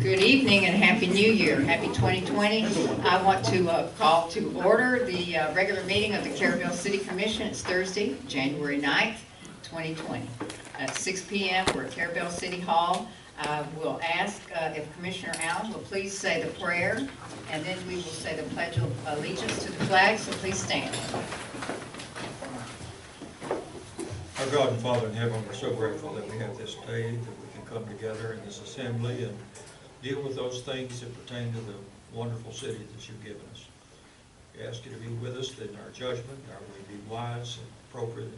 Good evening and Happy New Year. Happy 2020. I want to call to order the regular meeting of the Carrabelle City Commission. It's Thursday, January 9th, 2020. At 6 p.m. we're at Carrabelle City Hall. We'll ask if Commissioner Allen will please say the prayer, and then we will say the Pledge of Allegiance to the flag, so please stand. Our God and Father in heaven, we're so grateful that we have this day, that we can come together in this assembly and deal with those things that pertain to the wonderful city that you've given us. We ask you to be with us in our judgment, that we be wise and appropriate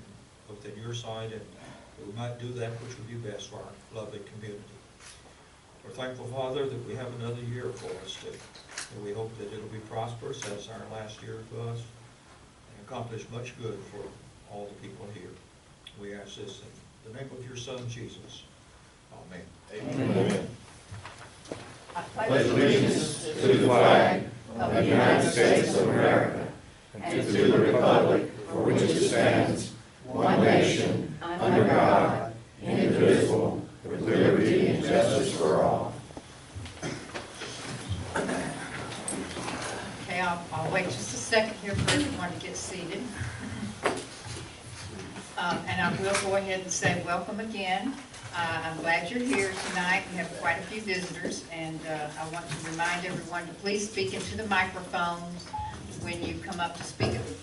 both in your sight, and that we might do that which would be best for our lovely community. We're thankful, Father, that we have another year for us, and we hope that it'll be prosperous as our last year to us, and accomplish much good for all the people here. We ask this in the name of your Son, Jesus. Amen. Amen. Amen. I pledge allegiance to the flag of the United States of America and to the republic for which it stands, one nation, under God, indivisible, with liberty and justice for all. Okay, I'll wait just a second here for everyone to get seated. And I will go ahead and say welcome again. I'm glad you're here tonight. We have quite a few visitors, and I want to remind everyone to please speak into the microphones when you come up to speak at the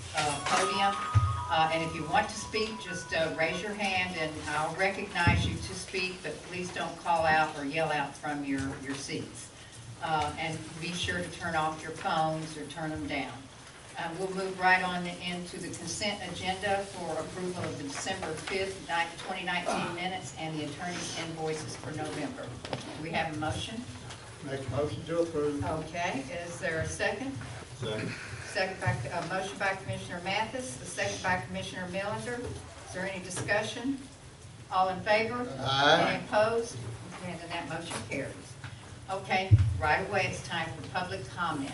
podium. And if you want to speak, just raise your hand and I'll recognize you to speak, but please don't call out or yell out from your seats. And be sure to turn off your phones or turn them down. We'll move right on into the consent agenda for approval of the December 5th, 2019 minutes and the attorney's invoices for November. Do we have a motion? Make a motion to approve. Okay, is there a second? Second. Motion by Commissioner Mathis, a second by Commissioner Millender. Is there any discussion? All in favor? Aye. Any opposed? Okay, then that motion carries. Okay, right away it's time for public comment.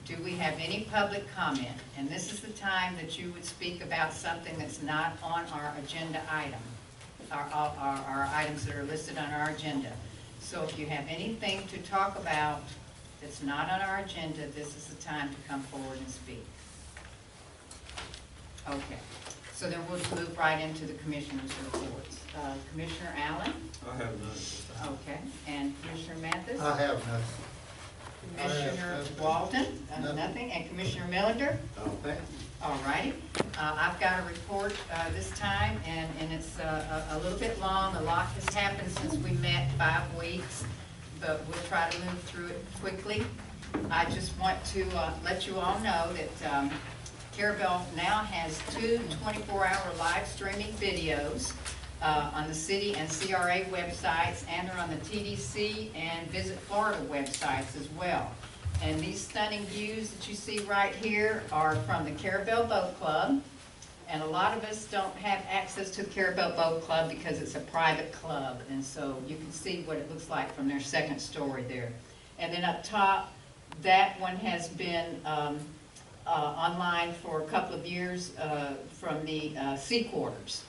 Do we have any public comment? And this is the time that you would speak about something that's not on our agenda item, our items that are listed on our agenda. So if you have anything to talk about that's not on our agenda, this is the time to come forward and speak. Okay, so then we'll move right into the commissioner's reports. Commissioner Allen? I have none. Okay, and Commissioner Mathis? I have nothing. Commissioner Walden? Nothing. And Commissioner Millender? Okay. All righty. I've got a report this time, and it's a little bit long. A lot has happened since we met 5 weeks, but we'll try to move through it quickly. I just want to let you all know that Carrabelle now has 2 24-hour live streaming videos on the city and CRA websites, and they're on the TDC and Visit Florida websites as well. And these stunning views that you see right here are from the Carrabelle Boat Club. And a lot of us don't have access to the Carrabelle Boat Club because it's a private club. And so you can see what it looks like from their second story there. And then up top, that one has been online for a couple of years from the Sea Quarters.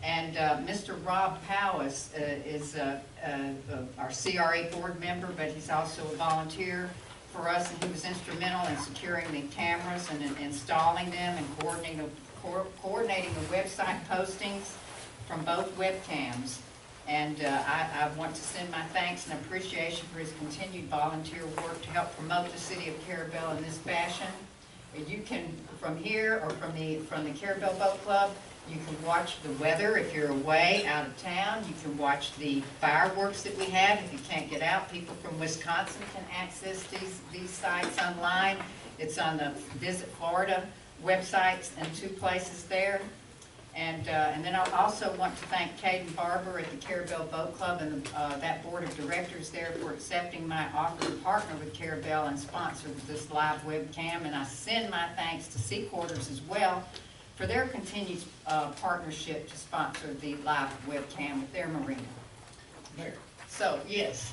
And Mr. Rob Powis is our CRA board member, but he's also a volunteer for us, and he was instrumental in securing the cameras and in installing them and coordinating the website postings from both webcams. And I want to send my thanks and appreciation for his continued volunteer work to help promote the city of Carrabelle in this fashion. You can, from here or from the Carrabelle Boat Club, you can watch the weather if you're away, out of town. You can watch the fireworks that we have. If you can't get out, people from Wisconsin can access these sites online. It's on the Visit Florida websites and 2 places there. And then I also want to thank Caden Barber at the Carrabelle Boat Club and that board of directors there for accepting my offer to partner with Carrabelle and sponsor this live webcam. And I send my thanks to Sea Quarters as well for their continued partnership to sponsor the live webcam with their marina. So, yes.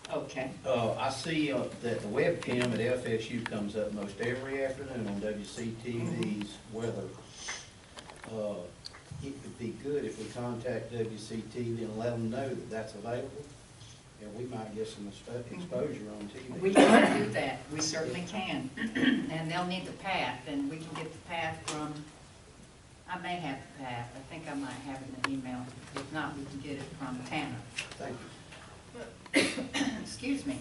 Okay. I see that the webcam at FSU comes up most every afternoon on WCTV's weather. It would be good if we contact WCTV and let them know that that's available. Yeah, we might get some exposure on TV. We can do that, we certainly can. And they'll need the path, and we can get the path from, I may have the path, I think I might have it in an email. If not, we can get it from Tanner. Thank you. Excuse me.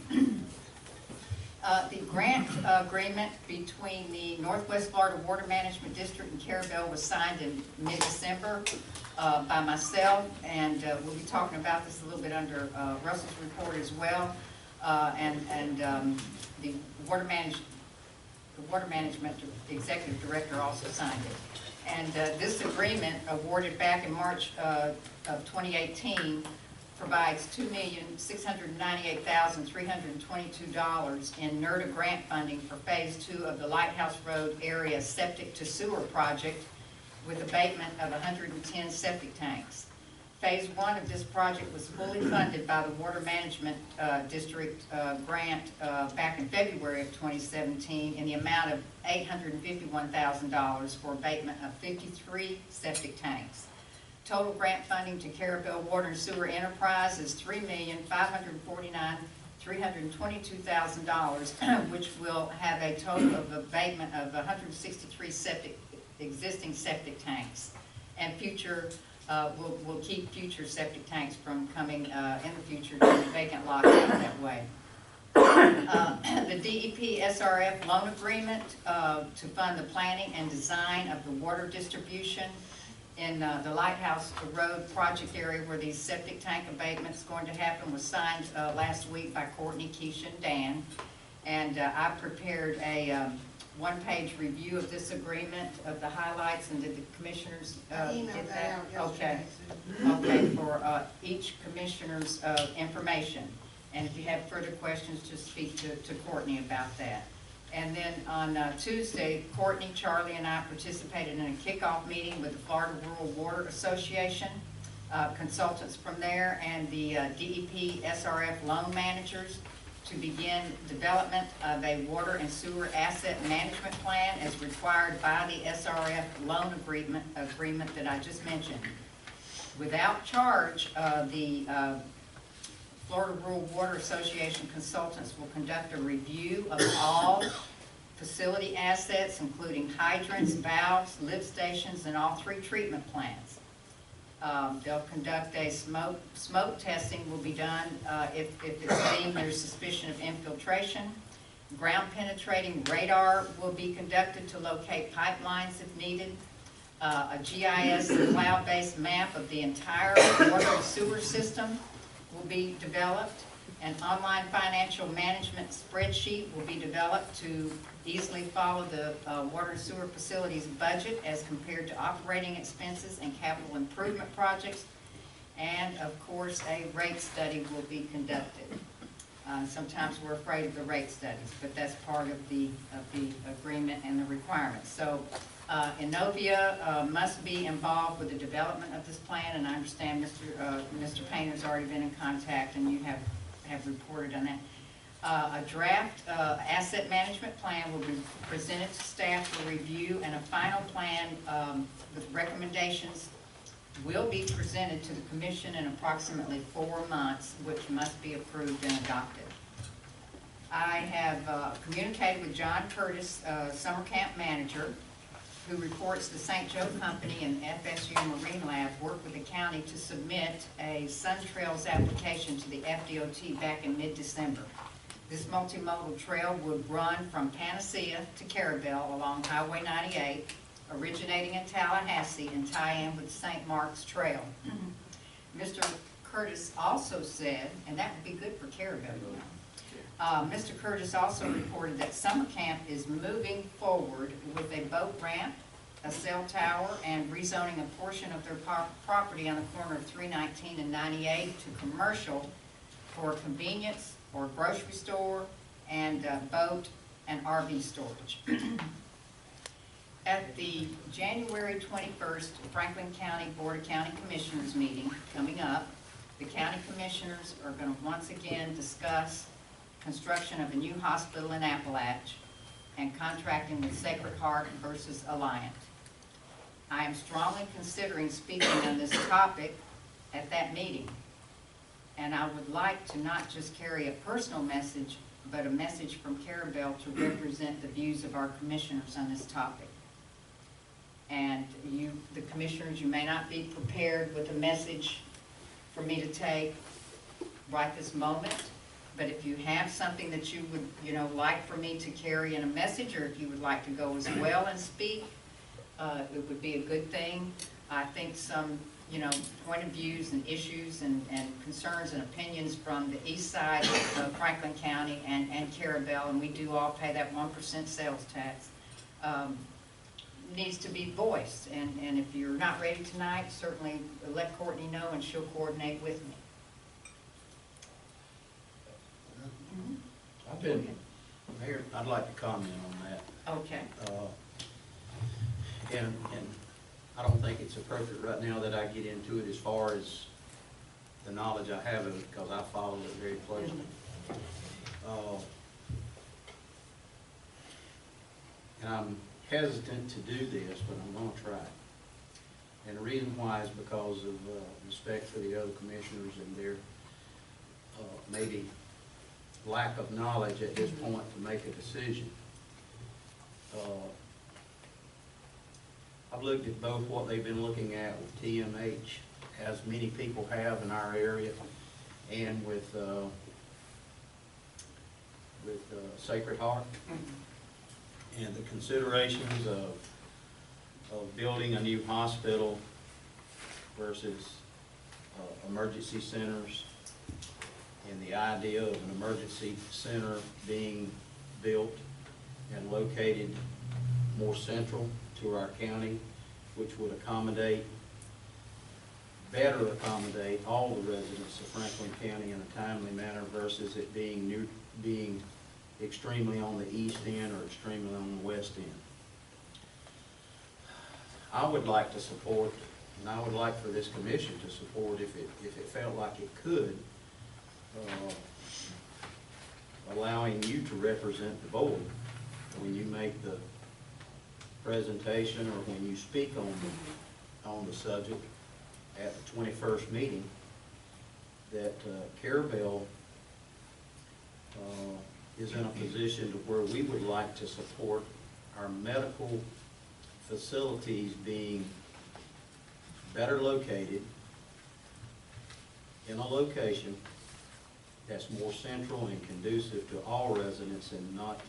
The grant agreement between the Northwest Florida Water Management District and Carrabelle was signed in mid-December by myself, and we'll be talking about this a little bit under Russell's report as well. The water management executive director also signed it. And this agreement, awarded back in March of 2018, provides $2,698,322 in NERDA grant funding for Phase 2 of the Lighthouse Road area septic to sewer project with abatement of 110 septic tanks. Phase 1 of this project was fully funded by the Water Management District grant back in February of 2017 in the amount of $851,000 for abatement of 53 septic tanks. Total grant funding to Carrabelle Water and Sewer Enterprise is $3,549,322,000, which will have a total of abatement of 163 existing septic tanks, and future will keep future septic tanks from coming in the future to vacant lots out that way. The DEP SRF loan agreement to fund the planning and design of the water distribution in the Lighthouse Road project area where these septic tank abatements going to happen was signed last week by Courtney, Keisha, and Dan. And I prepared a one-page review of this agreement, of the highlights, and did the commissioners get that? Okay. Okay, for each commissioner's information. And if you have further questions, just speak to Courtney about that. And then on Tuesday, Courtney, Charlie, and I participated in a kickoff meeting with the Florida Rural Water Association, consultants from there, and the DEP SRF loan managers to begin development of a water and sewer asset management plan as required by the SRF loan agreement that I just mentioned. Without charge, the Florida Rural Water Association consultants will conduct a review of all facility assets, including hydrants, valves, lift stations, and all 3 treatment plants. They'll conduct a smoke testing will be done if it's deemed there's suspicion of infiltration. Ground penetrating radar will be conducted to locate pipelines if needed. A GIS cloud-based map of the entire water and sewer system will be developed. An online financial management spreadsheet will be developed to easily follow the water and sewer facilities budget as compared to operating expenses and capital improvement projects. And of course, a rate study will be conducted. Sometimes we're afraid of the rate studies, but that's part of the agreement and the requirements. So Innovia must be involved with the development of this plan, and I understand Mr. Painter's already been in contact, and you have reported on that. A draft asset management plan will be presented to staff for review, and a final plan with recommendations will be presented to the commission in approximately 4 months, which must be approved and adopted. I have communicated with John Curtis, summer camp manager, who reports the St. Joe Company and FSU Marine Lab worked with the county to submit a Sun Trails application to the FDOT back in mid-December. This multimodal trail would run from Panacea to Carrabelle along Highway 98, originating in Tallahassee and tie in with St. Mark's Trail. Mr. Curtis also said, and that would be good for Carrabelle, you know. Mr. Curtis also reported that summer camp is moving forward with a boat ramp, a cell tower, and rezoning a portion of their property on the corner of 319 and 98 to commercial for convenience or grocery store and boat and RV storage. At the January 21st Franklin County Board of County Commissioners meeting coming up, the county commissioners are going to once again discuss construction of a new hospital in Appalachia and contracting with Sacred Heart versus Alliant. I am strongly considering speaking on this topic at that meeting. And I would like to not just carry a personal message, but a message from Carrabelle to represent the views of our commissioners on this topic. And you, the commissioners, you may not be prepared with a message for me to take right this moment, but if you have something that you would, like for me to carry in a message, or if you would like to go as well and speak, it would be a good thing. I think some, point of views and issues and concerns and opinions from the east side of Franklin County and Carrabelle, and we do all pay that 1% sales tax, needs to be voiced. And if you're not ready tonight, certainly let Courtney know and she'll coordinate with me. Mayor, I'd like to comment on that. Okay. And I don't think it's appropriate right now that I get into it as far as the knowledge I have of it, because I follow it very closely. And I'm hesitant to do this, but I'm going to try it. And the reason why is because of respect for the other commissioners and their maybe lack of knowledge at this point to make a decision. I've looked at both what they've been looking at with TMH, as many people have in our area, and with Sacred Heart, and the considerations of building a new hospital versus emergency centers, and the idea of an emergency center being built and located more central to our county, which would better accommodate all the residents of Franklin County in a timely manner versus it being extremely on the east end or extremely on the west end. I would like to support, and I would like for this commission to support, if it felt like it could, allowing you to represent the board when you make the presentation or when you speak on the subject at the 21st meeting, that Carrabelle is in a position to where we would like to support our medical facilities being better located in a location that's more central and conducive to all residents and not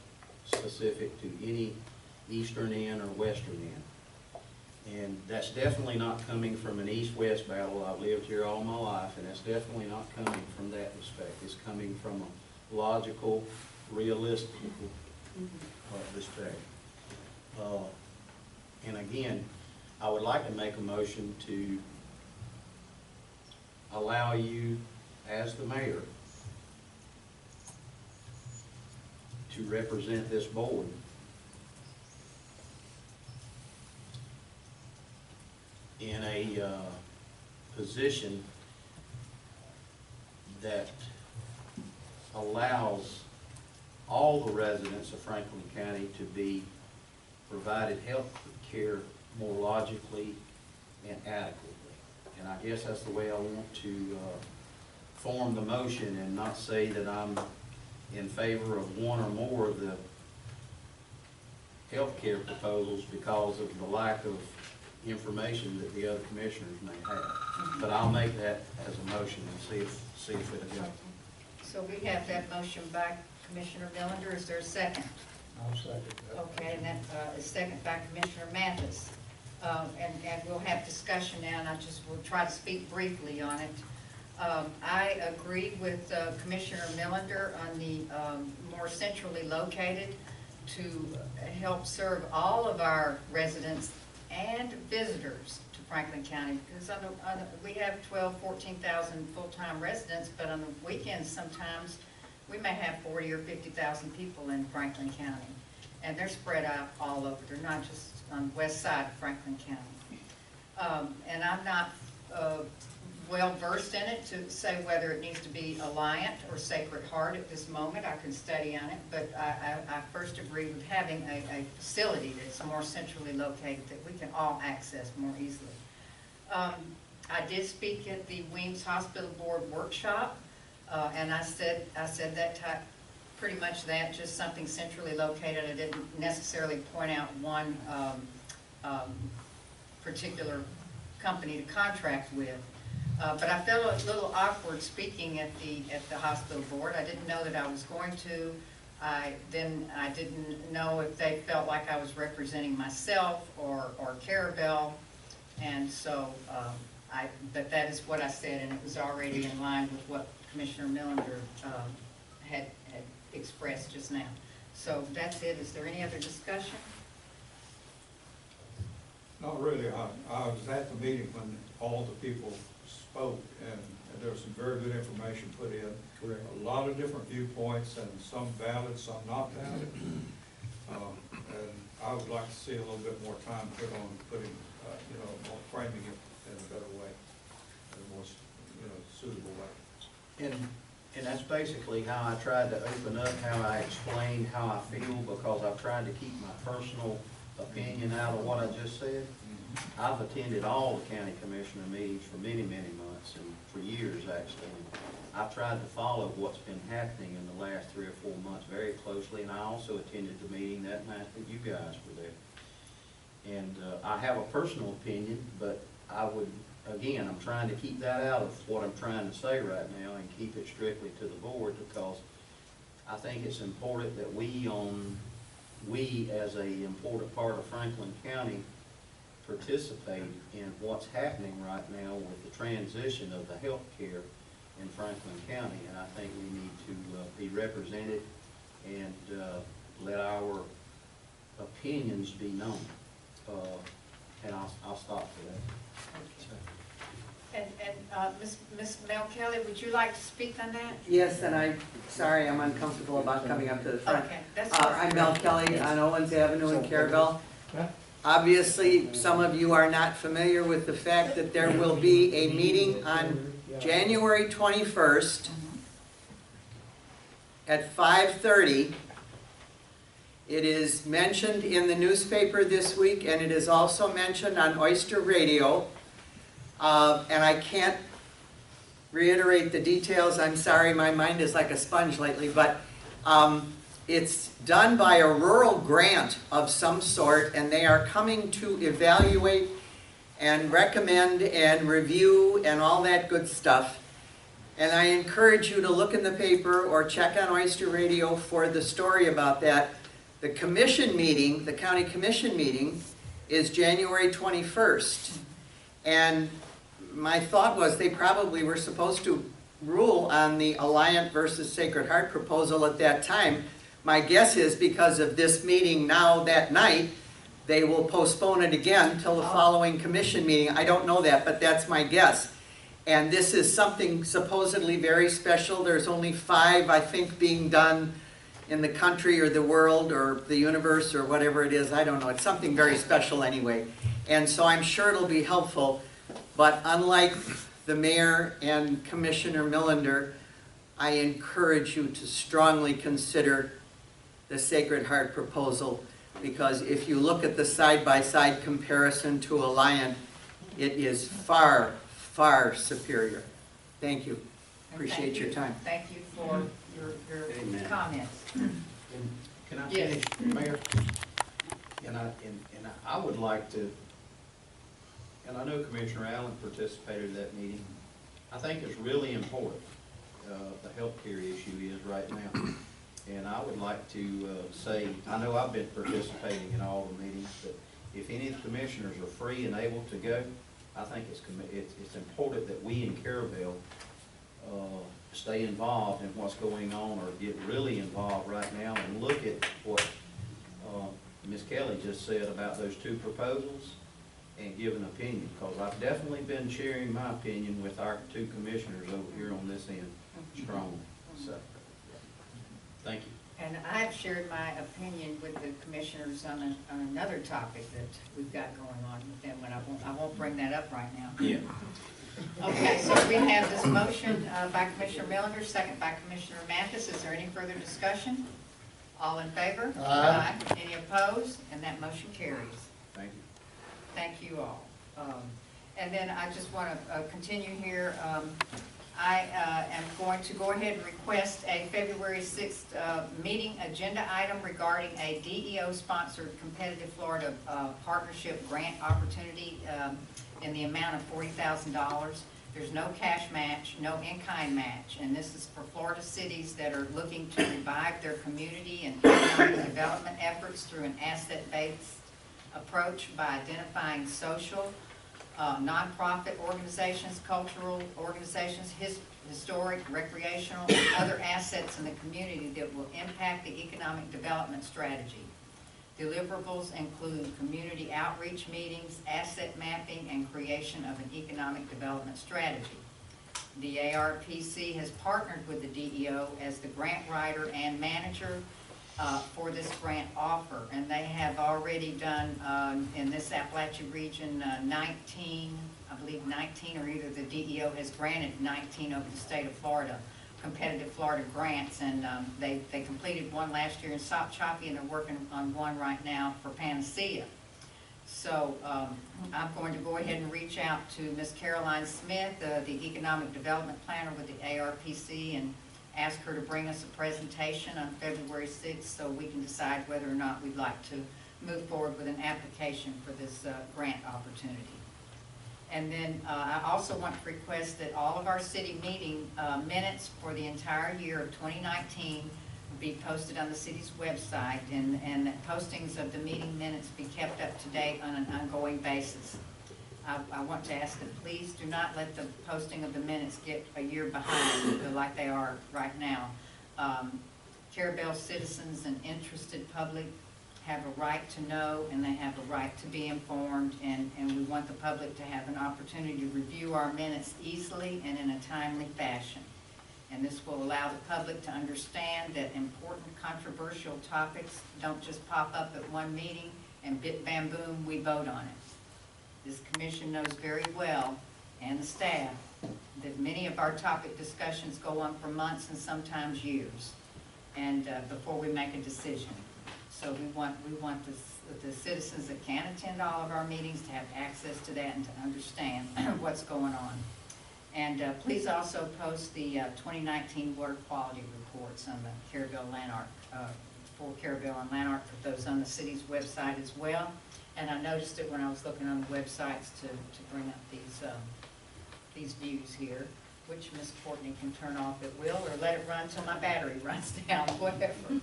specific to any eastern end or western end. And that's definitely not coming from an east-west battle. I've lived here all my life, and that's definitely not coming from that respect. It's coming from a logical, realistic respect. And again, I would like to make a motion to allow you, as the mayor, to represent this board in a position that allows all the residents of Franklin County to be provided health care more logically and adequately. And I guess that's the way I want to form the motion, and not say that I'm in favor of one or more of the health care proposals because of the lack of information that the other commissioners may have. But I'll make that as a motion and see if it'll go. So we have that motion by Commissioner Millender. Is there a second? I'll second that. Okay, and that is second by Commissioner Mathis. And we'll have discussion now, and I just will try to speak briefly on it. I agree with Commissioner Millender on the more centrally located to help serve all of our residents and visitors to Franklin County, because we have 14,000 full-time residents, but on the weekends sometimes we may have 40 or 50,000 people in Franklin County, and they're spread out all over. They're not just on the west side of Franklin County. And I'm not well versed in it to say whether it needs to be Alliant or Sacred Heart at this moment. I can study on it, but I first agree with having a facility that's more centrally located that we can all access more easily. I did speak at the Weems Hospital Board workshop, and I said that type, pretty much that, just something centrally located. I didn't necessarily point out one particular company to contract with. But I felt a little awkward speaking at the hospital board. I didn't know that I was going to. I didn't know if they felt like I was representing myself or Carrabelle, and so but that is what I said, and it was already in line with what Commissioner Millender had expressed just now. So that's it. Is there any other discussion? Not really. I was at the meeting when all the people spoke, and there was some very good information put in. Correct. A lot of different viewpoints, and some valid, some not valid. And I would like to see a little bit more time put on putting, more framing it in a better way, in a more, suitable way. And that's basically how I tried to open up, how I explained how I feel, because I've tried to keep my personal opinion out of what I just said. I've attended all the county commissioner meetings for many, many months, and for years actually. And I've tried to follow what's been happening in the last 3 or 4 months very closely, and I also attended the meeting that night that you guys were there. And I have a personal opinion, but I would, again, I'm trying to keep that out of what I'm trying to say right now and keep it strictly to the board, because I think it's important that we as a important part of Franklin County participate in what's happening right now with the transition of the health care in Franklin County, and I think we need to be represented and let our opinions be known. And I'll stop for that. And Ms. Mel Kelly, would you like to speak on that? Yes, and I'm sorry I'm uncomfortable about coming up to the front. Okay, that's all right. I'm Mel Kelly on Owens Avenue in Carrabelle. Obviously, some of you are not familiar with the fact that there will be a meeting on January 21st at 5:30. It is mentioned in the newspaper this week, and it is also mentioned on Oyster Radio. And I can't reiterate the details. I'm sorry, my mind is like a sponge lately, but it's done by a rural grant of some sort, and they are coming to evaluate and recommend and review and all that good stuff. And I encourage you to look in the paper or check on Oyster Radio for the story about that. The commission meeting, the county commission meeting, is January 21st. And my thought was they probably were supposed to rule on the Alliant versus Sacred Heart proposal at that time. My guess is because of this meeting now that night, they will postpone it again till the following commission meeting. I don't know that, but that's my guess. And this is something supposedly very special. There's only 5, I think, being done in the country or the world or the universe or whatever it is. I don't know. It's something very special anyway. And so I'm sure it'll be helpful. But unlike the mayor and Commissioner Millender, I encourage you to strongly consider the Sacred Heart proposal, because if you look at the side-by-side comparison to Alliant, it is far, far superior. Thank you. Appreciate your time. Thank you for your Amen. comments. And can I Yes. finish, Mayor? And I would like to, and I know Commissioner Allen participated in that meeting. I think it's really important, the healthcare issue is right now. And I would like to say, I know I've been participating in all the meetings, but if any of the commissioners are free and able to go, I think it's important that we in Carrabelle stay involved in what's going on, or get really involved right now and look at what Ms. Kelly just said about those 2 proposals and give an opinion, because I've definitely been sharing my opinion with our 2 commissioners over here on this end strongly. So, thank you. And I have shared my opinion with the commissioners on another topic that we've got going on with them, and I won't bring that up right now. Yeah. Okay, so we have this motion by Commissioner Millender, second by Commissioner Mathis. Is there any further discussion? All in favor? Aye. Any opposed? And that motion carries. Thank you. Thank you all. And then I just want to continue here. I am going to go ahead and request a February 6th meeting agenda item regarding a DEO-sponsored Competitive Florida Partnership Grant opportunity in the amount of $40,000. There's no cash match, no in-kind match, and this is for Florida cities that are looking to revive their community and economic development efforts through an asset-based approach by identifying social, nonprofit organizations, cultural organizations, historic, recreational, and other assets in the community that will impact the economic development strategy. Deliverables include community outreach meetings, asset mapping, and creation of an economic development strategy. The ARPC has partnered with the DEO as the grant writer and manager for this grant offer, and they have already done in this Appalachia region 19, I believe 19, or either the DEO has granted 19 over the state of Florida, competitive Florida grants, and they completed one last year in Sop Choppy, and they're working on one right now for Panacea. So I'm going to go ahead and reach out to Ms. Caroline Smith, the Economic Development Planner with the ARPC, and ask her to bring us a presentation on February 6th so we can decide whether or not we'd like to move forward with an application for this grant opportunity. And then I also want to request that all of our city meeting minutes for the entire year of 2019 be posted on the city's website, and that postings of the meeting minutes be kept up to date on an ongoing basis. I want to ask that please do not let the posting of the minutes get a year behind like they are right now. Carrabelle citizens and interested public have a right to know, and they have a right to be informed, and we want the public to have an opportunity to review our minutes easily and in a timely fashion. And this will allow the public to understand that important controversial topics don't just pop up at one meeting and bit bam boom, we vote on it. This commission knows very well, and the staff, that many of our topic discussions go on for months and sometimes years, and before we make a decision. So we want the citizens that can attend all of our meetings to have access to that and to understand what's going on. And please also post the 2019 water quality reports on the Carrabelle Lanark, for Carrabelle and Lanark, for those on the city's website as well. And I noticed it when I was looking on the websites to bring up these views here, which Ms. Courtney can turn off at will, or let it run till my battery runs down, whatever.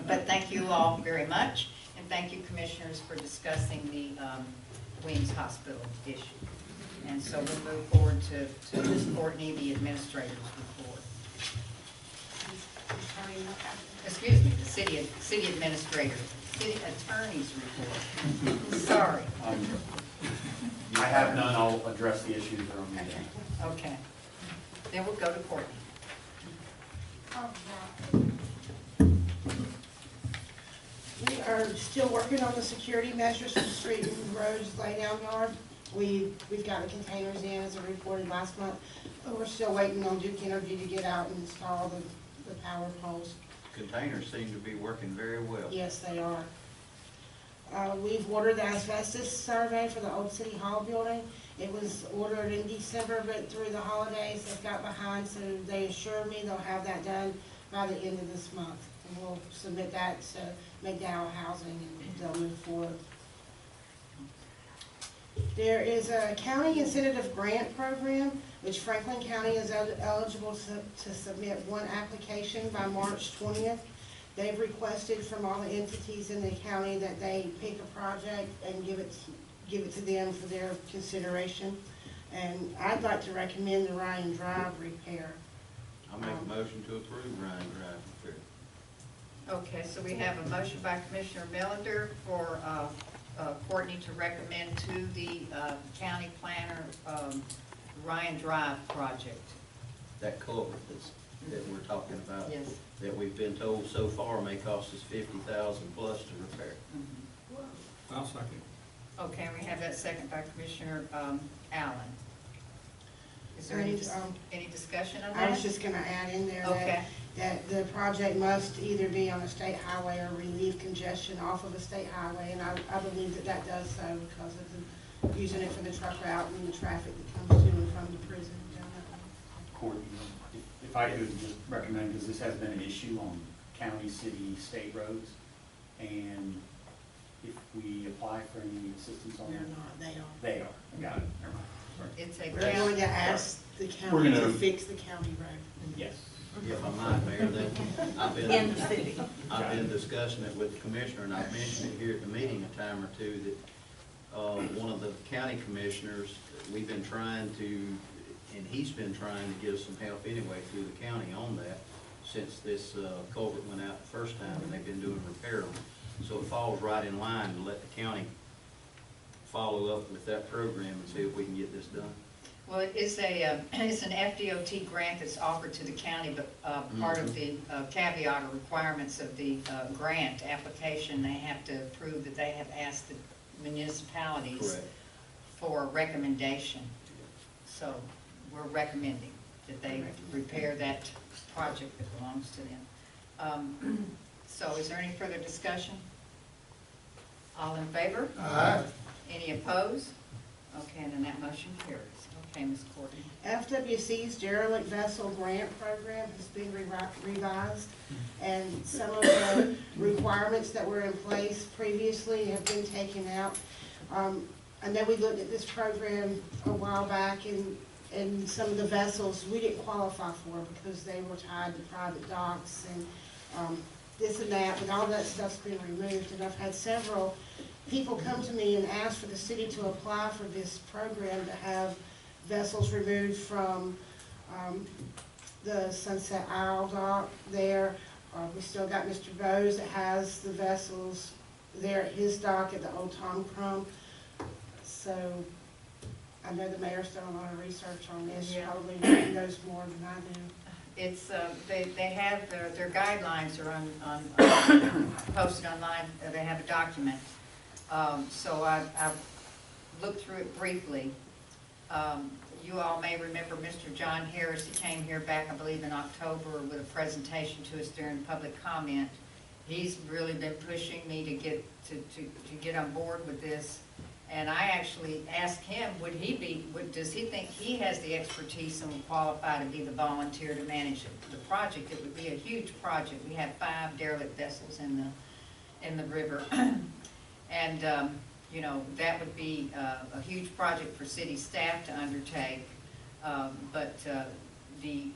But thank you all very much, and thank you, commissioners, for discussing the Weems Hospital issue. And so we'll move forward to Ms. Courtney, the administrator's report. Excuse me, the city administrator, city attorney's report. Sorry. I have none. I'll address the issues that are on the agenda. Okay. Then we'll go to Courtney. We are still working on the security measures for the street and roads laydown yard. We've got the containers in, as I reported last month, but we're still waiting on Duke Energy to get out and install the power poles. Containers seem to be working very well. Yes, they are. We've ordered the asbestos survey for the old City Hall building. It was ordered in December, but through the holidays, it got behind, so they assured me they'll have that done by the end of this month. And we'll submit that to McDowell Housing, and they'll move forward. There is a county incentive grant program, which Franklin County is eligible to submit one application by March 20th. They've requested from all the entities in the county that they pick a project and give it to them for their consideration. And I'd like to recommend the Ryan Drive repair. I'll make a motion to approve Ryan Drive repair. Okay, so we have a motion by Commissioner Millender for Courtney to recommend to the county planner Ryan Drive project. That culvert that we're talking about. Yes. That we've been told so far may cost us $50,000 plus to repair. Mm-hmm. I'll second. Okay, we have that second by Commissioner Allen. Is there any discussion on that? I was just gonna add in there Okay. that the project must either be on a state highway or relieve congestion off of a state highway, and I believe that does so because of using it for the truck route and the traffic that comes to and from the prison down that way. Courtney, if I could just recommend, because this has been an issue on county, city, state roads, and if we apply for any assistance on They're that, not, they are. they are, got it, never mind. Sorry. It's a We're going to ask the We're county to gonna- fix the county road. Yes. If I might, Mayor, that I've In the city. been discussing it with the commissioner, and I've mentioned it here at the meeting a time or two, that one of the county commissioners, we've been trying to, and he's been trying to give some help anyway through the county on that, since this culvert went out the first time, and they've been doing repair on it. So it falls right in line to let the county follow up with that program and see if we can get this done. Well, it is it's an FDOT grant that's offered to the county, but part of the caveat or requirements of the grant application, they have to prove that they have asked the municipalities Correct. for recommendation. So we're recommending that they repair that project that belongs to them. So is there any further discussion? All in favor? Aye. Any opposed? Okay, and then that motion carries. Okay, Ms. Courtney. FWC's Derelict Vessel Grant Program has been revised, and some of the requirements that were in place previously have been taken out. I know we looked at this program a while back, and some of the vessels we didn't qualify for because they were tied to private docks and this and that, but all that stuff's been removed, and I've had several people come to me and ask for the city to apply for this program to have vessels removed from the Sunset Isle dock there. We still got Mr. Bose that has the vessels there at his dock at the Old Tom Crumb. So I know the mayor's done a lot of research on this, Yeah. probably knows more than I do. It's, they have, their guidelines are on posted online, they have a document. So I've looked through it briefly. You all may remember Mr. John Harris. He came here back, I believe, in October with a presentation to us during public comment. He's really been pushing me to get on board with this. And I actually asked him, does he think he has the expertise and will qualify to be the volunteer to manage the project? It would be a huge project. We have 5 derelict vessels in the river. And you know, that would be a huge project for city staff to undertake. But the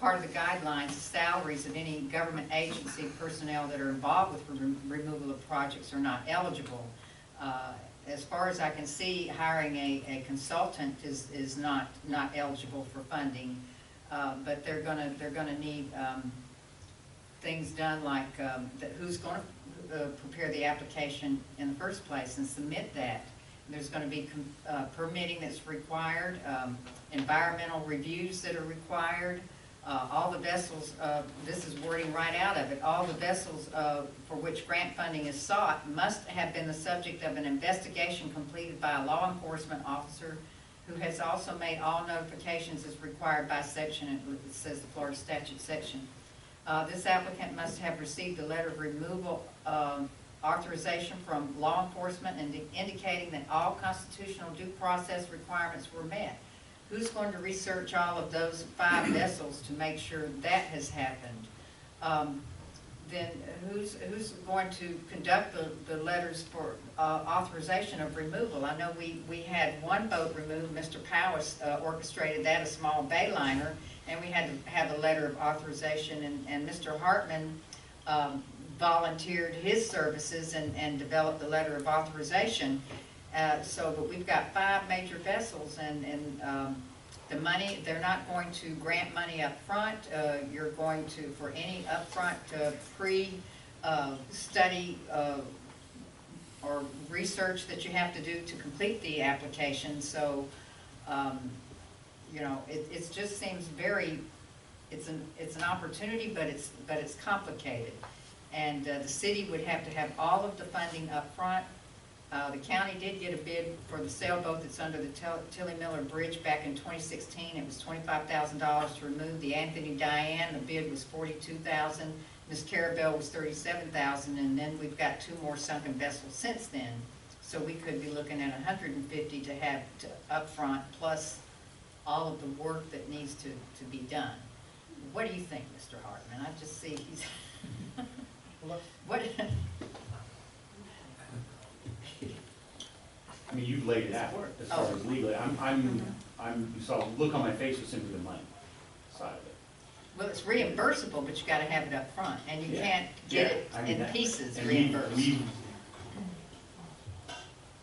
part of the guidelines, salaries of any government agency personnel that are involved with removal of projects are not eligible. As far as I can see, hiring a consultant is not eligible for funding. But they're gonna need things done like who's going to prepare the application in the first place and submit that. There's going to be permitting that's required, environmental reviews that are required. All the vessels, this is wording right out of it, all the vessels for which grant funding is sought must have been the subject of an investigation completed by a law enforcement officer who has also made all notifications as required by section, it says the Florida statute section. This applicant must have received a letter of removal authorization from law enforcement and indicating that all constitutional due process requirements were met. Who's going to research all of those 5 vessels to make sure that has happened? Then who's going to conduct the letters for authorization of removal? I know we had one boat removed. Mr. Powis orchestrated that, a small bayliner, and we had to have a letter of authorization, and Mr. Hartman volunteered his services and developed the letter of authorization. But we've got 5 major vessels, and the money, they're not going to grant money up front. You're going to, for any upfront pre-study or research that you have to do to complete the application. So, you know, it just seems very, it's an opportunity, but it's complicated. And the city would have to have all of the funding up front. The county did get a bid for the sailboat that's under the Tilly Miller Bridge back in 2016. It was $25,000 to remove. The Anthony Diane, the bid was $42,000. Miss Carrabelle was $37,000, and then we've got 2 more sunken vessels since then. So we could be looking at 150 to have to upfront, plus all of the work that needs to be done. What do you think, Mr. Hartman? I just see he's, what? I mean, you've laid it out as far as legally. You saw, look on my face was simply the money side of it. Well, it's reimbursable, but you gotta have it up front, and you Yeah. can't get Yeah, it I mean, in that- pieces and reimbursed.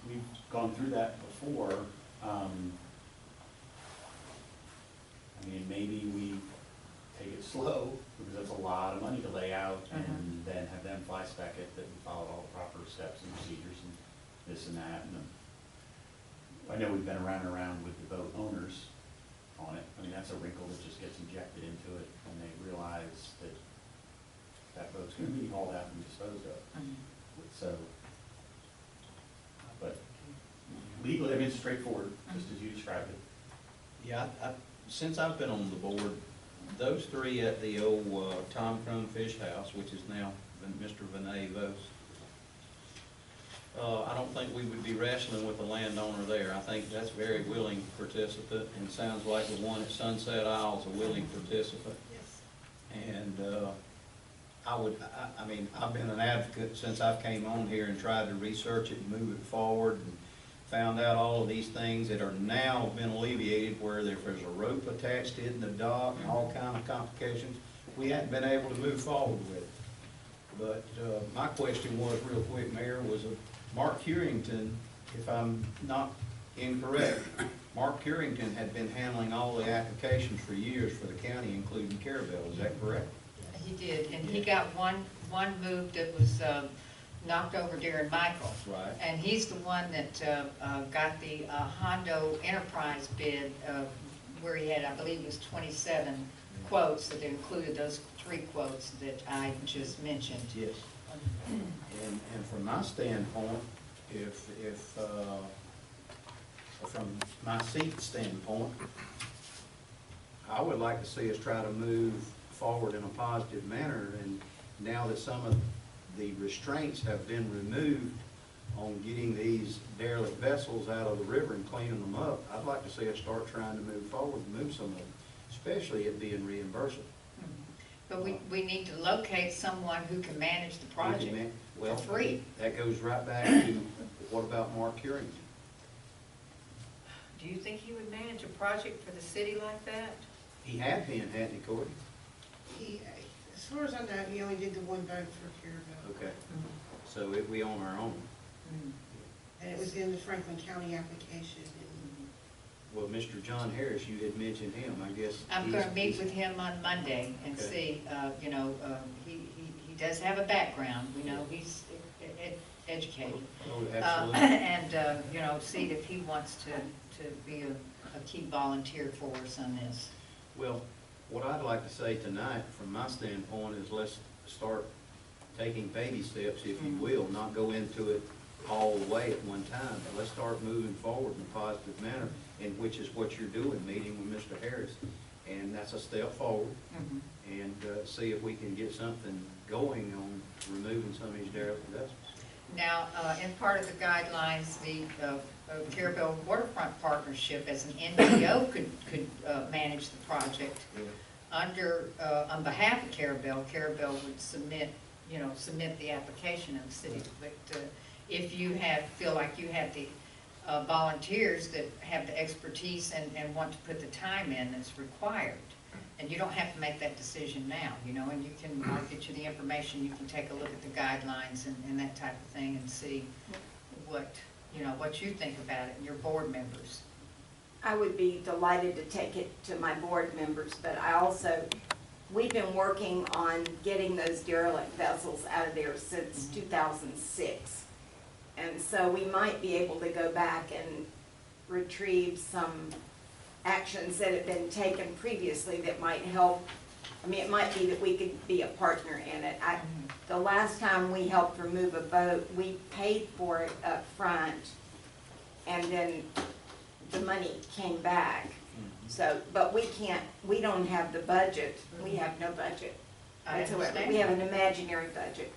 We've gone through that before. I mean, maybe we take it slow, because that's a lot of money to lay out, and then have them fly spec it, that we followed all the proper steps and procedures, and this and that, and I know we've been around and around with the boat owners on it. I mean, that's a wrinkle that just gets injected into it, and they realize that that boat's gonna be hauled out and disposed of. So, but legally, I mean, it's straightforward, just as you described it. Yeah, since I've been on the board, those three at the old Tom Crum Fish House, which is now Mr. Vinay Vos, I don't think we would be wrestling with the landowner there. I think that's very willing participant, and it sounds like the one at Sunset Isle is a willing participant. Yes. And I mean, I've been an advocate since I've came on here and tried to research it and move it forward, and found out all of these things that are now been alleviated, where if there's a rope attached to it in the dock and all kind of complications, we hadn't been able to move forward with it. But my question was, real quick, Mayor, was Mark Curington, if I'm not incorrect, Mark Curington had been handling all the applications for years for the county, including Carrabelle, is that correct? He did, and he got one move that was knocked over during Michael. Right. And he's the one that got the Hondo Enterprise bid, where he had, I believe it was 27 quotes that included those 3 quotes that I just mentioned. Yes. And from my standpoint, from my seat standpoint, I would like to see us try to move forward in a positive manner, and now that some of the restraints have been removed on getting these derelict vessels out of the river and cleaning them up, I'd like to see us start trying to move forward and move some of them, especially it being reimbursable. But we need to locate someone who can manage the project for free. That goes right back to, what about Mark Curington? Do you think he would manage a project for the city like that? He had been, hadn't he, Corey? As far as I know, he only did the one boat for Carrabelle. Okay, so we on our own. And it was in the Franklin County application. Well, Mr. John Harris, you had mentioned him, I guess. I'm gonna meet with him on Monday and Okay. see, he does have a background, we know he's educated. Oh, absolutely. And, see if he wants to be a key volunteer for us on this. Well, what I'd like to say tonight, from my standpoint, is let's start taking baby steps, if you will, not go into it all the way at one time, but let's start moving forward in a positive manner, and which is what you're doing, meeting with Mr. Harris. And that's a step forward, and see if we can get something going on removing some of these derelict vessels. Now, in part of the guidelines, the Carrabelle Waterfront Partnership as an NGO could manage the project. On behalf of Carrabelle, Carrabelle would submit the application in the city. But if you feel like you have the volunteers that have the expertise and want to put the time in that's required, and you don't have to make that decision now, and I'll get you the information, you can take a look at the guidelines and that type of thing and see what you think about it and your board members. I would be delighted to take it to my board members, but we've been working on getting those derelict vessels out of there since 2006. And so we might be able to go back and retrieve some actions that have been taken previously that might help. I mean, it might be that we could be a partner in it. The last time we helped remove a boat, we paid for it up front, and then the money came back. So, but we don't have the budget. We have no budget I whatsoever. understand. We have an imaginary budget.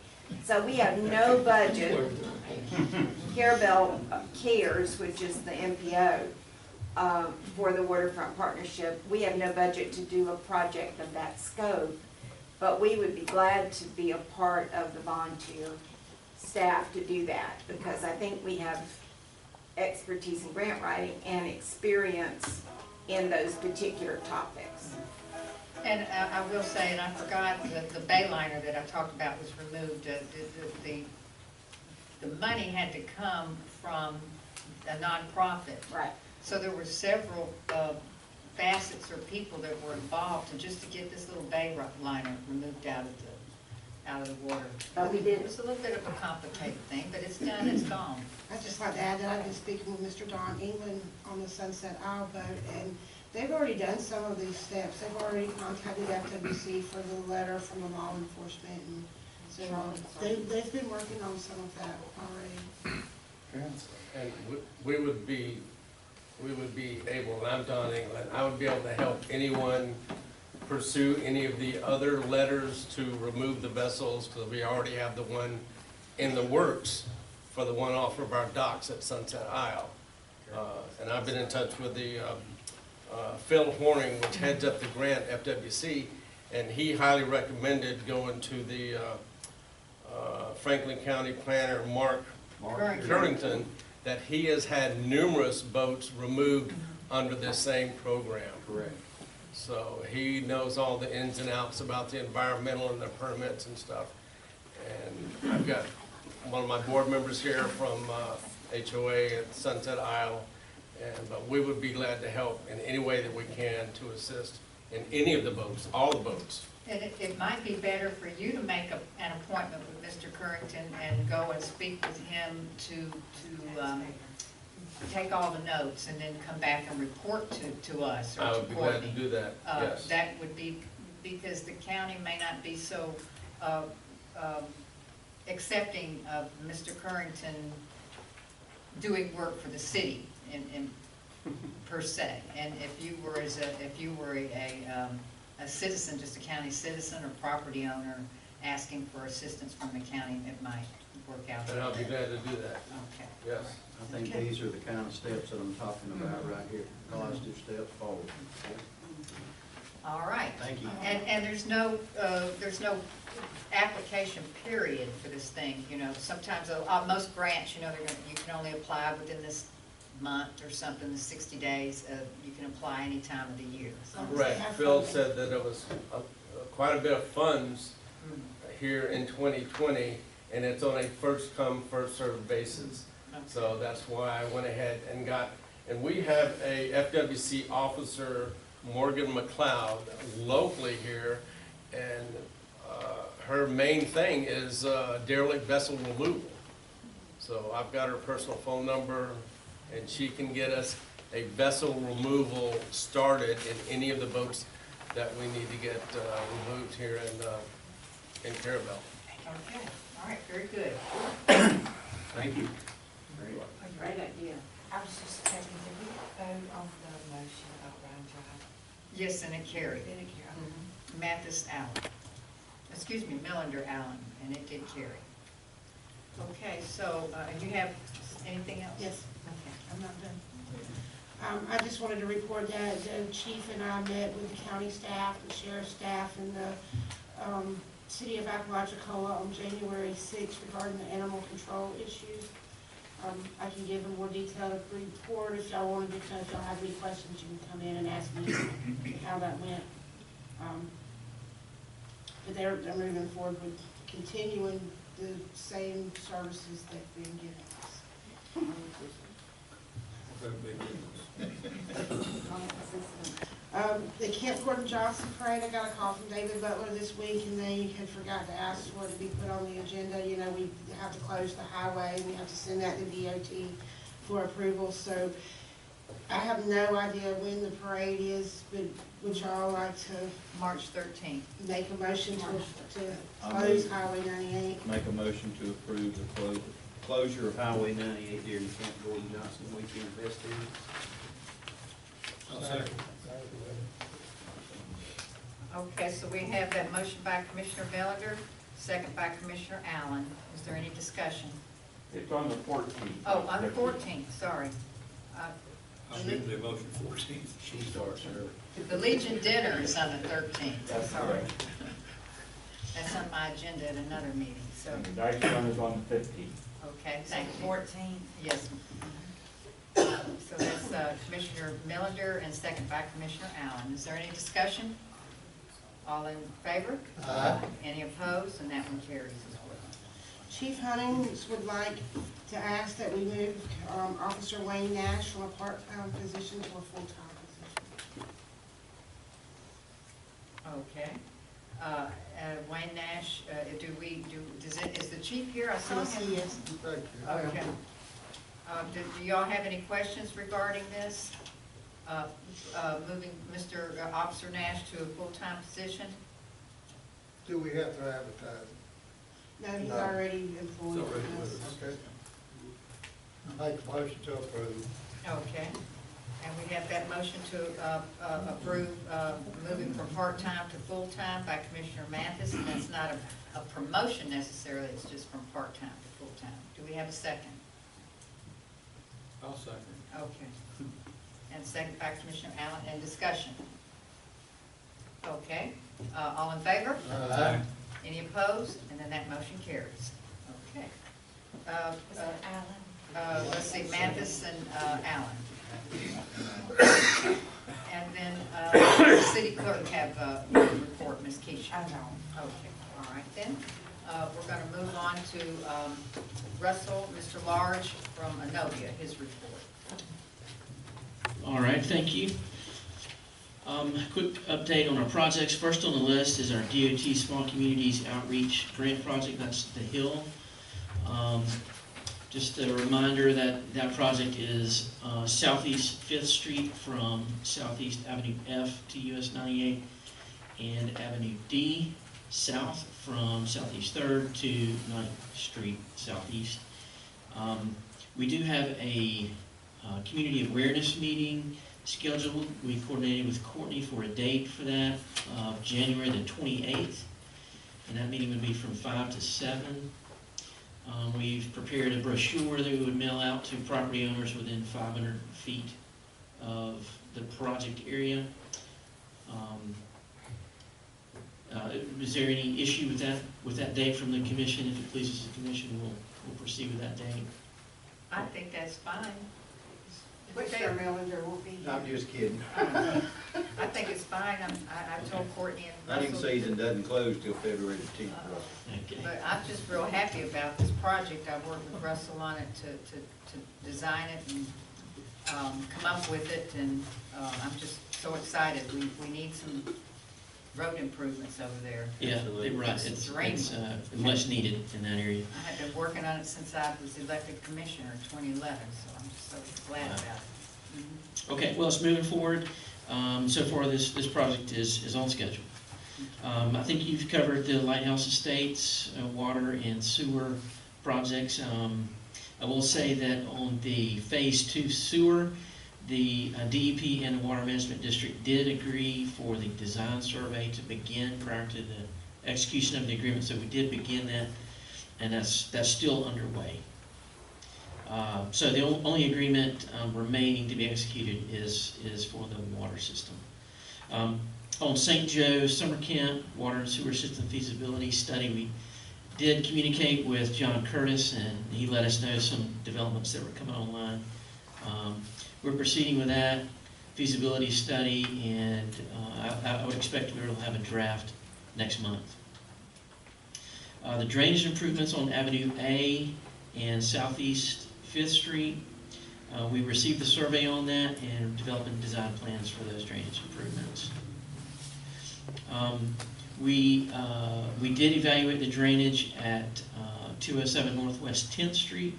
So we have no budget. Carrabelle Cares, which is the MPO, for the Waterfront Partnership, we have no budget to do a project of that scope, but we would be glad to be a part of the volunteer staff to do that, because I think we have expertise in grant writing and experience in those particular topics. And I will say, and I forgot, the bay liner that I talked about was removed. The money had to come from a nonprofit. Right. So there were several facets or people that were involved just to get this little bay liner removed out of the water. But we did. It was a little bit of a complicated thing, but it's done, it's gone. I'd just like to add that I've been speaking with Mr. Don England on the Sunset Isle boat, and they've already done some of these steps. They've already contacted FWC for the letter from the law enforcement, and so they've been working on some of that already. And we would be able, and I'm Don England, I would be able to help anyone pursue any of the other letters to remove the vessels, because we already have the one in the works for the one off of our docks at Sunset Isle. And I've been in touch with the Phil Horning, which heads up the grant, FWC, and he highly recommended going to the Franklin County planner, Mark Currington, that he has had numerous boats removed under this same program. Correct. So he knows all the ins and outs about the environmental and the permits and stuff. And I've got one of my board members here from HOA at Sunset Isle, but we would be glad to help in any way that we can to assist in any of the boats, all the boats. And it might be better for you to make an appointment with Mr. Currington and go and speak with him to take all the notes and then come back and report to us or to I would be glad to Courtney. do that, yes. That would be, because the county may not be so accepting of Mr. Currington doing work for the city in per se. And if you were a citizen, just a county citizen or property owner asking for assistance from the county, it might work out. And I'll be glad to do that, Okay. yes. I think these are the kind of steps that I'm talking about right here, positive steps forward. All right. Thank you. And there's no application period for this thing, you know. Sometimes, most grants, you know, you can only apply within this month or something, the 60 days. You can apply any time of the year. Right, Phil said that it was quite a bit of funds here in 2020, and it's on a first come, first served basis. Okay. So that's why I went ahead and and we have a FWC officer, Morgan McLeod, locally here, and her main thing is derelict vessel removal. So I've got her personal phone number, and she can get us a vessel removal started in any of the boats that we need to get removed here in Carrabelle. Okay, all right, very good. Thank you. Great idea. I was just checking, did we vote on the motion about Round Drive? Yes, and it carried. Did it carry? Mathis Allen. Excuse me, Millender Allen, and it did carry. Okay, so, you have anything else? Yes. Okay. I'm not done. I just wanted to report that the chief and I met with the county staff, the sheriff's staff, and the city of Apalachicola on January 6th regarding the animal control issues. I can give a more detailed report if y'all wanted to, if y'all have any questions, you can come in and ask me how that went. But they're moving forward with continuing the same services they've been giving us. The Camp Gordon Johnson Parade, I got a call from David Butler this week, and they had forgot to ask for it to be put on the agenda. You know, we have to close the highway, we have to send that to DOT for approval, so I have no idea when the parade is, but would y'all like to March 13th. make a motion to close Highway 98? Make a motion to approve the closure of Highway 98 during the Camp Gordon Johnson weekend festivities. Okay, so we have that motion by Commissioner Millender, second by Commissioner Allen. Is there any discussion? It's on the 14th. Oh, on the 14th, sorry. I'm giving the motion 14th. She starts early. The Legion dinner is on the 13th, That's sorry. correct. That's on my agenda at another meeting, so, And the dice run is on the 15th. okay, thank you. 14th. Yes. So that's Commissioner Millender and second by Commissioner Allen. Is there any discussion? All in favor? Any opposed? And that one carries as well. Chief Huntings would like to ask that we move Officer Wayne Nash from a part-time position to a full-time position. Okay. Wayne Nash, is the chief here? I saw Yes, him. he is. Okay. Do y'all have any questions regarding this? Moving Mr. Officer Nash to a full-time position? Do we have to advertise? No, he's No. already employed It's already with with us. Okay. Make a motion to approve. Okay. And we have that motion to approve moving from part-time to full-time by Commissioner Mathis. And that's not a promotion necessarily, it's just from part-time to full-time. Do we have a second? I'll second. Okay. And second by Commissioner Allen, and discussion. Okay, all in favor? Aye. Any opposed? And then that motion carries. Okay. Was that Alan? Let's see, Mathis and Allen. And then the city clerk have a report, Ms. Keisha. I know. Okay, all right then. We're going to move on to Russell, Mr. Large from Anovia, his report. All right, thank you. Quick update on our projects. First on the list is our DOT Small Communities Outreach Grant Project. That's the Hill. Just a reminder that that project is Southeast 5th Street from Southeast Avenue F to US 98 and Avenue D south from Southeast 3rd to 9th Street Southeast. We do have a community awareness meeting scheduled. We coordinated with Courtney for a date for that, January the 28th, and that meeting would be from 5 to 7. We've prepared a brochure that we would mail out to property owners within 500 feet of the project area. Is there any issue with that date from the commission? If it pleases the commission, we'll proceed with that date. I think that's fine. Commissioner Millender will be here. I'm just kidding. I think it's fine. I told Courtney and Russell. Hunting season doesn't close till February the 10th. Okay. But I'm just real happy about this project. I've worked with Russell on it to design it and come up with it, and I'm just so excited. We need some road improvements over there. Yeah, Absolutely. right. It's It's much needed in that area. I have been working on it since I was elected commissioner in 2011, so I'm just so glad about it. Mhm. Okay, well, it's moving forward. So far, this project is on schedule. I think you've covered the Lighthouse Estates, water and sewer projects. I will say that on the Phase 2 sewer, the DEP and the Water Management District did agree for the design survey to begin prior to the execution of the agreement, so we did begin that, and that's still underway. So the only agreement remaining to be executed is for the water system. On St. Joe Summer Camp Water and Sewer System Feasibility Study, we did communicate with John Curtis, and he let us know some developments that were coming online. We're proceeding with that feasibility study, and I would expect we will have a draft next month. The drainage improvements on Avenue A and Southeast 5th Street, we received the survey on that and developing design plans for those drainage improvements. We did evaluate the drainage at 207 Northwest 10th Street.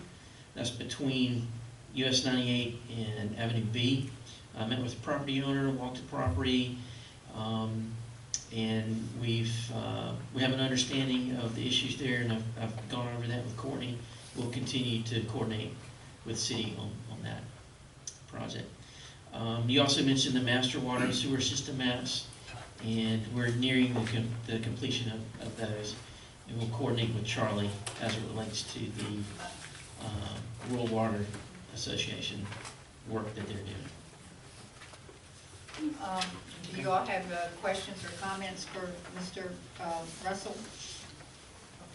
That's between US 98 and Avenue B. I met with the property owner, walked the property, and we have an understanding of the issues there, and I've gone over that with Courtney. We'll continue to coordinate with City on that project. You also mentioned the master water and sewer system maps, and we're nearing the completion of those. and we'll coordinate with Charlie as it relates to the Rural Water Association work that they're doing. Do you all have questions or comments for Mr. Russell?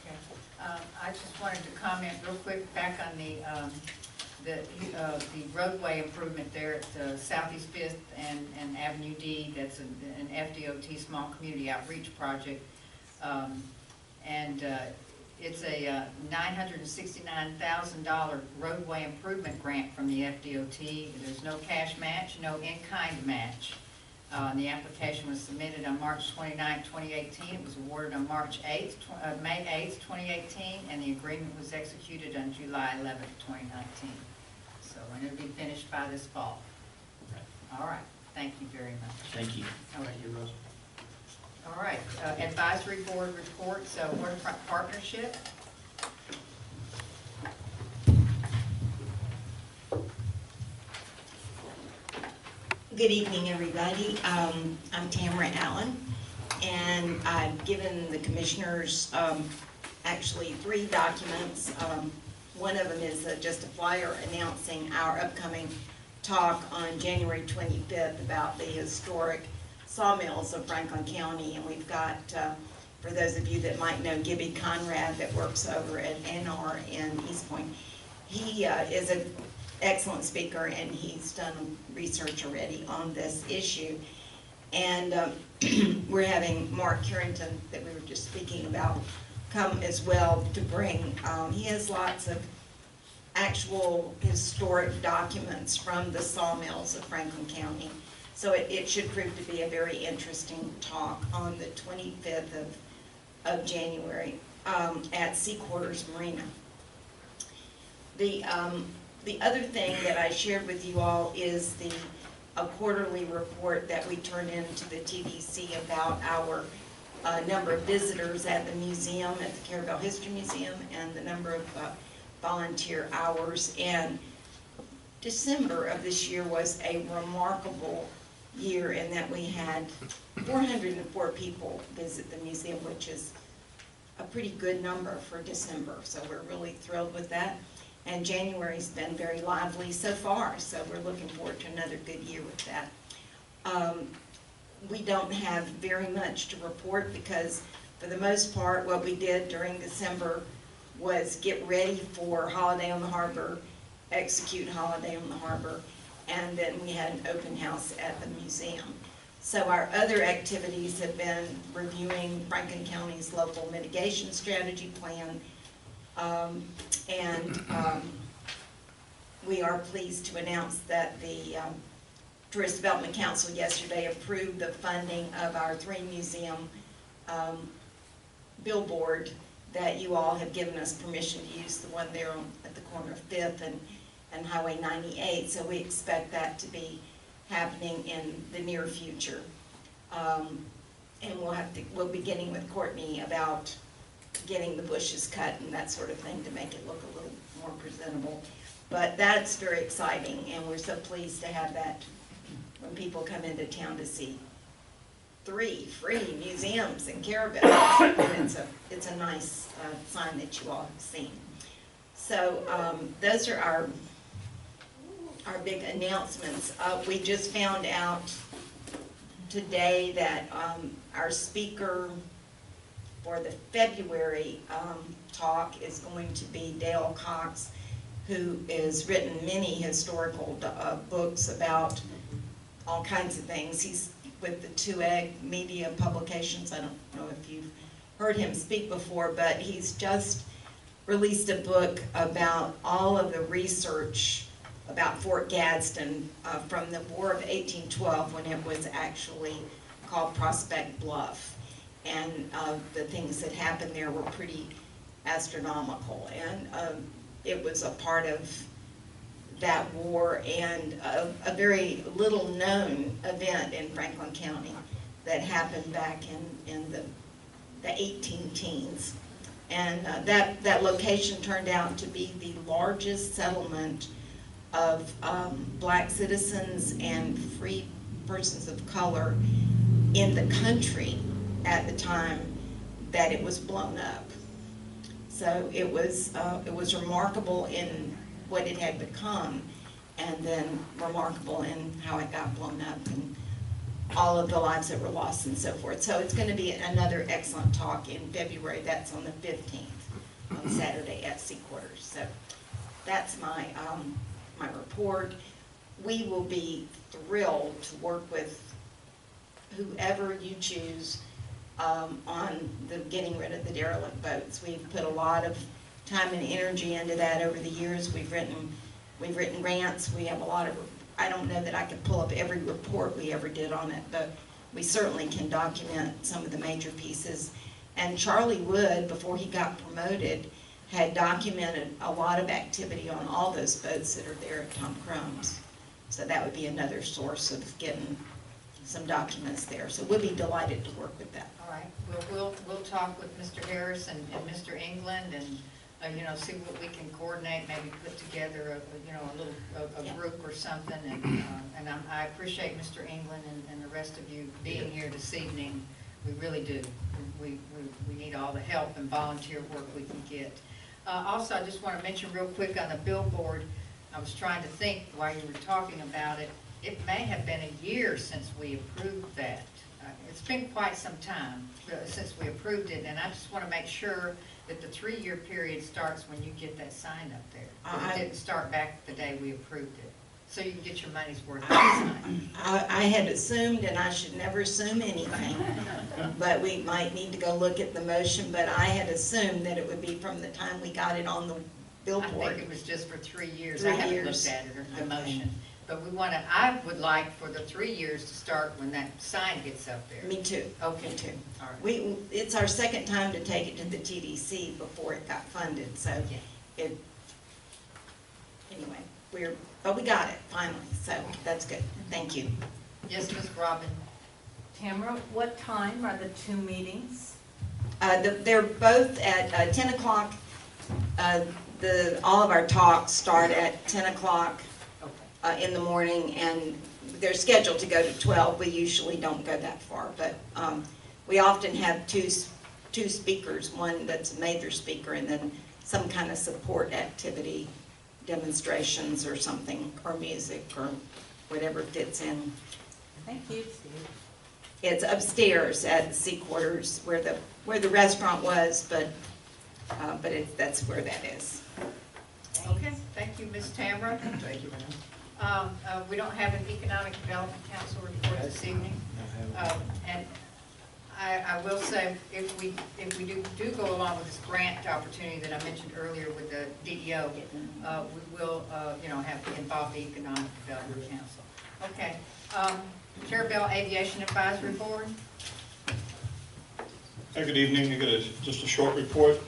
Okay. I just wanted to comment real quick back on the roadway improvement there at Southeast 5th and Avenue D. That's an FDOT Small Community Outreach Project. It's a $969,000 roadway improvement grant from the FDOT. There's no cash match, no in-kind match. The application was submitted on March 29, 2018. It was awarded on May 8th, 2018, and the agreement was executed on July 11th, 2019. So, and it'll be finished by this fall. All right. Thank you very much. Thank you. All right. All right, advisory board report, so Waterfront Partnership. Good evening, everybody. I'm Tamara Allen, and I've given the commissioners actually 3 documents. One of them is just a flyer announcing our upcoming talk on January 25th about the historic sawmills of Franklin County, and we've got, for those of you that might know Gibby Conrad that works over at NR in East Point, he is an excellent speaker and he's done research already on this issue. And we're having Mark Carrington, that we were just speaking about, come as well to bring, he has lots of actual historic documents from the sawmills of Franklin County. So it should prove to be a very interesting talk on the 25th of January at Sea Quarters Marina. The other thing that I shared with you all is a quarterly report that we turn into the TDC about our number of visitors at the museum, at the Carrabelle History Museum, and the number of volunteer hours. And December of this year was a remarkable year in that we had 404 people visit the museum, which is a pretty good number for December. So we're really thrilled with that. And January's been very lively so far, so we're looking forward to another good year with that. We don't have very much to report because for the most part what we did during December was get ready for Holiday on the Harbor, execute Holiday on the Harbor, and then we had an open house at the museum. So our other activities have been reviewing Franklin County's local mitigation strategy plan, we are pleased to announce that the Tourist Development Council yesterday approved the funding of our 3-museum billboard that you all have given us permission to use, the one there at the corner of 5th and Highway 98, so we expect that to be happening in the near future. And we'll be beginning with Courtney about getting the bushes cut and that sort of thing to make it look a little more presentable. But that's very exciting, and we're so pleased to have that when people come into town to see 3 free museums in Carrabelle. And it's a nice sign that you all have seen. So those are our big announcements. We just found out today that our speaker for the February talk is going to be Dale Cox, who has written many historical books about all kinds of things. He's with the 2 Egg Media Publications. I don't know if you've heard him speak before, but he's just released a book about all of the research about Fort Gadsden from the War of 1812, when it was actually called Prospect Bluff. And the things that happened there were pretty astronomical. And it was a part of that war, and a very little known event in Franklin County that happened back in the 18 teens. And that location turned out to be the largest settlement of black citizens and free persons of color in the country at the time that it was blown up. So it was remarkable in what it had become, and then remarkable in how it got blown up and all of the lives that were lost and so forth. So it's going to be another excellent talk in February. That's on the 15th, on Saturday at Sea Quarters. So that's my my report. We will be thrilled to work with whoever you choose on the getting rid of the derelict boats. We've put a lot of time and energy into that over the years. We've written grants. We have a lot of, I don't know that I could pull up every report we ever did on it, but we certainly can document some of the major pieces. And Charlie Wood, before he got promoted, had documented a lot of activity on all those boats that are there at Tom Crumb's. So that would be another source of getting some documents there. So we'll be delighted to work with that. All right, we'll talk with Mr. Harris and Mr. England and, you know, see what we can coordinate, maybe put together a group or something. And I appreciate Mr. England and the rest of you being here this evening. We really do. We need all the help and volunteer work we can get. Also, I just want to mention real quick on the billboard, I was trying to think while you were talking about it, it may have been a year since we approved that. It's been quite some time since we approved it, and I just want to make sure that the 3-year period starts when you get that sign up there. It didn't start back the day we approved it, so you can get your money's worth of the sign. I had assumed, and I should never assume anything, but we might need to go look at the motion, but I had assumed that it would be from the time we got it on the billboard. I think it was just for 3 years. 3 I haven't years. looked at it, or the Okay. motion. But I would like for the 3 years to start when that sign gets up there. Me too. Okay. Me too. All right. It's our second time to take it to the TDC before it got funded, so Yeah. anyway, but we got it finally, so that's good. Thank you. Yes, Ms. Robin? Tamara, what time are the 2 meetings? They're both at 10 o'clock. All of our talks start at 10 o'clock in the morning, and they're scheduled to go to 12. We usually don't go that far, but we often have two speakers, one that's a major speaker, and then some kind of support activity, demonstrations or something, or music, or whatever fits in. Thank you. It's upstairs at Sea Quarters where the restaurant was, but that's where that is. Okay, thank you, Ms. Tamara. Thank you, ma'am. We don't have an Economic Development Council report this evening. And I will say, if we do go along with this grant opportunity that I mentioned earlier with the DEO, we will, have to involve the Economic Development Council. Okay, Carrabelle Aviation Advisory Board. Hi, good evening. I got just a short report.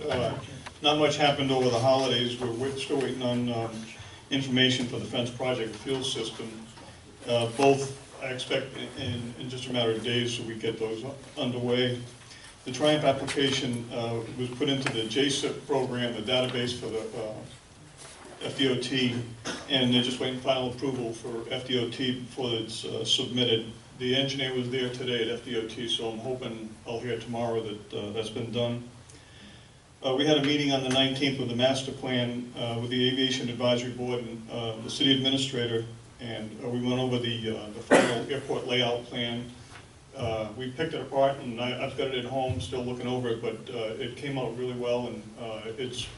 Not much happened over the holidays. We're still waiting on information for the fence project fuel system. Both, I expect, in just a matter of days, so we get those underway. The Triumph application was put into the JSIP program, the database for the FDOT, and they're just waiting final approval for FDOT before it's submitted. The engineer was there today at FDOT, so I'm hoping I'll hear tomorrow that that's been done. We had a meeting on the 19th with the master plan with the Aviation Advisory Board and the city administrator, and we went over the final airport layout plan. We picked it apart, and I've got it at home, still looking over it, but it came out really well, and it's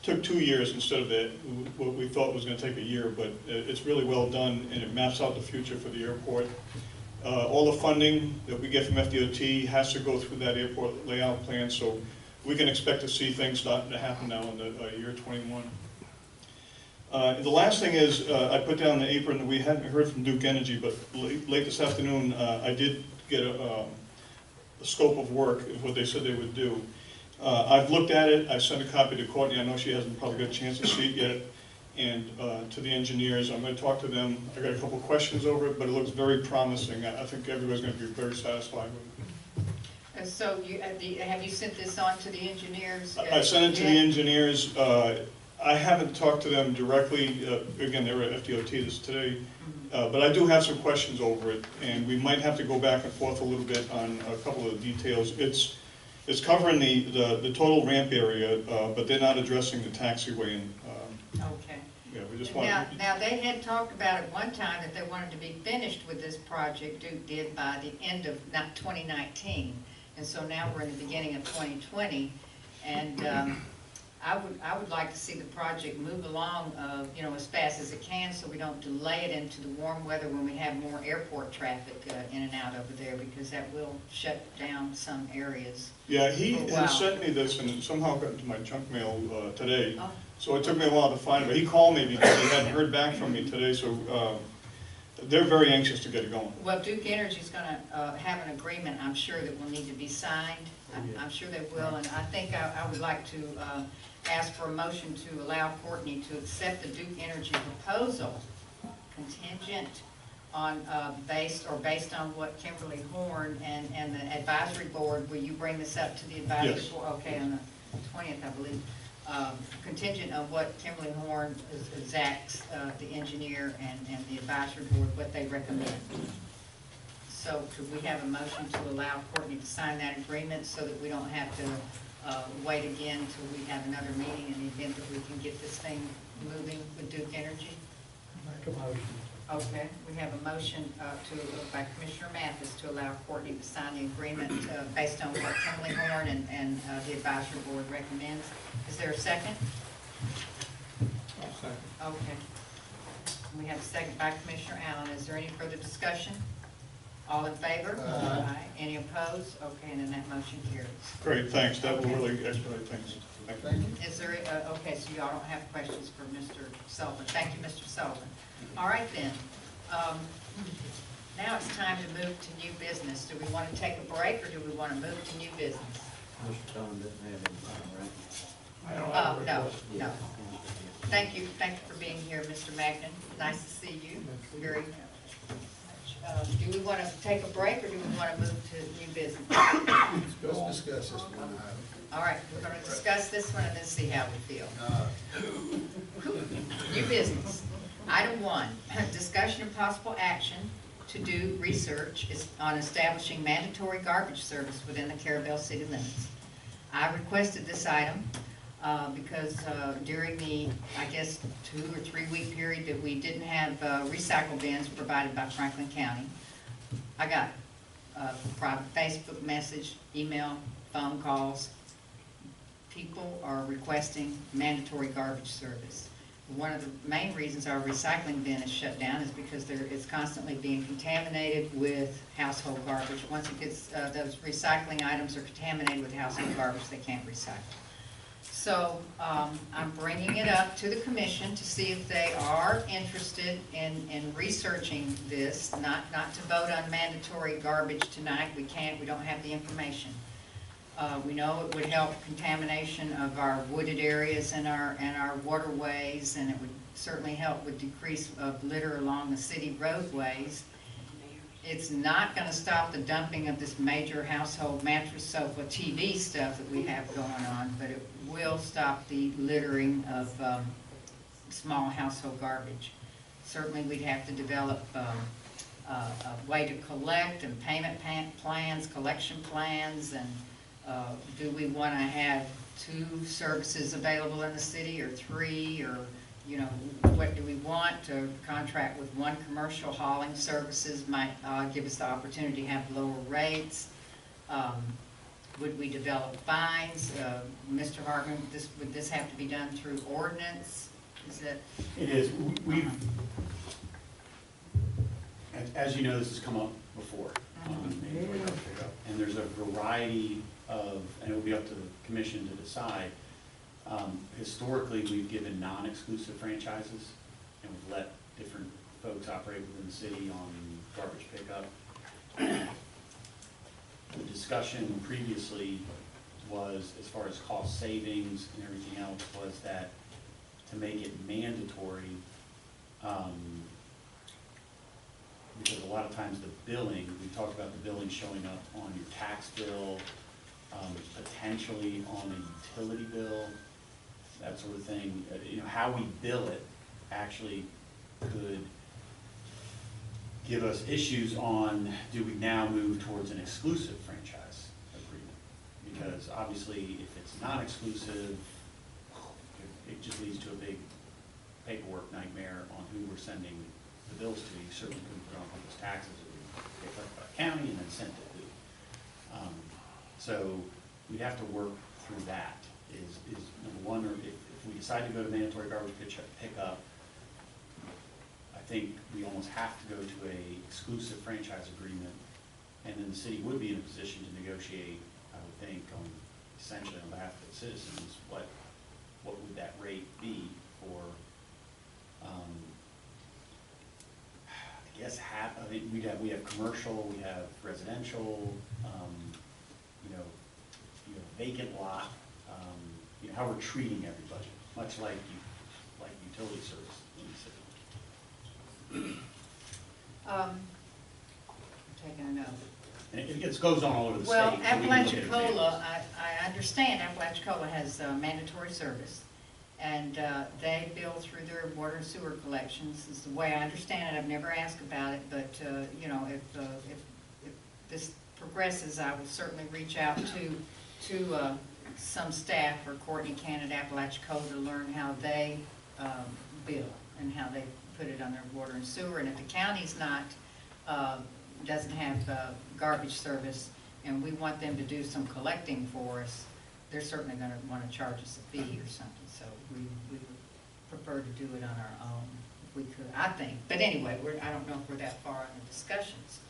took 2 years instead of what we thought was going to take a year, but it's really well done, and it maps out the future for the airport. All the funding that we get from FDOT has to go through that airport layout plan, so we can expect to see things starting to happen now in the year 21. The last thing is, I put down the apron that we hadn't heard from Duke Energy, but late this afternoon, I did get a scope of work, what they said they would do. I've looked at it. I sent a copy to Courtney. I know she hasn't probably got a chance to see it yet. And to the engineers, I'm going to talk to them. I got a couple questions over it, but it looks very promising. I think everybody's going to be very satisfied with it. And so have you sent this on to the engineers? I sent it to the engineers. I haven't talked to them directly. Again, they were at FDOT this today. But I do have some questions over it, and we might have to go back and forth a little bit on a couple of the details. It's it's covering the total ramp area, but they're not addressing the taxiway and, Okay. yeah, we just Now, want. now, they had talked about at one time that they wanted to be finished with this project, Duke did, by the end of 2019. And so now we're in the beginning of 2020, and I would like to see the project move along, you know, as fast as it can, so we don't delay it into the warm weather when we have more airport traffic in and out over there, because that will shut down some areas. Yeah, he for a had while. sent me this and it somehow got into my junk mail today. Oh. So it took me a while to find it, but he called me because he hadn't heard back from me today, so they're very anxious to get it going. Well, Duke Energy's gonna have an agreement, I'm sure, that will need to be signed. I'm sure they will, and I think I would like to ask for a motion to allow Courtney to accept the Duke Energy proposal contingent on, based on what Kimberly Horn and the advisory board, will you bring this up to the advisory Yes. board? Okay, on the 20th, I believe. Contingent on what Kimberly Horn, Zach's, the engineer, and the advisory board, what they recommend. So could we have a motion to allow Courtney to sign that agreement so that we don't have to wait again until we have another meeting in the event that we can get this thing moving with Duke Energy? Make a motion. Okay, we have a motion by Commissioner Mathis to allow Courtney to sign the agreement based on what Kimberly Horn and the advisory board recommends. Is there a second? Okay. We have a second by Commissioner Allen. Is there any further discussion? All in favor? Aye. Any opposed? Okay, and then that motion carries. Great, thanks, that will really expedite things. Thank you. Is there, okay, so y'all don't have questions for Mr. Sullivan. Thank you, Mr. Sullivan. All right then, now it's time to move to new business. Do we want to take a break, or do we want to move to new business? Mr. Tom doesn't have anything, right? No. Thank you for being here, Mr. Magnan. Nice to see you. Very much. Do we want to take a break, or do we want to move to new business? Let's discuss this one. All right, we're going to discuss this one and then see how we feel. New business. Item 1, discussion and possible action to do research on establishing mandatory garbage service within the Carrabelle city limits. I requested this item because during the, I guess, 2 or 3 week period that we didn't have recycle bins provided by Franklin County, I got a private Facebook message, email, phone calls. People are requesting mandatory garbage service. One of the main reasons our recycling bin is shut down is because it's constantly being contaminated with household garbage. Once it gets, those recycling items are contaminated with household garbage, they can't recycle. So I'm bringing it up to the commission to see if they are interested in researching this, not to vote on mandatory garbage tonight. We can't, we don't have the information. We know it would help contamination of our wooded areas and our waterways, and it would certainly help with decrease of litter along the city roadways. It's not going to stop the dumping of this major household mattress, sofa, TV stuff that we have going on, but it will stop the littering of small household garbage. Certainly we'd have to develop a way to collect and payment plans, collection plans, and do we want to have 2 services available in the city, or 3, or, you know, what do we want? To contract with 1 commercial hauling services might give us the opportunity to have lower rates. Would we develop fines? Mr. Hartman, would this have to be done through ordinance? Is it? It is. We've, as you know, this has come up before. And there's a variety of, and it will be up to the commission to decide. Historically, we've given non-exclusive franchises, and we've let different folks operate within the city on garbage pickup. The discussion previously was, as far as cost savings and everything else, was that to make it mandatory, because a lot of times the billing, we talked about the billing showing up on your tax bill, potentially on a utility bill, that sort of thing. You know, how we bill it actually could give us issues on, do we now move towards an exclusive franchise agreement? because obviously if it's non-exclusive, it just leads to a big paperwork nightmare on who we're sending the bills to. You certainly couldn't put on people's taxes, it would get collected by the county and then sent to who. So we'd have to work through that, is number one, or if we decide to go to mandatory garbage pickup, I think we almost have to go to a exclusive franchise agreement, and then the city would be in a position to negotiate, I would think, essentially on behalf of the citizens, what would that rate be for, I guess we have commercial, we have residential, vacant lot, how we're treating everybody, much like utility service in the city. Taking a note. And it goes on all over the state. Well, so we can look at Apalachicola, I understand Apalachicola has mandatory service, and they bill through their water and sewer collections, is the way I understand it. I've never asked about it, but, if this progresses, I will certainly reach out to some staff or Courtney Can at Apalachicola to learn how they bill and how they put it on their water and sewer. And if the county's not, doesn't have garbage service, and we want them to do some collecting for us, they're certainly going to want to charge us a fee or something. So we would prefer to do it on our own if we could, I think. But anyway, I don't know if we're that far in the discussions.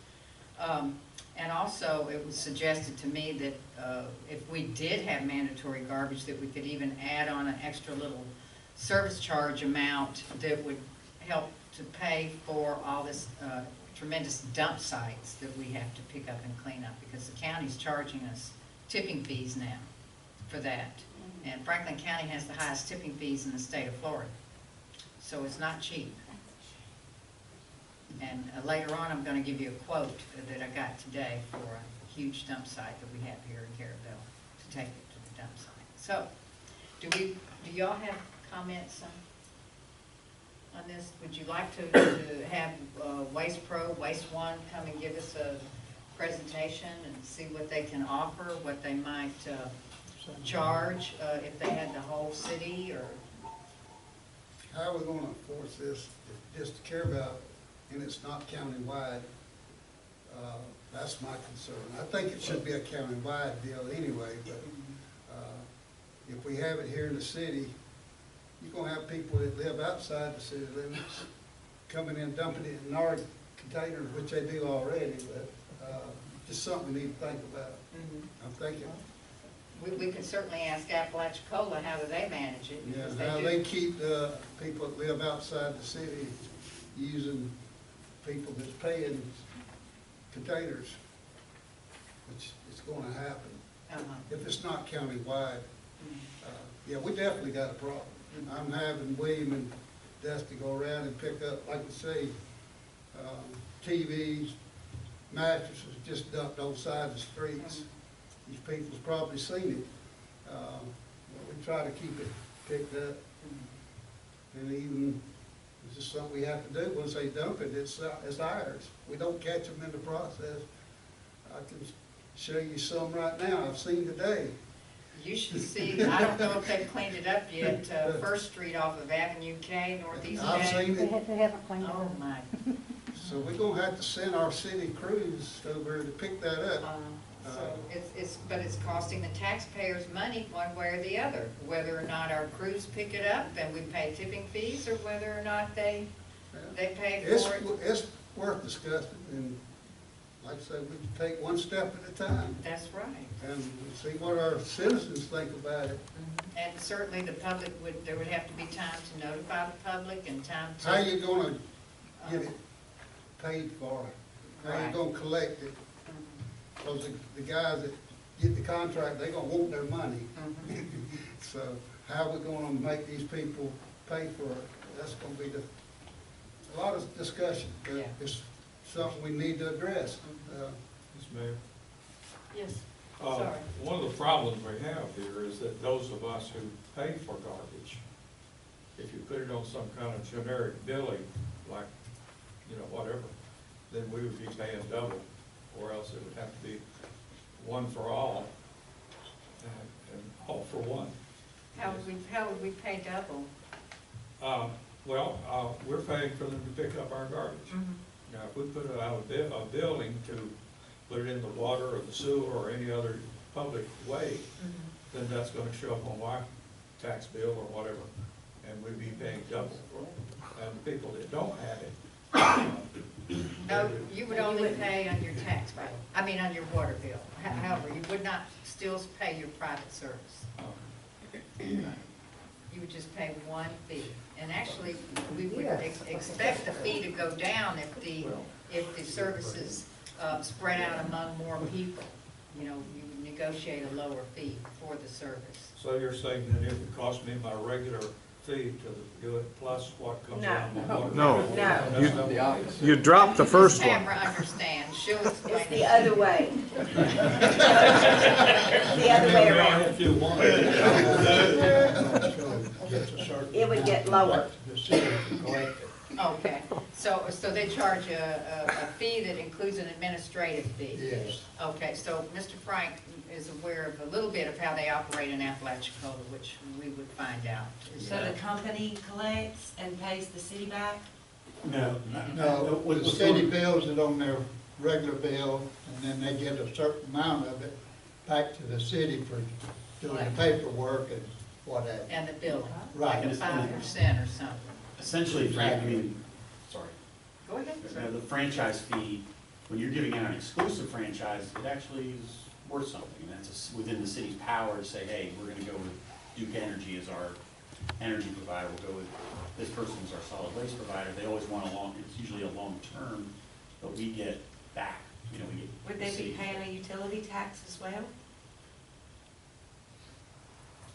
And also, it was suggested to me that if we did have mandatory garbage, that we could even add on an extra little service charge amount that would help to pay for all this tremendous dump sites that we have to pick up and clean up, because the county's charging us tipping fees now for that. And Franklin County has the highest tipping fees in the state of Florida. So it's not cheap. And later on, I'm going to give you a quote that I got today for a huge dump site that we have here in Carrabelle to take it to the dump site. So, do y'all have comments on this? Would you like to have Waste Pro, Waste One come and give us a presentation and see what they can offer, what they might charge if they had the whole city, or? How are we gonna enforce this if just Carrabelle and it's not countywide? That's my concern. I think it should be a countywide deal anyway, but if we have it here in the city, you're gonna have people that live outside the city limits coming in, dumping it in our containers, which they do already, but just something we need to think about. I'm thinking. We could certainly ask Apalachicola, how do they manage it? Yeah, how they keep the people that live outside the city using people that's paying containers, which is gonna happen. If it's not countywide, yeah, we definitely got a problem. I'm having William and Dusty go around and pick up, like I say, TVs, mattresses, just dumped on sides of the streets. These people's probably seen it. We try to keep it picked up. And even, it's just something we have to do. Once they dump it, it's ours. We don't catch them in the process. I can show you some right now I've seen today. You should see, I don't know if they've cleaned it up yet, First Street off of Avenue K, Northeast I've seen it. They haven't cleaned it Oh, up. my. So we're gonna have to send our city crews over to pick that up. So but it's costing the taxpayers money one way or the other. Whether or not our crews pick it up and we pay tipping fees, or whether or not they pay for it. It's worth discussing, and like I said, we can take one step at a time. That's right. And see what our citizens think about it. And certainly the public there would have to be time to notify the public and time to. How you gonna get it paid for? How you Right. gonna collect it? Because the guys that get the contract, they gonna want their money. So how we gonna make these people pay for it? That's gonna be a lot of discussion, but Yeah. it's something we need to address. Ms. Mayor? Yes, sorry. One of the problems we have here is that those of us who pay for garbage, if you put it on some kind of generic billing, like, whatever, then we would be paying double, or else it would have to be one for all. for one. How would we pay double? Well, we're paying for them to pick up our garbage. Now, if we put a building to put it in the water or the sewer or any other public way, then that's gonna show up on my tax bill or whatever, and we'd be paying double for it. And the people that don't have it. No, you would only pay on your tax bill, I mean, on your water bill. However, you would not still pay your private service. You would just pay one fee. And actually, we would expect the fee to go down if the services spread out among more people. You know, you would negotiate a lower fee for the service. So you're saying that it would cost me my regular fee to do it plus what comes out of my water? No. No. That's not the obvious. You dropped the first one. Tamara understands, she'll explain It's it. the other way. The other way around. If you want. It would get lower. Okay, so they charge a fee that includes an administrative fee? Yes. Okay, so Mr. Frank is aware of a little bit of how they operate in Apalachicola, which we would find out. So the company collects and pays the city back? No, the city bills it on their regular bill, and then they get a certain amount of it back to the city for doing the paperwork and whatever. And the billing, Right. like a 5% or something. Essentially, Frank, I mean, sorry. Go ahead, sir. The franchise fee, when you're giving out an exclusive franchise, it actually is worth something. And that's within the city's power to say, hey, we're gonna go with Duke Energy as our energy provider. We'll go with this person as our solid waste provider. They always want it's usually a long term, but we get back, we get. Would the they be city. paying a utility tax as well?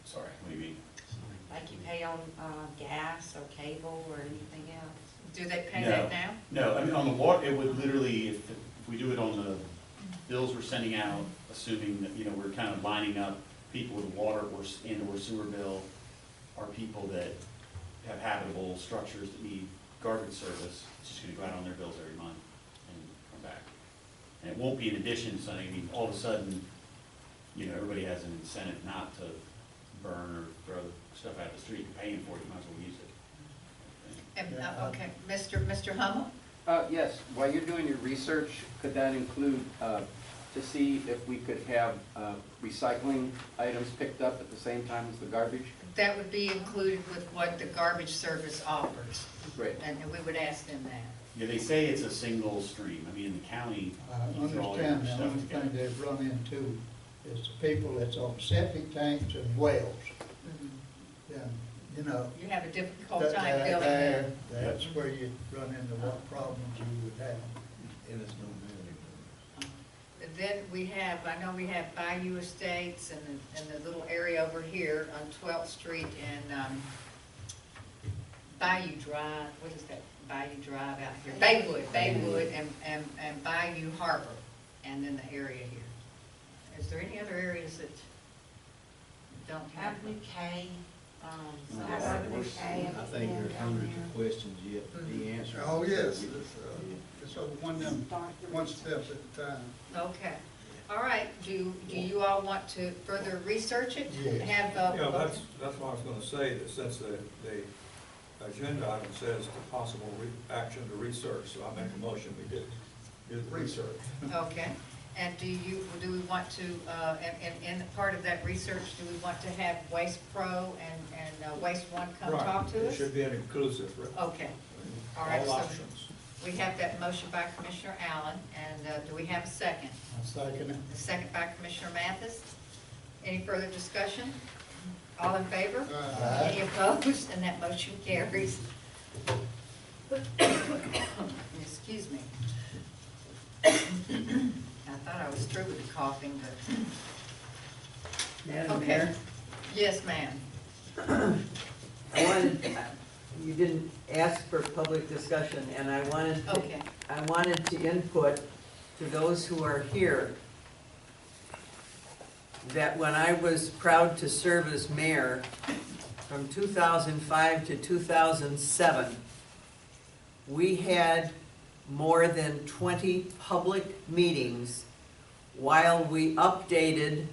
Sorry, what do you mean? Like you pay on gas or cable or anything else? Do they pay No. that now? No, I mean, on the water, it would literally, if we do it on the bills we're sending out, assuming that, we're kind of lining up people with water or sewer bill, are people that have habitable structures that need garbage service, it's just gonna go out on their bills every month and come back. And it won't be in addition to something, I mean, all of a sudden, everybody has an incentive not to burn or throw stuff out of the street, you're paying for it, you might as well use it. Okay, Mr. Hummel? Yes, while you're doing your research, could that include to see if we could have recycling items picked up at the same time as the garbage? That would be included with what the garbage service offers. Great. And we would ask them that. Yeah, they say it's a single stream, I mean, in the county, I you throw all your understand, the stuff only together. thing they've run into is the people that's on septic tanks and wells. Then, You have a difficult that- time that- filling there- that. That's where you run into what problems you would have. And it's no Then I know we have Bayou Estates and the little area over here on 12th Street and Bayou Drive, what is that, Bayou Drive out here? Baywood and Bayou Harbor, and then the area here. Is there any other areas that don't have? Avenue K, Avenue K. I think there's hundreds of questions yet to be answered. Oh, yes, it's one step at a time. Okay, all right, do you all want to further research it? Yes. Have, Yeah, that's what I was gonna say, that since the agenda item says the possible action to research, so I make a motion we do the research. okay, and do we want to, in part of that research, do we want to have Waste Pro and Waste One come Right. talk to us? It should be an inclusive. Okay, all right, All so options. we have that motion by Commissioner Allen, and do we have a second? I'll second it. A second by Commissioner Mathis. Any further discussion? All in favor? Aye. Any opposed? And that motion carries. Excuse me. I thought I was through with the coughing, but. Madam Okay. Mayor, Yes, ma'am. you didn't ask for public discussion, and I Okay. wanted to input to those who are here that when I was proud to serve as mayor from 2005 to 2007, we had more than 20 public meetings while we updated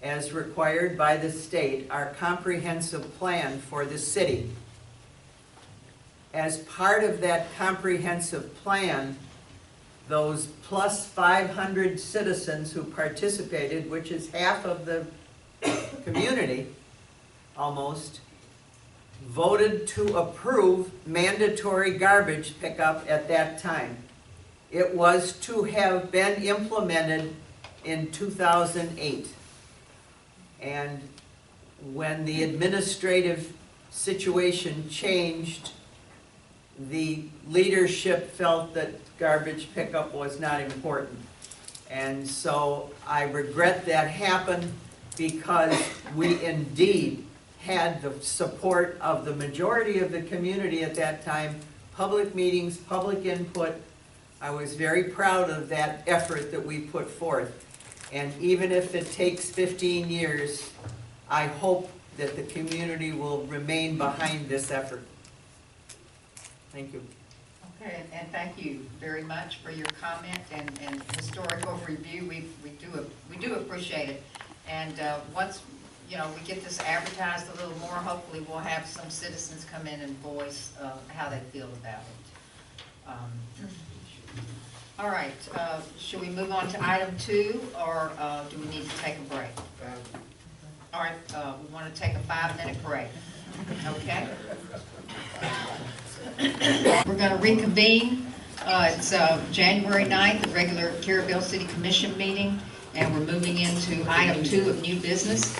as required by the state, our comprehensive plan for the city. As part of that comprehensive plan, those plus 500 citizens who participated, which is half of the community, almost, voted to approve mandatory garbage pickup at that time. It was to have been implemented in 2008. And when the administrative situation changed, the leadership felt that garbage pickup was not important. And so I regret that happened, because we indeed had the support of the majority of the community at that time, public meetings, public input. I was very proud of that effort that we put forth. And even if it takes 15 years, I hope that the community will remain behind this effort. Thank you. Okay, and thank you very much for your comment and historical review. We do appreciate it. And once, you know, we get this advertised a little more, hopefully we'll have some citizens come in and voice how they feel about it. All right, should we move on to item 2, or do we need to take a break? All right, we want to take a 5-minute break. Okay? We're going to reconvene. It's January 9th, the regular Carrabelle City Commission meeting, and we're moving into item 2 of new business.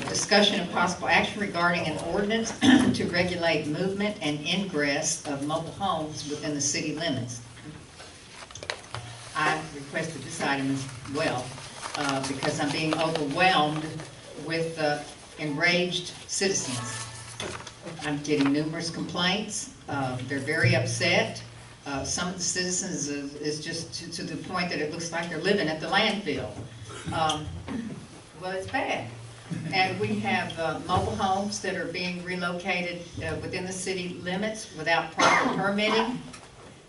Discussion of possible action regarding an ordinance to regulate movement and ingress of mobile homes within the city limits. I requested this item as well because I'm being overwhelmed with enraged citizens. I'm getting numerous complaints. They're very upset. Some of the citizens is just to the point that it looks like they're living at the landfill. Well, it's bad. And we have mobile homes that are being relocated within the city limits without proper permitting.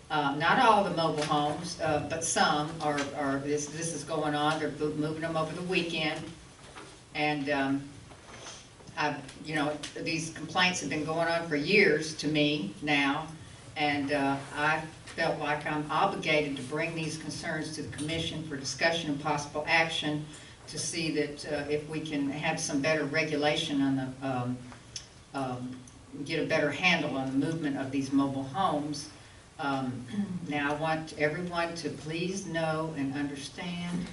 Not all the mobile homes, but some are this is going on. They're moving them over the weekend. And you know, these complaints have been going on for years to me now, and I felt like I'm obligated to bring these concerns to the commission for discussion and possible action to see that if we can have some better regulation on the, get a better handle on the movement of these mobile homes. Now I want everyone to please know and understand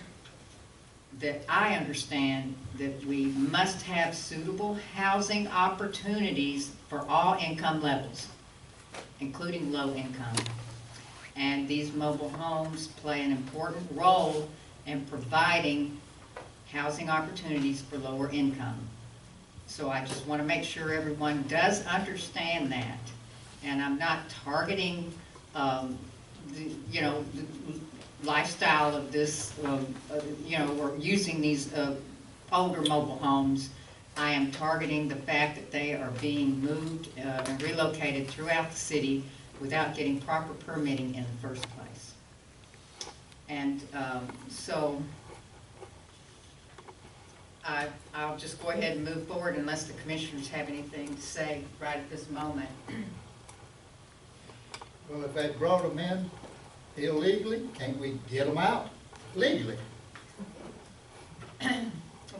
that I understand that we must have suitable housing opportunities for all income levels, including low income. And these mobile homes play an important role in providing housing opportunities for lower income. So I just want to make sure everyone does understand that. And I'm not targeting, you know, the lifestyle of this, you know, or using these older mobile homes. I am targeting the fact that they are being moved and relocated throughout the city without getting proper permitting in the first place. And so I'll just go ahead and move forward unless the commissioners have anything to say right at this moment. Well, if they brought them in illegally, can't we get them out legally?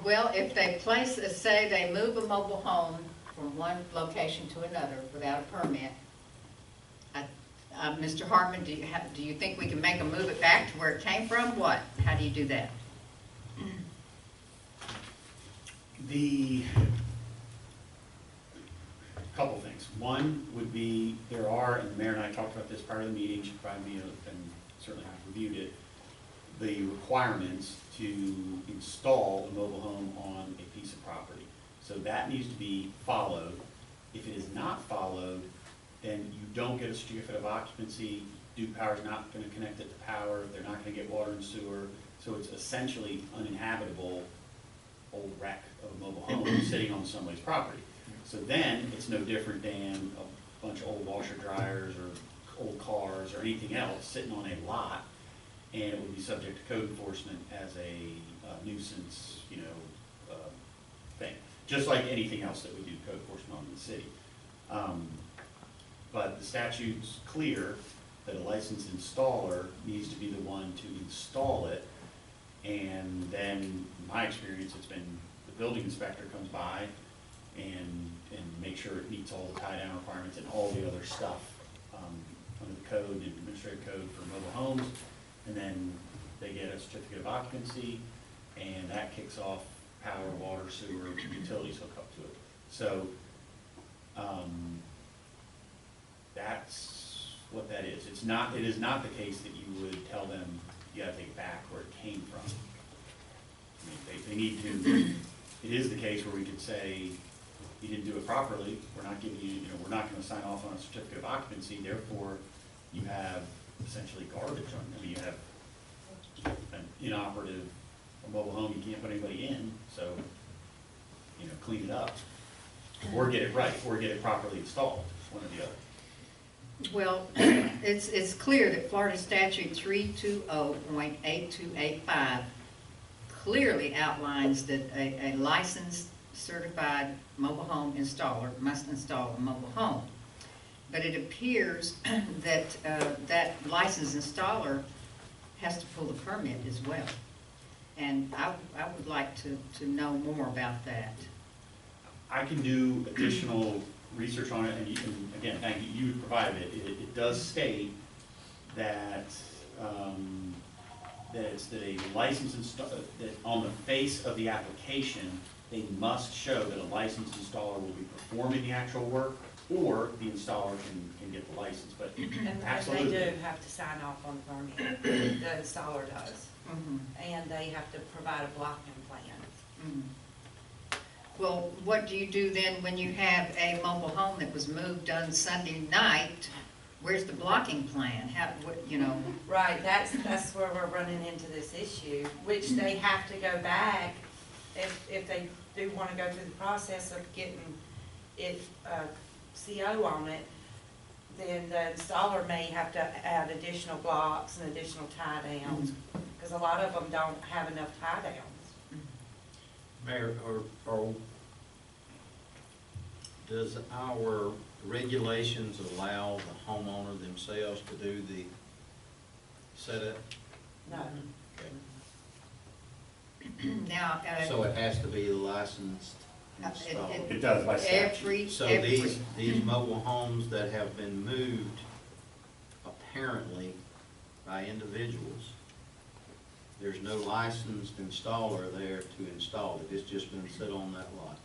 Well, if they say they move a mobile home from one location to another without a permit, Mr. Hartman, do you think we can make them move it back to where it came from? What? How do you do that? Couple things. One would be, there are, and the mayor and I talked about this prior to the meeting, she provided me, and certainly I've reviewed it, the requirements to install a mobile home on a piece of property. So that needs to be followed. If it is not followed, then you don't get a certificate of occupancy. Duke Power's not going to connect it to power. They're not going to get water and sewer. So it's essentially uninhabitable old wreck of a mobile home sitting on somebody's property. So then it's no different than a bunch of old washer dryers or old cars or anything else sitting on a lot, and it would be subject to code enforcement as a nuisance, you know, thing, just like anything else that we do code enforcement on in the city. But the statute's clear that a licensed installer needs to be the one to install it. And then, in my experience, it's been the building inspector comes by and make sure it meets all the tie-down requirements and all the other stuff under the code and administrative code for mobile homes. And then they get a certificate of occupancy, and that kicks off power, water, sewer, utilities hook up to it. So that's what that is. It is not the case that you would tell them you gotta take it back where it came from. I mean, they need to, it is the case where we could say, you didn't do it properly, we're not giving you, we're not gonna sign off on a certificate of occupancy, therefore you have essentially garbage on, I mean, you have an inoperative mobile home, you can't put anybody in, so, clean it up. Or get it right, or get it properly installed, one or the other. Well, it's clear that Florida Statute 320.8285 clearly outlines that a licensed certified mobile home installer must install a mobile home. But it appears that that licensed installer has to pull the permit as well. And I would like to know more about that. I can do additional research on it, and you can, again, thank you, you provided it. It does state that, that a licensed installer, that on the face of the application, they must show that a licensed installer will be performing the actual work, or the installer can get the license, but absolutely. And they do have to sign off on the permit, the installer does. And they have to provide a blocking plan. Well, what do you do then when you have a mobile home that was moved on Sunday night? Where's the blocking plan? Right, that's where we're running into this issue, which they have to go back if they do want to go through the process of getting it CO on it. Then the installer may have to add additional blocks and additional tie downs, because a lot of them don't have enough tie downs. Mayor, does our regulations allow the homeowner themselves to do the setup? No. Now, So it has to be licensed installer? It does by statute. So these mobile homes that have been moved, apparently by individuals, there's no licensed installer there to install it. It's just been sit on that lot.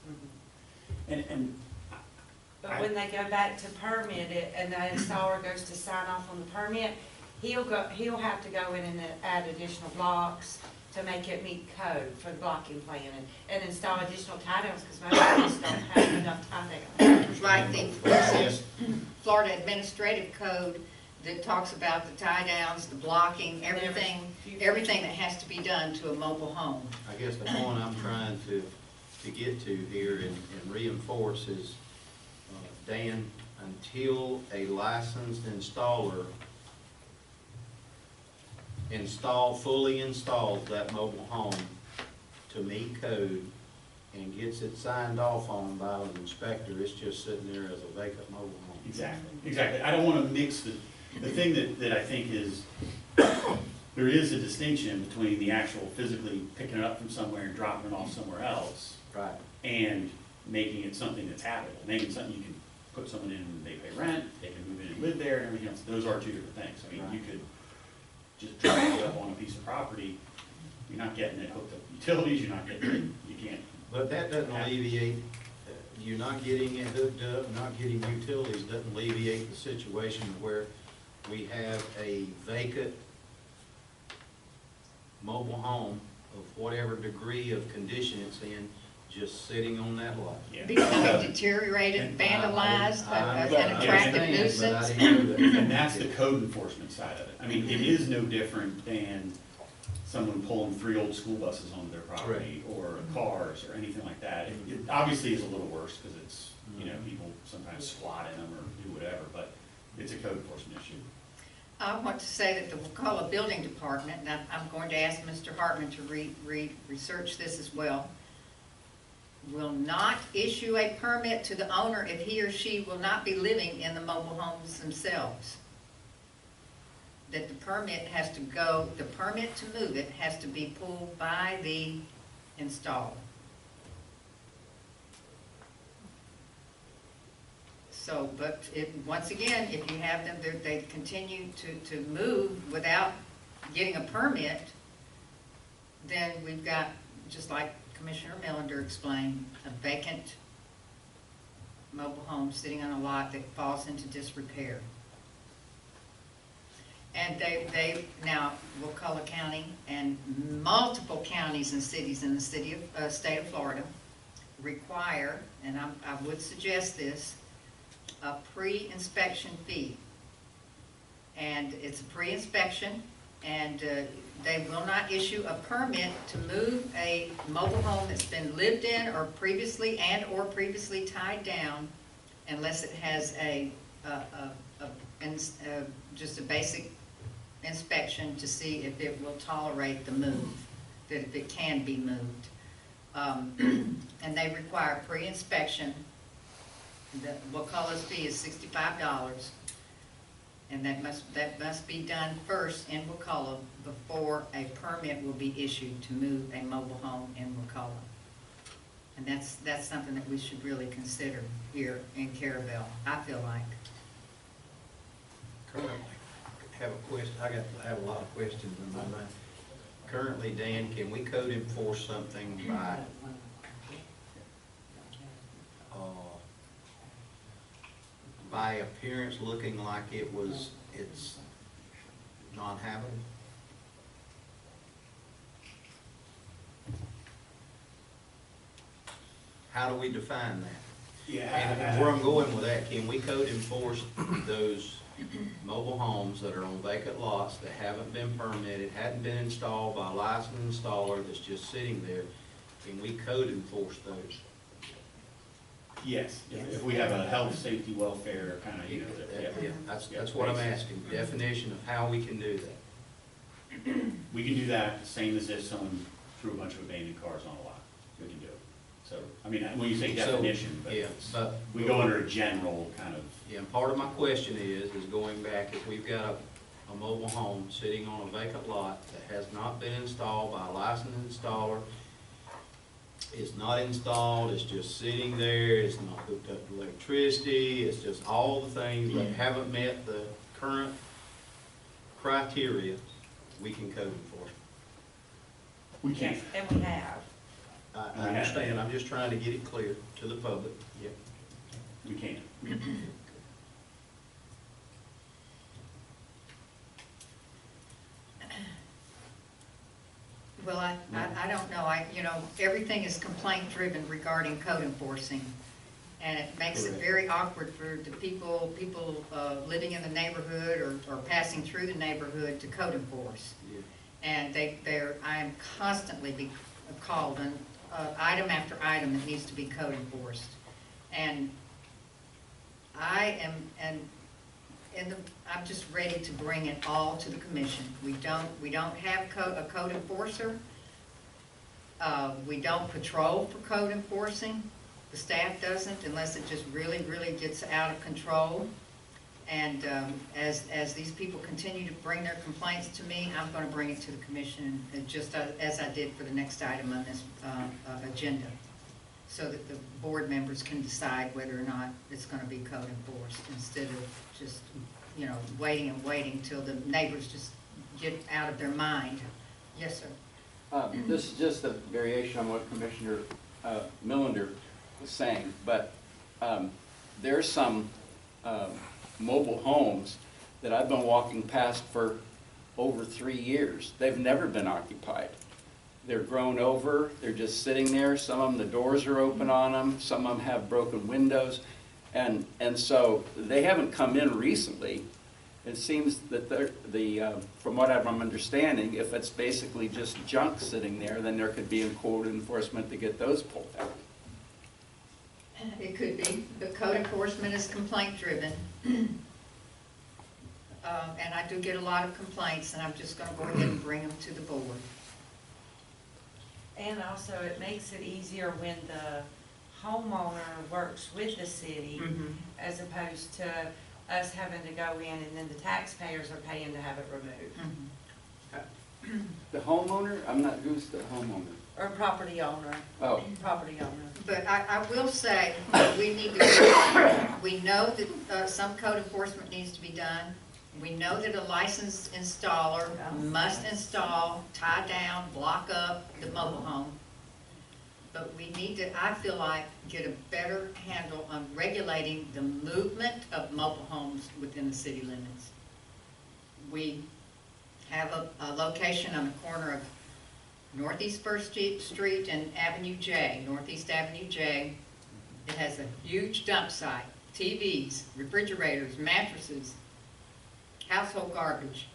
But when they go back to permit it and the installer goes to sign off on the permit, he'll have to go in and add additional blocks to make it meet code for the blocking plan and install additional tie downs, because most of us don't have enough tie downs. Right, the Florida Administrative Code that talks about the tie downs, the blocking, everything that has to be done to a mobile home. I guess the point I'm trying to get to here and reinforce is, Dan, until a licensed installer fully installs that mobile home to meet code and gets it signed off on by an inspector, it's just sitting there as a vacant mobile home. Exactly. I don't want to mix the thing that I think is, there is a distinction between the actual physically picking it up from somewhere and dropping it off somewhere else. Right. And making it something that's habitable, making something you can put someone in and they pay rent, they can move in and live there and everything else. Those are two different things. I mean, you could just drop it up on a piece of property, you're not getting it hooked up to utilities, you're not getting it, you can't. But that doesn't alleviate, you're not getting it hooked up, not getting utilities, doesn't alleviate the situation where we have a vacant mobile home of whatever degree of condition it's in, just sitting on that lot. Becoming deteriorated, vandalized, an attractive nuisance. And that's the code enforcement side of it. I mean, it is no different than someone pulling 3 old school buses onto their property, or cars, or anything like that. It obviously is a little worse, because it's, people sometimes squat in them or do whatever, but it's a code enforcement issue. I want to say that the Wakulla Building Department, and I'm going to ask Mr. Hartman to research this as well. will not issue a permit to the owner if he or she will not be living in the mobile homes themselves. That the permit has to go, the permit to move it has to be pulled by the installer. So, but if, once again, if you have them, they continue to move without getting a permit, then we've got, just like Commissioner Millender explained, a vacant mobile home sitting on a lot that falls into disrepair. And they now, Wakulla County and multiple counties and cities in the state of Florida require, and I would suggest this, a pre-inspection fee. And it's a pre-inspection, and they will not issue a permit to move a mobile home that's been lived in or previously previously tied down unless it has just a basic inspection to see if it will tolerate the move, that if it can be moved. And they require pre-inspection. Wakulla's fee is $65, and that must be done first in Wakulla before a permit will be issued to move a mobile home in Wakulla. And that's something that we should really consider here in Carrabelle, I feel like. Currently, have a question. I have a lot of questions in my mind. Currently, Dan, can we code enforce something by appearance looking like it's non-habitable? How do we define that? Yeah. And where I'm going with that, can we code enforce those mobile homes that are on vacant lots that haven't been permitted, hadn't been installed by a licensed installer, that's just sitting there? Can we code enforce those? Yes, if we have a health, safety, welfare kind of, Yeah, that's what I'm asking, definition of how we can do that. We can do that, same as if someone threw a bunch of abandoned cars on a lot, we can do it. So, I mean, when you say definition, but we go under a general kind of. Yeah, and part of my question is going back, if we've got a mobile home sitting on a vacant lot that has not been installed by a licensed installer, it's not installed, it's just sitting there, it's not hooked up to electricity, it's just all the things that haven't met the current criteria, we can code enforcement. We can. And we have. I understand, I'm just trying to get it clear to the public. Yep. We can. Well, I don't know, everything is complaint driven regarding code enforcing. And it makes it very awkward for the people living in the neighborhood or passing through the neighborhood to code enforce. Yeah. And I am constantly be called on item after item that needs to be code enforced. And I'm just ready to bring it all to the commission. We don't have a code enforcer. We don't patrol for code enforcing. The staff doesn't unless it just really, really gets out of control. And as these people continue to bring their complaints to me, I'm going to bring it to the commission, just as I did for the next item on this agenda, so that the board members can decide whether or not it's going to be code enforced, instead of just, waiting and waiting till the neighbors just get out of their mind. Yes, sir. This is just a variation on what Commissioner Millender was saying, but there's some mobile homes that I've been walking past for over 3 years. They've never been occupied. They're grown over, they're just sitting there. Some of them, the doors are open on them, some of them have broken windows. And so they haven't come in recently. It seems that from what I'm understanding, if it's basically just junk sitting there, then there could be a code enforcement to get those pulled out. It could be. The code enforcement is complaint driven. And I do get a lot of complaints, and I'm just going to go ahead and bring them to the board. And also, it makes it easier when the homeowner works with the city, as opposed to us having to go in and then the taxpayers are paying to have it removed. The homeowner, I'm not, who's the homeowner? Or property owner. Oh. Property owner. But I will say, we need to, we know that some code enforcement needs to be done. We know that a licensed installer must install, tie down, block up the mobile home. But we need to, I feel like, get a better handle on regulating the movement of mobile homes within the city limits. We have a location on the corner of Northeast First Street and Avenue J, Northeast Avenue J. It has a huge dump site, TVs, refrigerators, mattresses, household garbage.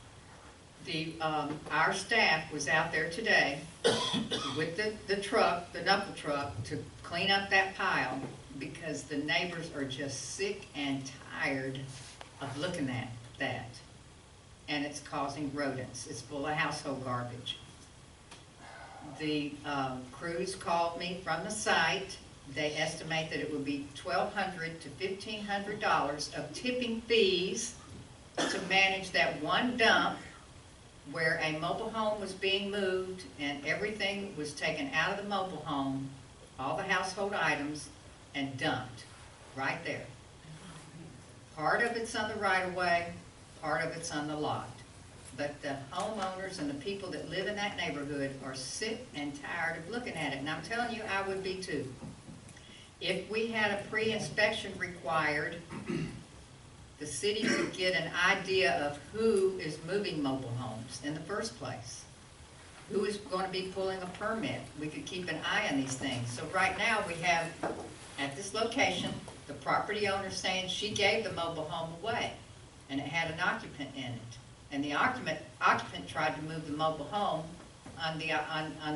Our staff was out there today with the truck, the knuckle truck, to clean up that pile because the neighbors are just sick and tired of looking at that. And it's causing rodents. It's full of household garbage. The crews called me from the site. They estimate that it would be $1,200 to $1,500 of tipping fees to manage that one dump where a mobile home was being moved and everything was taken out of the mobile home, all the household items, and dumped right there. Part of it's on the right of way, part of it's on the lot. But the homeowners and the people that live in that neighborhood are sick and tired of looking at it. And I'm telling you, I would be too. If we had a pre-inspection required, the city could get an idea of who is moving mobile homes in the first place. Who is going to be pulling a permit? We could keep an eye on these things. So right now we have, at this location, the property owner saying she gave the mobile home away and it had an occupant in it. And the occupant tried to move the mobile home on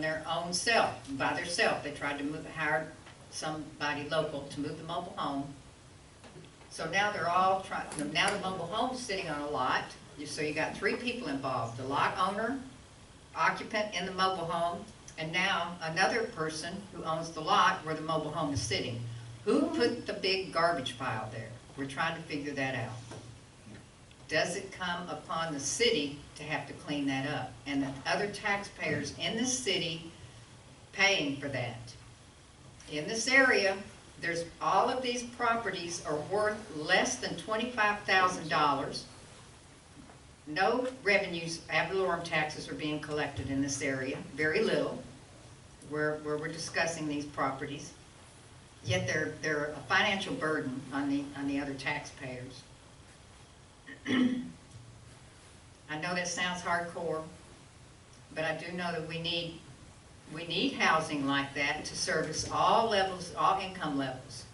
their own self, by themselves. They tried to hire somebody local to move the mobile home. So now they're all trying, now the mobile home's sitting on a lot, so you got 3 people involved, the lot owner, occupant in the mobile home, and now another person who owns the lot where the mobile home is sitting. Who put the big garbage pile there? We're trying to figure that out. Does it come upon the city to have to clean that up? And the other taxpayers in the city paying for that? In this area, there's all of these properties are worth less than $25,000. No revenues, ad valorem taxes are being collected in this area, very little, where we're discussing these properties. Yet they're a financial burden on the other taxpayers. I know that sounds hardcore, but I do know that we need housing like that to service all levels, all income levels.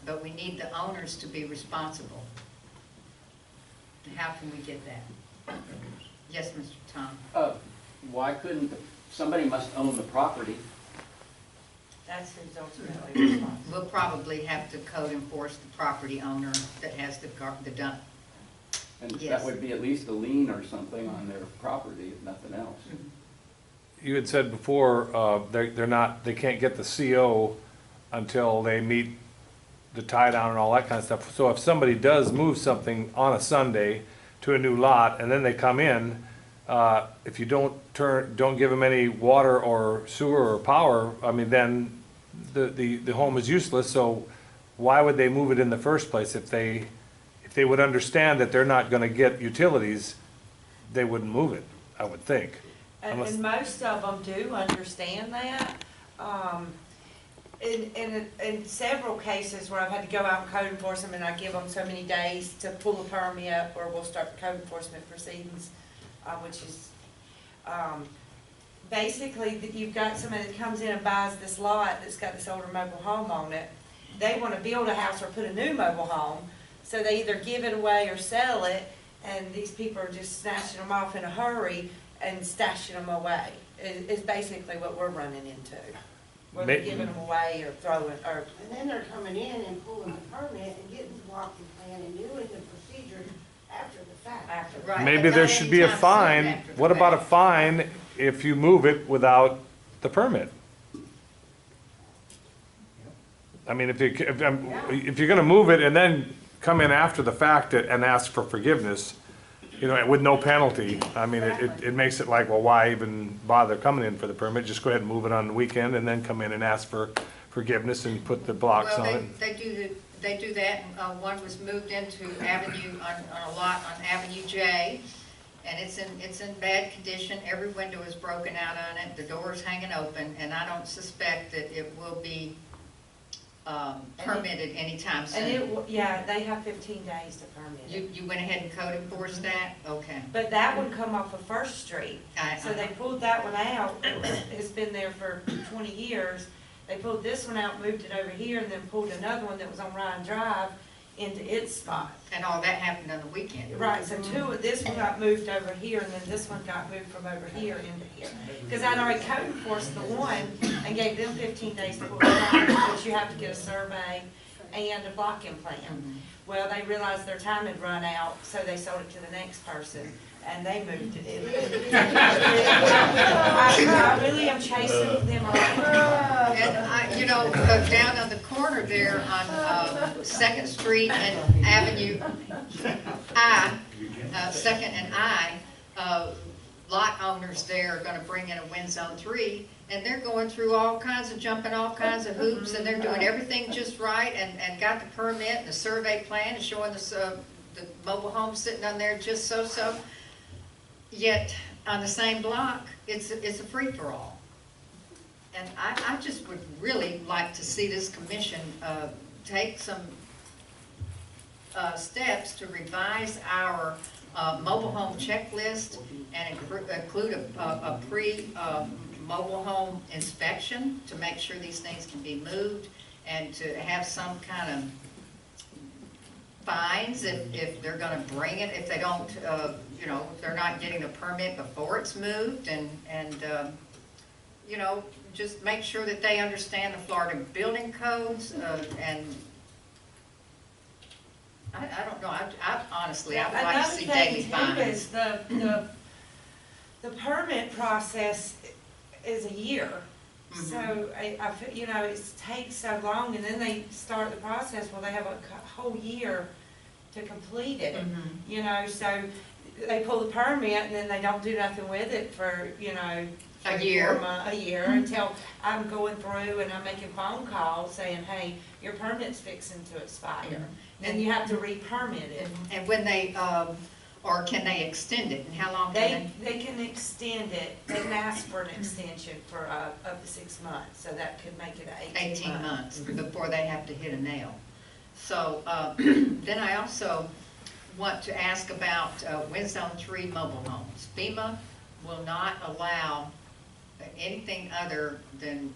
But we need the owners to be responsible. How can we get that? Yes, Mr. Tom. Why couldn't, somebody must own the property. That's who's ultimately responsible. We'll probably have to code enforce the property owner that has the dump. And Yes. that would be at least a lien or something on their property, if nothing else. You had said before, they can't get the CO until they meet the tie down and all that kind of stuff. So if somebody does move something on a Sunday to a new lot and then they come in, if you don't give them any water or sewer or power, I mean, then the home is useless. So why would they move it in the first place? If they would understand that they're not gonna get utilities, they wouldn't move it, I would think. And most of them do understand that. In several cases where I've had to go out and code enforce them and I give them so many days to pull a permit or we'll start the code enforcement proceedings, which is, basically you've got somebody that comes in and buys this lot that's got this older mobile home on it. They want to build a house or put a new mobile home, so they either give it away or sell it, and these people are just snatching them off in a hurry and stashing them away, is basically what we're running into. We're giving them away or throwing, or. And then they're coming in and pulling the permit and getting the blocking plan and doing the procedure after the fact. Right. Maybe there should be a fine. What about a fine if you move it without the permit? I mean, if you're gonna move it and then come in after the fact and ask for forgiveness, you know, with no penalty, I mean, it makes it like, well, why even bother coming in for the permit? Just go ahead and move it on the weekend and then come in and ask for forgiveness and put the blocks on it. They do that, and one was moved into Avenue, on a lot on Avenue J, and it's in bad condition. Every window is broken out on it, the door's hanging open, and I don't suspect that it will be permitted anytime soon. And yeah, they have 15 days to permit it. You went ahead and code enforced that? Okay. But that one come off of First Street, so they pulled that one out. It's been there for 20 years. They pulled this one out, moved it over here, and then pulled another one that was on Ryan Drive into its spot. And all that happened on the weekend? Right, so this one got moved over here, and then this one got moved from over here into here. Because I'd already code enforced the one and gave them 15 days to put it on, but you have to get a survey and a blocking plan. Well, they realized their time had run out, so they sold it to the next person, and they moved it in. I really am chasing them around. And you know, down on the corner there on 2nd Street and Avenue I, 2nd and I, lot owners there are gonna bring in a wind zone 3, and they're going through all kinds of, jumping all kinds of hoops, and they're doing everything just right, and got the permit, and the survey plan, and showing the mobile home sitting on there just so. Yet, on the same block, it's a free-for-all. And I just would really like to see this commission take some steps to revise our mobile home checklist and include a pre-mobile home inspection to make sure these things can be moved, and to have some kind of fines if they're gonna bring it, if they don't, you know, if they're not getting a permit before it's moved, and you know, just make sure that they understand the Florida building codes, and I don't know, I honestly, I would like to see daily fines. The permit process is a year. So, you know, it takes so long, and then they start the process, well, they have a whole year to complete it, you know, so they pull the permit, and then they don't do nothing with it for, you know, a year until I'm going through and I'm making phone calls saying, hey, your permit's fixing to expire, and you have to re-permit it. And when they, or can they extend it, and how long can they? They can extend it. They can ask for an extension for up to 6 months, so that could make it 18 months before they have to hit a nail. So then I also want to ask about Wind Zone 3 mobile homes. FEMA will not allow anything other than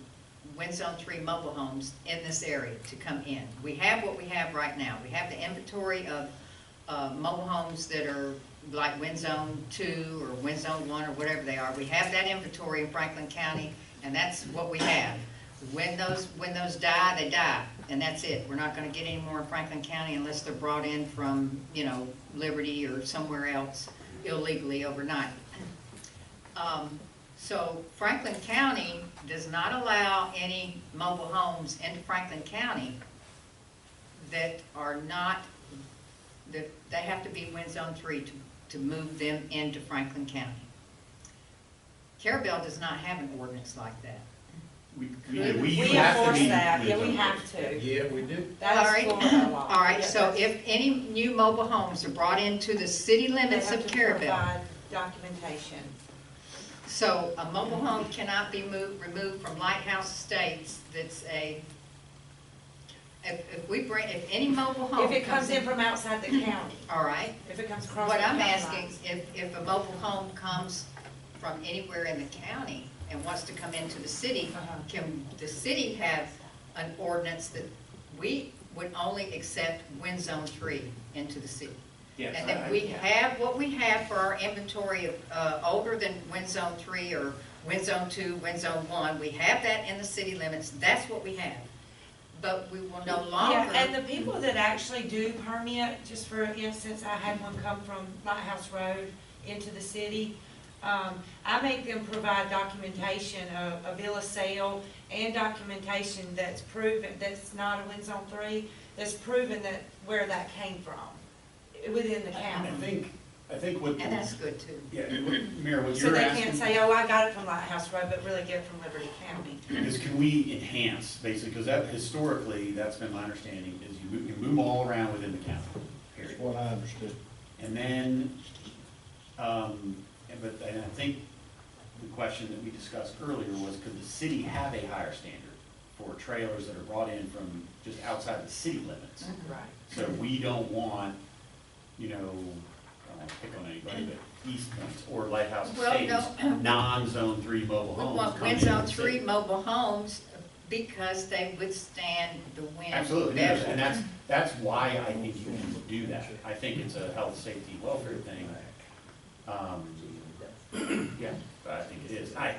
Wind Zone 3 mobile homes in this area to come in. We have what we have right now. We have the inventory of mobile homes that are like Wind Zone 2 or Wind Zone 1 or whatever they are. We have that inventory in Franklin County, and that's what we have. When those die, they die, and that's it. We're not going to get any more in Franklin County unless they're brought in from, you know, Liberty or somewhere else illegally overnight. So Franklin County does not allow any mobile homes into Franklin County that are not, that they have to be Wind Zone 3 to move them into Franklin County. Carrabelle does not have an ordinance like that. We enforce that, yeah, we have to. Yeah, we do. That is Florida law. All right, so if any new mobile homes are brought into the city limits of Carrabelle. Provide documentation. So a mobile home cannot be removed from Lighthouse Estates that's if any mobile home. If it comes in from outside the county. All right. If it comes across. What the I'm county asking, lines. if a mobile home comes from anywhere in the county and wants to come into the city, can the city have an ordinance that we would only accept Wind Zone 3 into the city? Yes, And that we have what we have for our inventory of older than Wind Zone 3 or Wind Zone 2, Wind Zone 1, we have that in the city limits, that's what we have. But we will no longer. Yeah, and the people that actually do permit, just for instance, I had one come from Lighthouse Road into the city. I make them provide documentation, a bill of sale, and documentation that's proven, that's not a wind zone 3, that's proven that, where that came from, within the county. I think what. And that's good too. Yeah, Mayor, what So you're they asking. can't say, oh, I got it from Lighthouse Road, but really get it from Liberty County. Is can we enhance, basically, because that, historically, that's been my understanding, is you move all around within the county, period. That's what I understood. And then, and I think the question that we discussed earlier was, could the city have a higher standard for trailers that are brought in from just outside the city limits? Right. So we don't want, you know, I don't want to pick on anybody, but East Points or Lighthouse Estates, non-zone 3 mobile We homes. want coming wind zone into the 3 city. mobile homes because they withstand the wind. Absolutely, no, better. and that's why I think you can do that. I think it's a health, safety, welfare thing. Yeah, but I think it is. I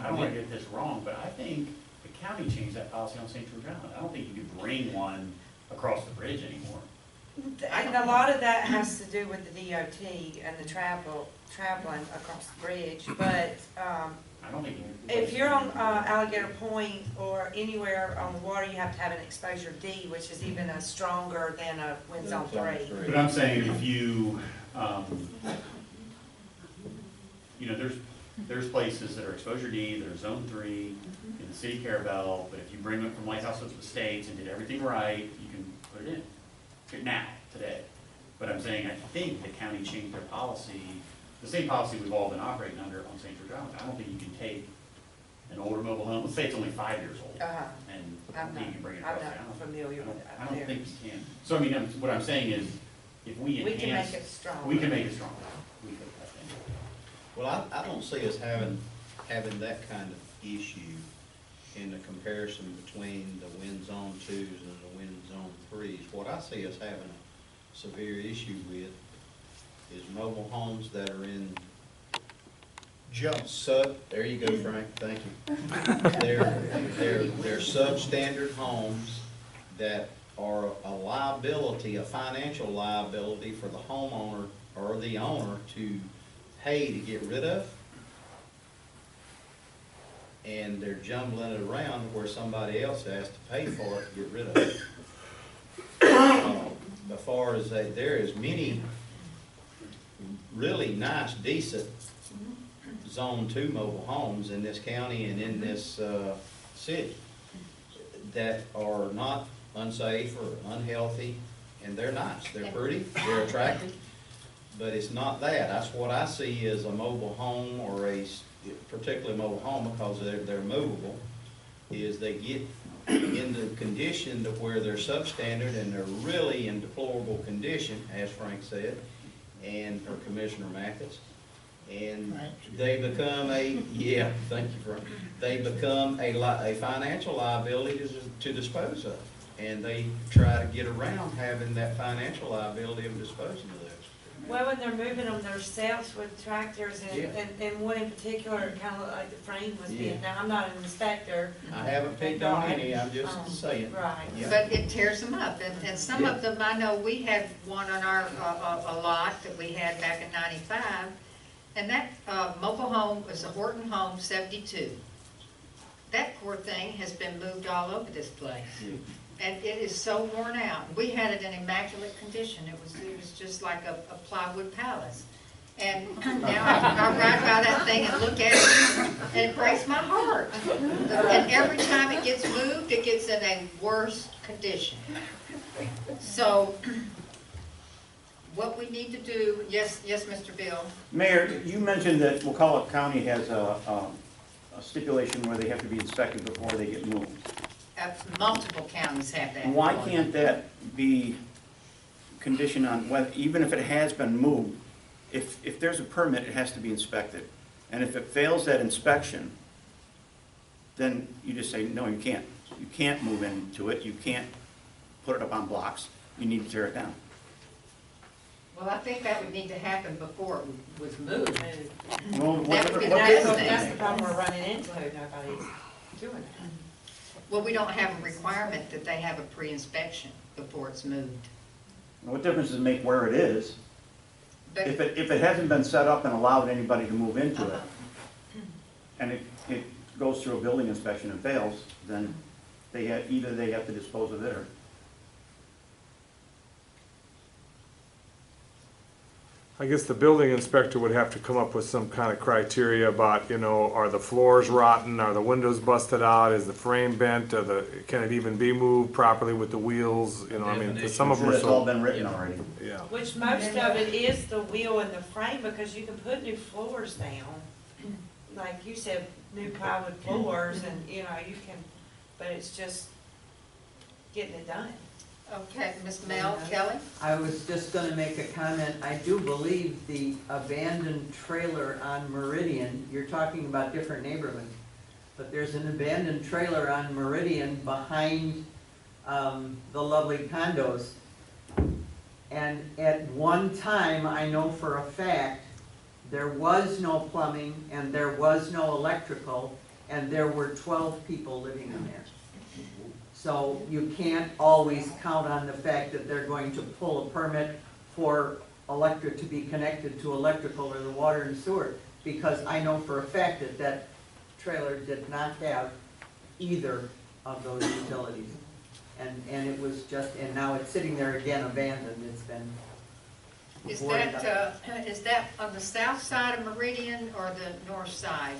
don't want to get this wrong, but I think the county changed that policy on St. George Island. I don't think you could bring one across the bridge anymore. And a lot of that has to do with the DOT and the traveling across the bridge, but, I don't think you can. if you're on Alligator Point or anywhere on the water, you have to have an exposure D, which is even a stronger than a wind zone 3. But I'm saying if you, you know, there's places that are exposure D, that are zone 3 in the city of Carrabelle, but if you bring them from Lighthouse Estates and did everything right, you can put it in. Now, today. But I'm saying, I think the county changed their policy, the same policy we've all been operating under on St. George Island. I don't think you can take an older mobile home, let's say it's only 5 years old, and I don't think you can bring it across the island. I'm not familiar with that. I don't think you can. So I mean, what I'm saying is, if we enhance. We can make it stronger. We can make it stronger. We could, I think. Well, I don't see us having that kind of issue in the comparison between the wind zone 2s and the wind zone 3s. What I see us having a severe issue with is mobile homes that are in there you go, Frank, thank you. They're substandard homes that are a liability, a financial liability for the homeowner or the owner to pay to get rid of. And they're jumbling it around where somebody else has to pay for it to get rid of it. As far as there is many really nice, decent Zone 2 mobile homes in this county and in this city that are not unsafe or unhealthy, and they're nice, they're pretty, they're attractive, but it's not that. That's what I see as a mobile home, or a particularly mobile home, because they're movable, is they get into condition to where they're substandard and they're really in deplorable condition, as Frank said, and or Commissioner Mathis. And they become thank you, Frank. They become a financial liability to dispose of. And they try to get around having that financial liability of disposing of those. Well, when they're moving them themselves with tractors, and one in particular, kind of looked like the frame was being, now I'm not an inspector. I haven't picked on any, I'm just saying. Right. Yeah. But it tears them up, and some of them, I know, we had one on our, a lot that we had back in '95, and that mobile home was a Horton Home 72. That poor thing has been moved all over this place. And it is so worn out. We had it in immaculate condition. It was just like a plywood palace. And now I ride by that thing and look at it, and it breaks my heart. And every time it gets moved, it gets in a worse condition. So what we need to do, yes, Mr. Bill? Mayor, you mentioned that McCulloch County has a stipulation where they have to be inspected before they get moved. Multiple counties have that. Why can't that be conditioned on whether, even if it has been moved, if there's a permit, it has to be inspected. And if it fails that inspection, then you just say, no, you can't. You can't move into it. You can't put it up on blocks. You need to tear it down. Well, I think that would need to happen before it was moved. Well, That would be the That's best thing. the problem we're running into, nobody's doing that. Well, we don't have a requirement that they have a pre-inspection before it's moved. What difference does it make where it is? But- If it hasn't been set up and allowed anybody to move into it, and it goes through a building inspection and fails, then either they have to dispose of it or. I guess the building inspector would have to come up with some kind of criteria about, are the floors rotten, are the windows busted out, is the frame bent, can it even be moved properly with the wheels, I mean, 'cause some of them are It's all so. been written already. Yeah. Which most of it is the wheel and the frame, because you can put new floors down. Like you said, new plywood floors and, you can, but it's just getting it done. Okay, Ms. Mel Kelly? I was just gonna make a comment. I do believe the abandoned trailer on Meridian, you're talking about different neighborhoods, but there's an abandoned trailer on Meridian behind the lovely condos. And at one time, I know for a fact, there was no plumbing and there was no electrical, and there were 12 people living in there. So you can't always count on the fact that they're going to pull a permit for electric to be connected to electrical or the water and sewer, because I know for a fact that that trailer did not have either of those utilities. And it was just, and now it's sitting there again abandoned. It's been Is boarded up. is that on the south side of Meridian or the north side?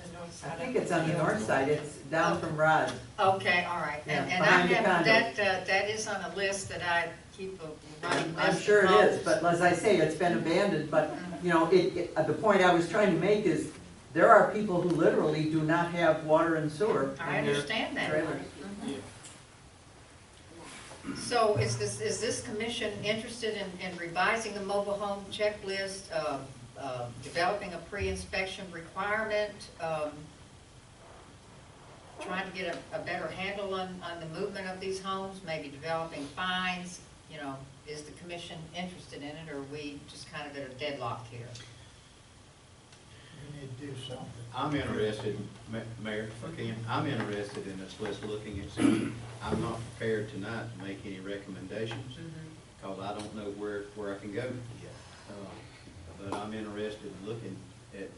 The north I side. think it's on the north side. It's down from Rod. Okay, all right. Yeah, And I behind the have, condo. that is on a list that I keep a running list. I'm sure of it is, homes. but as I say, it's been abandoned, but, the point I was trying to make is, there are people who literally do not have water and sewer I in their understand that. trailers. So is this commission interested in revising the mobile home checklist, developing a pre-inspection requirement, trying to get a better handle on the movement of these homes, maybe developing fines? Is the commission interested in it, or are we just kind of at a deadlock here? We need to do something. I'm interested, Mayor, if I can, I'm interested in this list looking at something. I'm not prepared tonight to make any recommendations, because I don't know where I can go yet. But I'm interested in looking at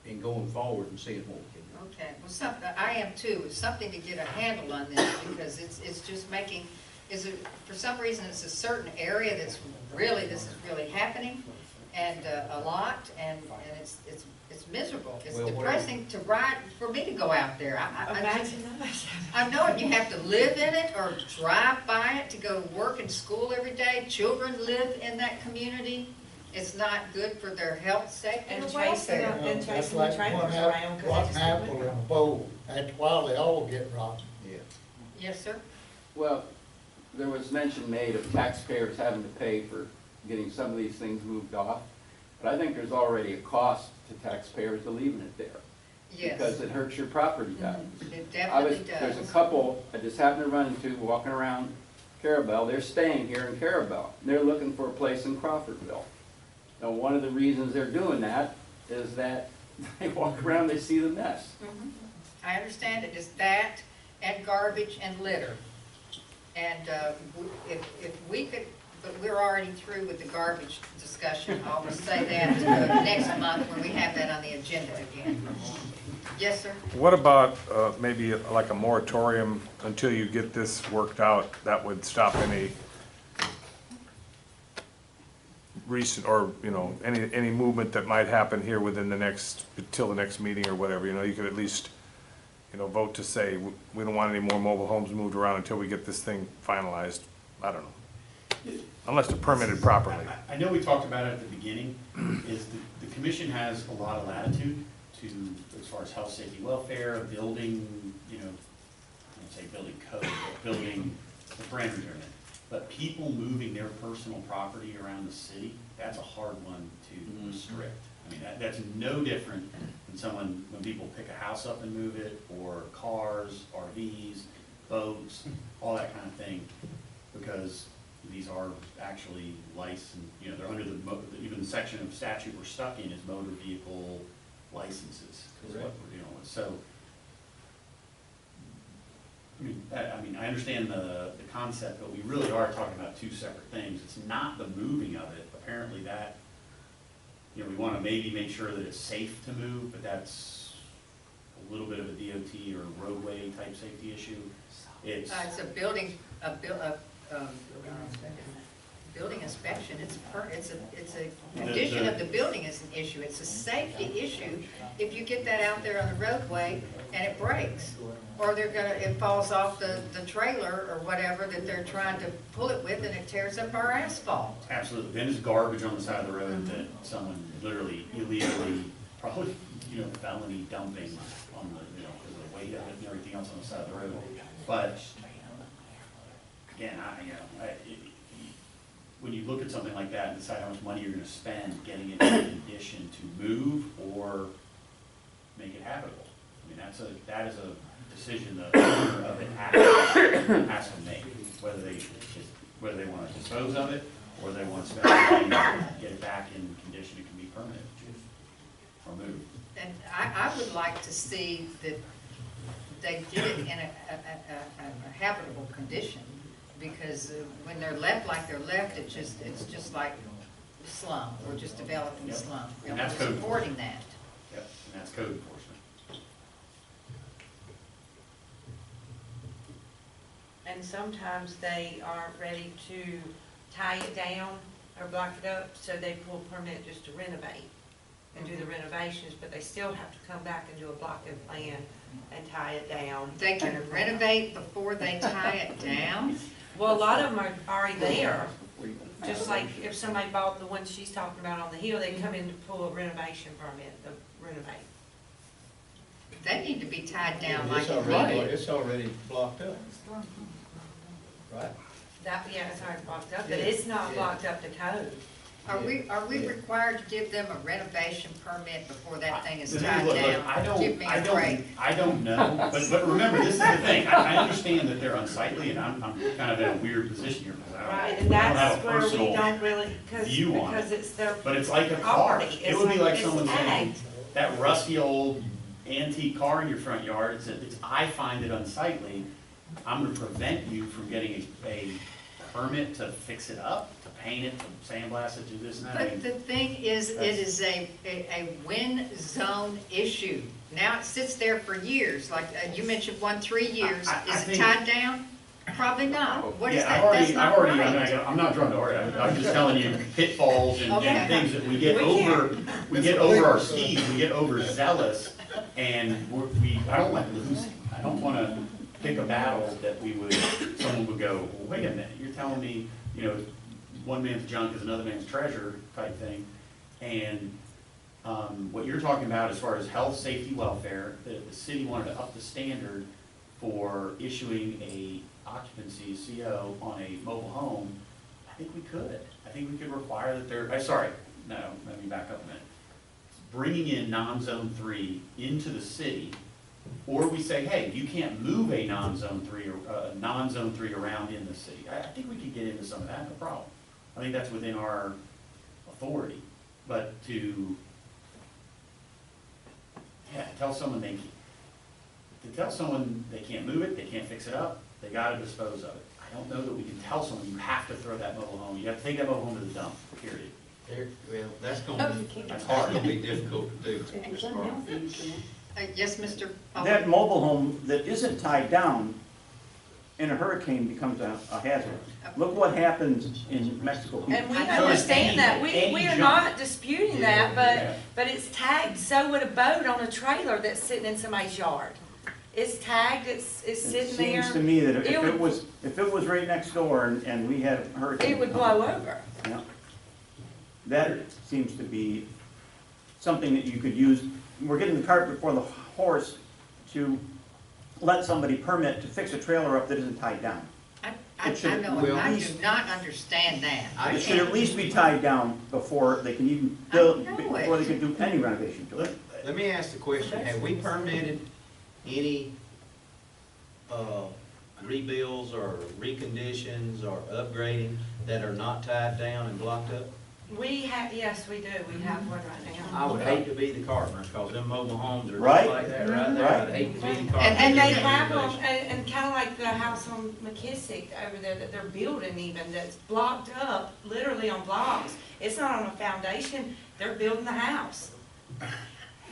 in going forward and seeing what we can do. Okay, well, I am too. It's something to get a handle on this, because it's just making, for some reason, it's a certain area this is really happening, and a lot, and it's miserable. It's Well, depressing to ride, for me to go out there. Imagine that. I know it. You have to live in it or drive by it to go to work and school every day. Children live in that community. It's not good for their health, safety, And and chasing welfare. them, and That's chasing like the trailers what around, because what they just happened go in with a them. bowl, after a while, they all get rotten. Yeah. Yes, sir? Well, there was mention made of taxpayers having to pay for getting some of these things moved off, but I think there's already a cost to taxpayers to leaving it there. Yes. Because it hurts your property values. It definitely There's does. a couple I just happened to run into walking around Carrabelle. They're staying here in Carrabelle. They're looking for a place in Crawfordville. Now, one of the reasons they're doing that is that they walk around, they see the mess. Mhm. I understand it. It's that and garbage and litter. And if we could, but we're already through with the garbage discussion. I'll just say that next month when we have that on the agenda again. Yes, sir? What about maybe like a moratorium until you get this worked out? That would stop any recent, or, any movement that might happen here within till the next meeting or whatever. You could at least, vote to say, we don't want any more mobile homes moved around until we get this thing finalized. I don't know. Unless they're permitted properly. I know we talked about it at the beginning, is the commission has a lot of latitude to, as far as health, safety, welfare, building, I don't say building code, but building the parameters are in it. But people moving their personal property around the city, that's a hard one to restrict. I mean, that's no different than when people pick a house up and move it, or cars, RVs, boats, all that kind of thing, because these are actually licensed, they're under even the section of statute we're stuck in is motor vehicle licenses. Is what we're dealing with. So I mean, I understand the concept, but we really are talking about two separate things. It's not the moving of it. Apparently that, you know, we want to maybe make sure that it's safe to move, but that's a little bit of a DOT or roadway type safety issue. It's a building inspection, it's a condition of the building is an issue, it's a safety issue. If you get that out there on the roadway and it breaks, or it falls off the trailer or whatever that they're trying to pull it with and it tears up our asphalt. absolutely. Then there's garbage on the side of the road that someone literally illegally, probably, you know, felony dumping on the, you know, because of the weight of it and everything else on the side of the road. But again, when you look at something like that and decide how much money you're going to spend getting it in a condition to move or make it habitable, I mean, that is a decision the owner of it has to make, whether they want to dispose of it or they want to spend the money to get it back in condition it can be permanent or moved. And I would like to see that they get it in a habitable condition, because when they're left like they're left, it's just like slum. We're just developing slum. And that's we're code supporting that. Yep, and that's code enforcement. And sometimes they aren't ready to tie it down or block it up, so they pull a permit just to renovate and do the renovations, but they still have to come back and do a blocking plan and tie it down. They can renovate before they tie it down? Well, a lot of them are already there. Just like if somebody bought the one she's talking about on the hill, they come in to pull a renovation permit to renovate. They need to be tied down like It's already blocked up. Right. It's already blocked up, but it's not blocked up to code. Are we required to give them a renovation permit before that thing is tied Look, down? Give me a break. I don't know, but remember, this is the thing, I understand that they're unsightly, and I'm kind of in a weird position here, because Right, I and don't have that's a where we personal don't really, view on because it. it's their But it's like a car, property. it would be like It's someone saying, tagged. that rusty old antique car in your front yard, I find it unsightly, I'm gonna prevent you from getting a permit to fix it up, to paint it, to sandblast it, do this and that. I mean, But the thing is, it is a win zone issue. Now it sits there for years, like you mentioned 3 years. Is it tied down? Probably not. What is that? That's not right. I'm not trying to argue, I'm just telling you pitfalls and Okay. things that we get over our skis, we get overzealous, and I don't like losing. I don't wanna pick a battle that someone would go, well, wait a minute, you're telling me, you know, one man's junk is another man's treasure type thing. And what you're talking about as far as health, safety, welfare, the city wanted to up the standard for issuing a occupancy CO on a mobile home. I think we could. I think we could require that let me back up a minute. Bringing in non-zone 3 into the city, or we say, hey, you can't move a non-zone 3 around in the city. I think we could get into some of that, no problem. I think that's within our authority. But to tell someone they can't move it, they can't fix it up, they gotta dispose of it. I don't know that we can tell someone you have to throw that mobile home, you have to take that mobile home to the dump, period. Well, that's gonna be difficult to do. Yes, Mr. That mobile home that isn't tied down in a hurricane becomes a hazard. Look what happens in Mexico. And we I understand that, we are junk. not disputing that, but it's tagged so would a boat on a trailer that's sitting in somebody's yard. It's tagged, it's sitting there. It seems to me that if it was right next door and we had a hurricane. It would blow over. Yeah. That seems to be something that you could use. We're getting the cart before the horse to let somebody permit to fix a trailer up that isn't tied down. I know, I do not understand that. It should at least be tied down before they can even build, before they can do any renovation to it. Let me ask the question, have we permitted any rebuilds or reconditions or upgrading that are not tied down and blocked up? Yes, we do, we have one right now. I would hate to be the carpenter, because them mobile homes are Right. just like that right there. I'd hate to be the carpenter. And they have them, and kind of like the house on McKissick over there that they're building even, that's blocked up, literally on blocks. It's not on a foundation, they're building the house.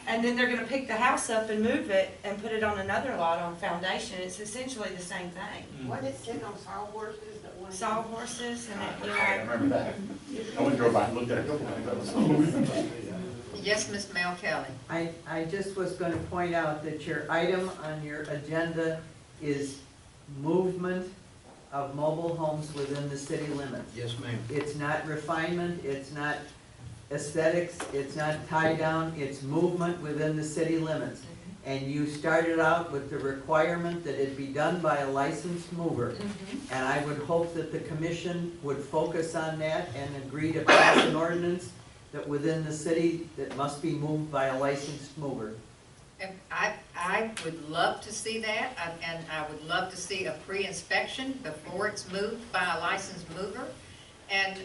And then they're gonna pick the house up and move it and put it on another lot on foundation. It's essentially the same thing. Wasn't it sitting on sawhorses that one? Sawhorses and it, I remember that. I went and drove by and looked at it a couple times. Yes, Ms. Mel Kelly. I just was going to point out that your item on your agenda is movement of mobile homes within the city limits. Yes, ma'am. It's not refinement, it's not aesthetics, it's not tie down, it's movement within the city limits. And you started out with the requirement that it be done by a licensed mover. And I would hope that the commission would focus on that and agree to pass an ordinance that within the city that must be moved by a licensed mover. And I would love to see that, and I would love to see a pre-inspection before it's moved by a licensed mover. And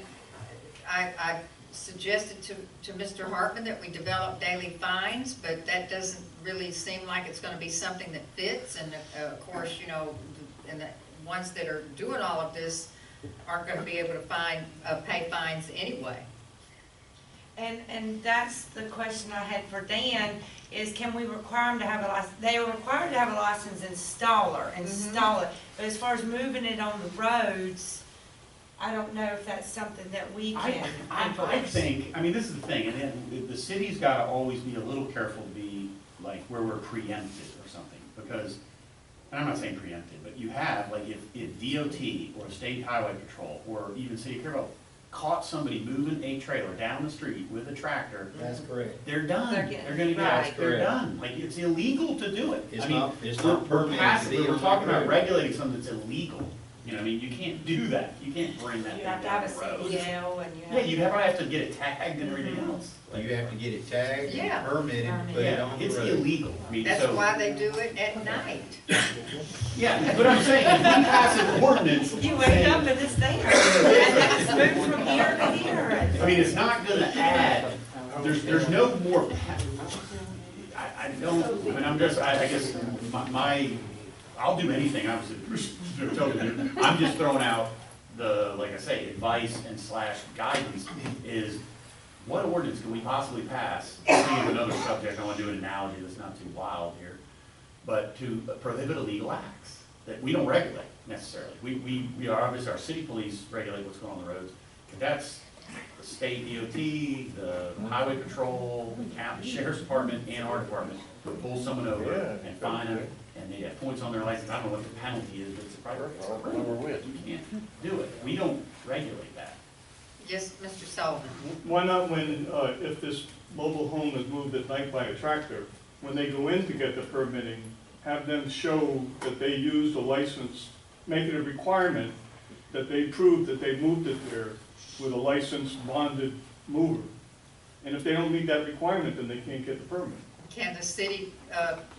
I suggested to Mr. Hartman that we develop daily fines, but that doesn't really seem like it's gonna be something that fits. And of course, you know, and the ones that are doing all of this aren't gonna be able to pay fines anyway. And that's the question I had for Dan, is can we require them to have a license? They are required to have a licensed installer, install it. But as far as moving it on the roads, I don't know if that's something that we can I enforce. think, I mean, this is the thing, and then the city's gotta always be a little careful to be like where we're preempted or something, because, and I'm not saying preempted, but you have, like, if DOT or State Highway Patrol or even City of Carrabelle caught somebody moving a trailer down the street with a tractor. That's correct. They're done. They're gonna right. get, they're done. Like, it's illegal to do it. It's I mean, not we're permitted past to be it. We're on talking the about road. regulating something that's illegal. You know, what I mean, you can't do that. You can't bring that You thing have to down have a the road. CDL and you have. Yeah, you'd probably have to get it tagged and everything else. You have to get it tagged, Yeah. permitted, put it Yeah, on the it's road. illegal. I mean, That's so. why they do it at night. Yeah, but I'm saying, if we pass an ordinance. You wake up and it's there, and then it's moved from here to here. I mean, it's not gonna add, there's no more, I don't, I mean, I'm just, I guess, I'll do anything, obviously, I'm just throwing out the, like I say, advice and / guidance is, what ordinance can we possibly pass? Speaking of another subject, I wanna do an analogy that's not too wild here, but to prohibit illegal acts that we don't regulate necessarily. We are, obviously, our city police regulate what's going on the roads, but that's the state DOT, the highway patrol, the county sheriff's department, and our department will pull someone over and fine them, and they have points on their license. I don't know what the penalty is, but it's a private. You can't do it. We don't regulate that. Yes, Mr. Sullivan. Why not when, if this mobile home is moved at night by a tractor, when they go in to get the permitting, have them show that they used a license, make it a requirement that they prove that they moved it there with a licensed bonded mover. And if they don't meet that requirement, then they can't get the permit. Can the city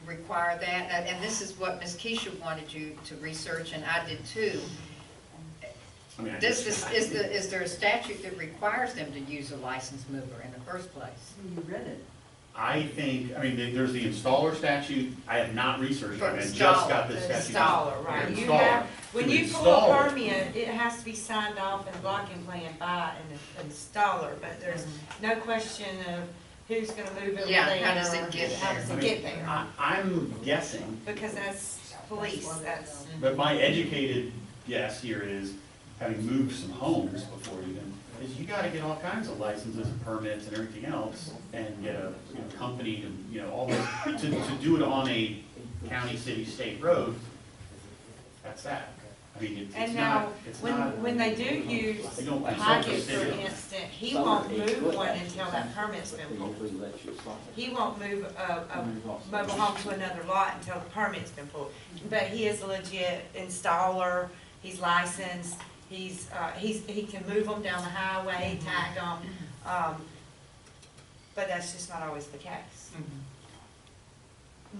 require that? And this is what Ms. Keisha wanted you to research, and I did too. I mean, Is there a statute that requires them to use a licensed mover in the first place? You read it. I think, I mean, there's the installer statute. I have not researched it. I just got this statute. Installer, right. You Installer. have, when To you pull a install it. permit, it has to be signed off and blocking plan by an installer, but there's no question of who's gonna move it Yeah, there. how does it get How does there? it get there? I'm guessing, Because that's police, that's. but my educated guess here is, having moved some homes before even, is you gotta get all kinds of licenses and permits and everything else, and get a company to, all this, to do it on a county, city, state road. That's that. I mean, it's And not, now, it's not. when they do use They don't consult the Hackett, for city. instance, he won't move one until that permit's been pulled. He won't move a mobile home to another lot until the permit's been pulled. But he is a legit installer, he's licensed, he can move them down the highway, tag them, but that's just not always the case.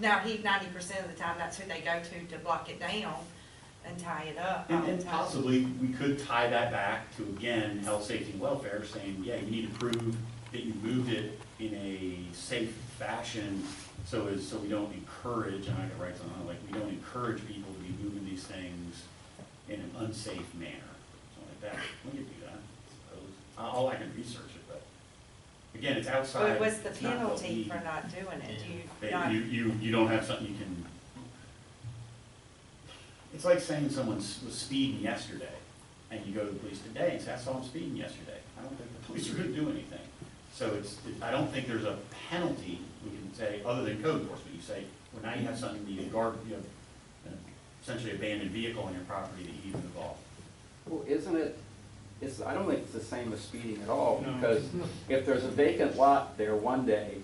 Now, 90% of the time, that's who they go to block it down, and tie it up all And, the and time. possibly, we could tie that back to, again, health, safety, and welfare, saying, yeah, you need to prove that you moved it in a safe fashion, so we don't encourage, and I can write something, like, we don't encourage people to be moving these things in an unsafe manner, something like that. We could do that, I suppose. I can research it, but, again, it's outside. But what's the it's not what penalty we- for not doing it? Do you that not? you don't have something you can, it's like saying someone was speeding yesterday, and you go to the police today and say, I saw him speeding yesterday. I don't think the police are gonna do anything. So I don't think there's a penalty we can say, other than code enforcement. You say, well, now you have something, you have essentially abandoned vehicle on your property that you need to involve. Well, isn't it, I don't think it's the same as speeding at all, because if there's a vacant lot there one day,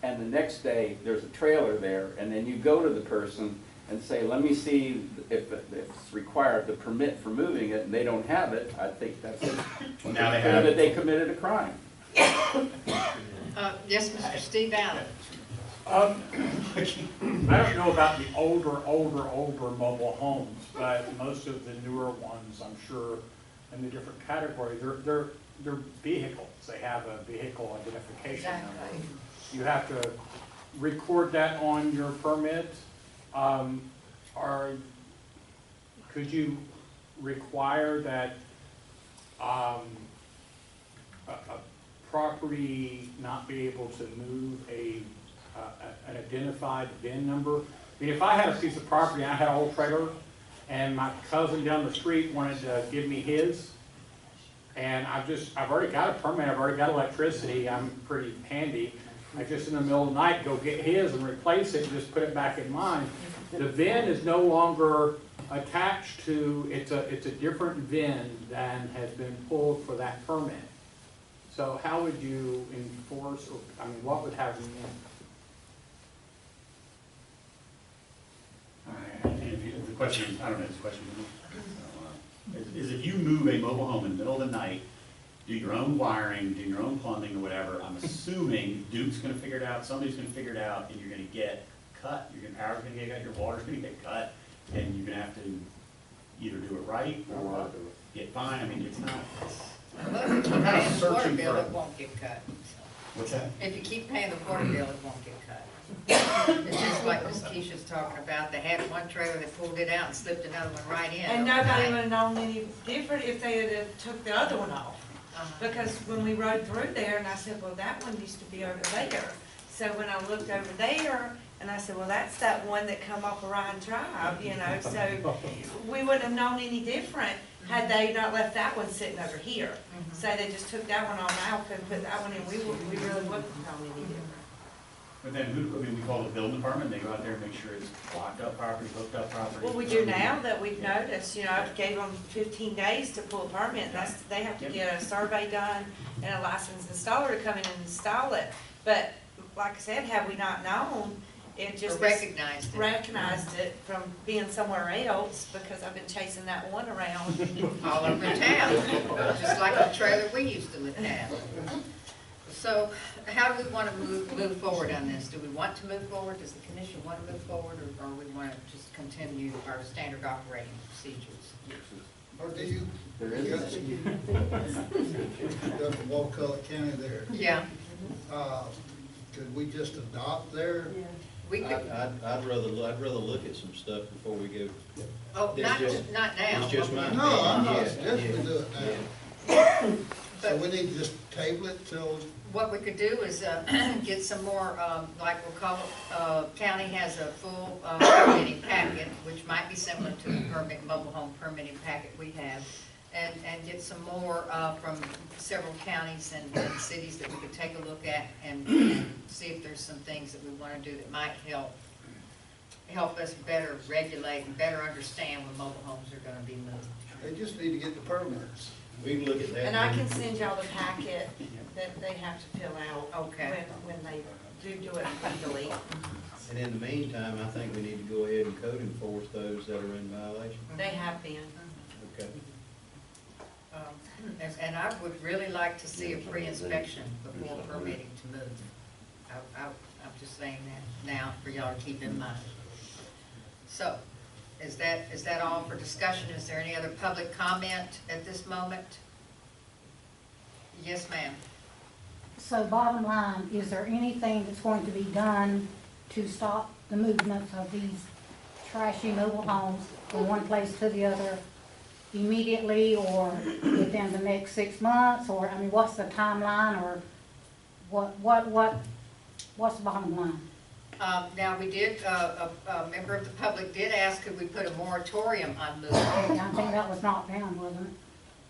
and the next day there's a trailer there, and then you go to the person and say, let me see if it's required, the permit for moving it, and they don't have it, I think that's it. Well, now they have it. That they committed a crime. Yes, Mr. Steve Allen. I don't know about the older mobile homes, but most of the newer ones, I'm sure, in the different categories, they're vehicles. They have a vehicle identification number. You have to record that on your permit. Could you require that a property not be able to move an identified VIN number? I mean, if I had a piece of property, I had an old trailer, and my cousin down the street wanted to give me his, and I've already got a permit, I've already got electricity, I'm pretty handy. I just in the middle of the night go get his and replace it and just put it back in mine. The VIN is no longer attached to, it's a different VIN than has been pulled for that permit. So how would you enforce, or, I mean, what would happen then? The question is, I don't know, this question is if you move a mobile home in the middle of the night, do your own wiring, do your own plumbing or whatever, I'm assuming Duke's gonna figure it out, somebody's gonna figure it out, and you're gonna get cut, power's gonna get cut, your water's gonna get cut, and you're gonna have to either do it right or get fined. I mean, it's not. Well, if you keep paying the water bill, it won't get cut. What's that? If you keep paying the water bill, it won't get cut. It's just like Ms. Keisha's talking about, they had one trailer that pulled it out and slipped another one right in. And nobody would have known any different if they had took the other one off. Because when we rode through there, and I said, well, that one used to be over there. So when I looked over there, and I said, well, that's that one that come off Orion Drive, you know, so we wouldn't have known any different had they not left that one sitting over here. So they just took that one off out and put that one in, we really wouldn't have known any different. But then we call the building department, they go out there and make sure it's locked up property, hooked up property. Well, we do now that we've noticed, you know, I gave them 15 days to pull a permit, they have to get a survey done and a licensed installer to come in and install it. But like I said, had we not known, it just recognized it from being somewhere else, because I've been chasing that one around all over town, just like the trailer we used to live at. So how do we want to move forward on this? Do we want to move forward? Does the commission want to move forward, or we want to just continue our standard operating procedures? Or do you? There is. Up in Wakulla County there. Yeah. Could we just adopt there? We could. I'd rather look at some stuff before we go. Oh, not now. It's just my No, I'm not opinion. suggesting we do it now. So we need to just table it till. What we could do is get some more, like we'll call it, county has a full permitting packet, which might be similar to the mobile home permitting packet we have, and get some more from several counties and cities that we could take a look at and see if there's some things that we want to do that might help us better regulate and better understand when mobile homes are going to be moved. They just need to get the permits. We can look at that. And I can send y'all the packet that they have to fill out when they do it legally. And in the meantime, I think we need to go ahead and code enforce those that are in violation. They have been. Okay. And I would really like to see a pre-inspection before permitting to move. I'm just saying that now for y'all to keep in mind. So, is that all for discussion? Is there any other public comment at this moment? Yes, ma'am. So bottom line, is there anything that's going to be done to stop the movement of these trashy mobile homes from one place to the other immediately or within the next 6 months? Or, I mean, what's the timeline, or what's the bottom line? Now, we did, a member of the public did ask, could we put a moratorium on movement? I think that was knocked down, wasn't it?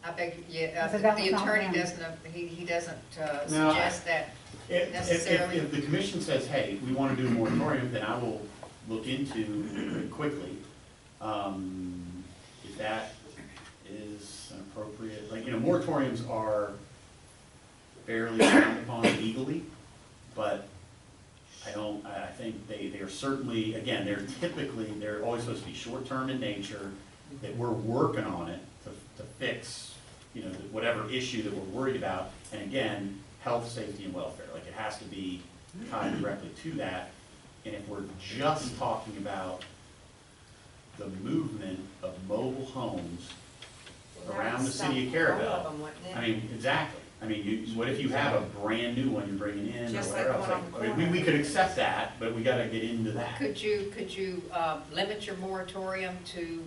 I beg, yeah, I said that the was not attorney done. doesn't, he doesn't No, suggest that If necessarily. the commission says, hey, we want to do a moratorium, then I will look into it quickly. If that is an appropriate, like, moratoriums are fairly frowned upon legally, but I think they are certainly, again, they're always supposed to be short-term in nature, that we're working on it to fix, whatever issue that we're worried about. And again, health, safety, and welfare, like, it has to be tied directly to that. And if we're just talking about the movement of mobile homes around the city of Carrabelle, I mean, exactly. I mean, what if you have a brand new one you're bringing in or Just whatever like else? the one on the I mean, we could accept that, but we gotta get into that. Could you limit your moratorium to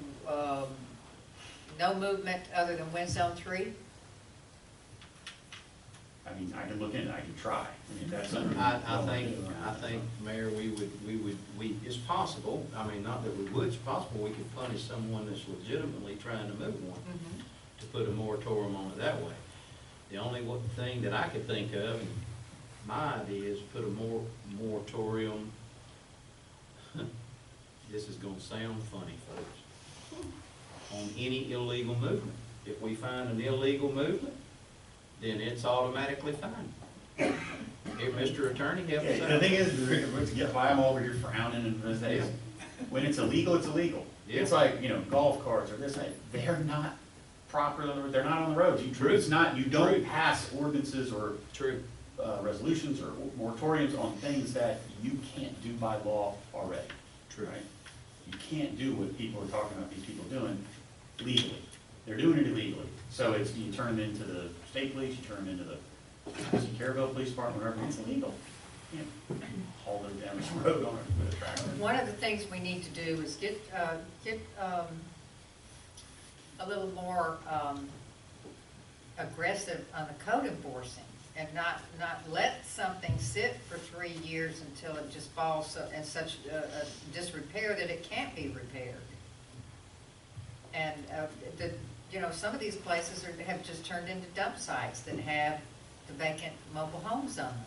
no movement other than wind zone 3? I mean, I can look into it, I can try. I mean, that's something. I think, Mayor, it's possible, I mean, not that we would, it's possible we could punish someone that's legitimately trying to move one, to put a moratorium on it that way. The only thing that I could think of, and my idea is put a moratorium, this is gonna sound funny, folks, on any illegal movement. If we find an illegal movement, then it's automatically fine. Here, Mr. Attorney, help us out. The thing is, why I'm over here frowning and saying, when it's illegal, it's illegal. Yeah. It's like, golf carts or this, they're not properly, they're not on the roads. It's not, you don't pass ordinances or resolutions or moratoriums on things that you can't do by law already. True. Right? You can't do what people are talking about these people doing legally. They're doing it illegally. So you turn them into the state police, you turn them into the Carrabelle Police Department, whatever, it's illegal. You can't haul them down this road with a tractor. One of the things we need to do is get a little more aggressive on the code enforcing, and not let something sit for 3 years until it just falls in such disrepair that it can't be repaired. And some of these places have just turned into dump sites that have the vacant mobile homes on them.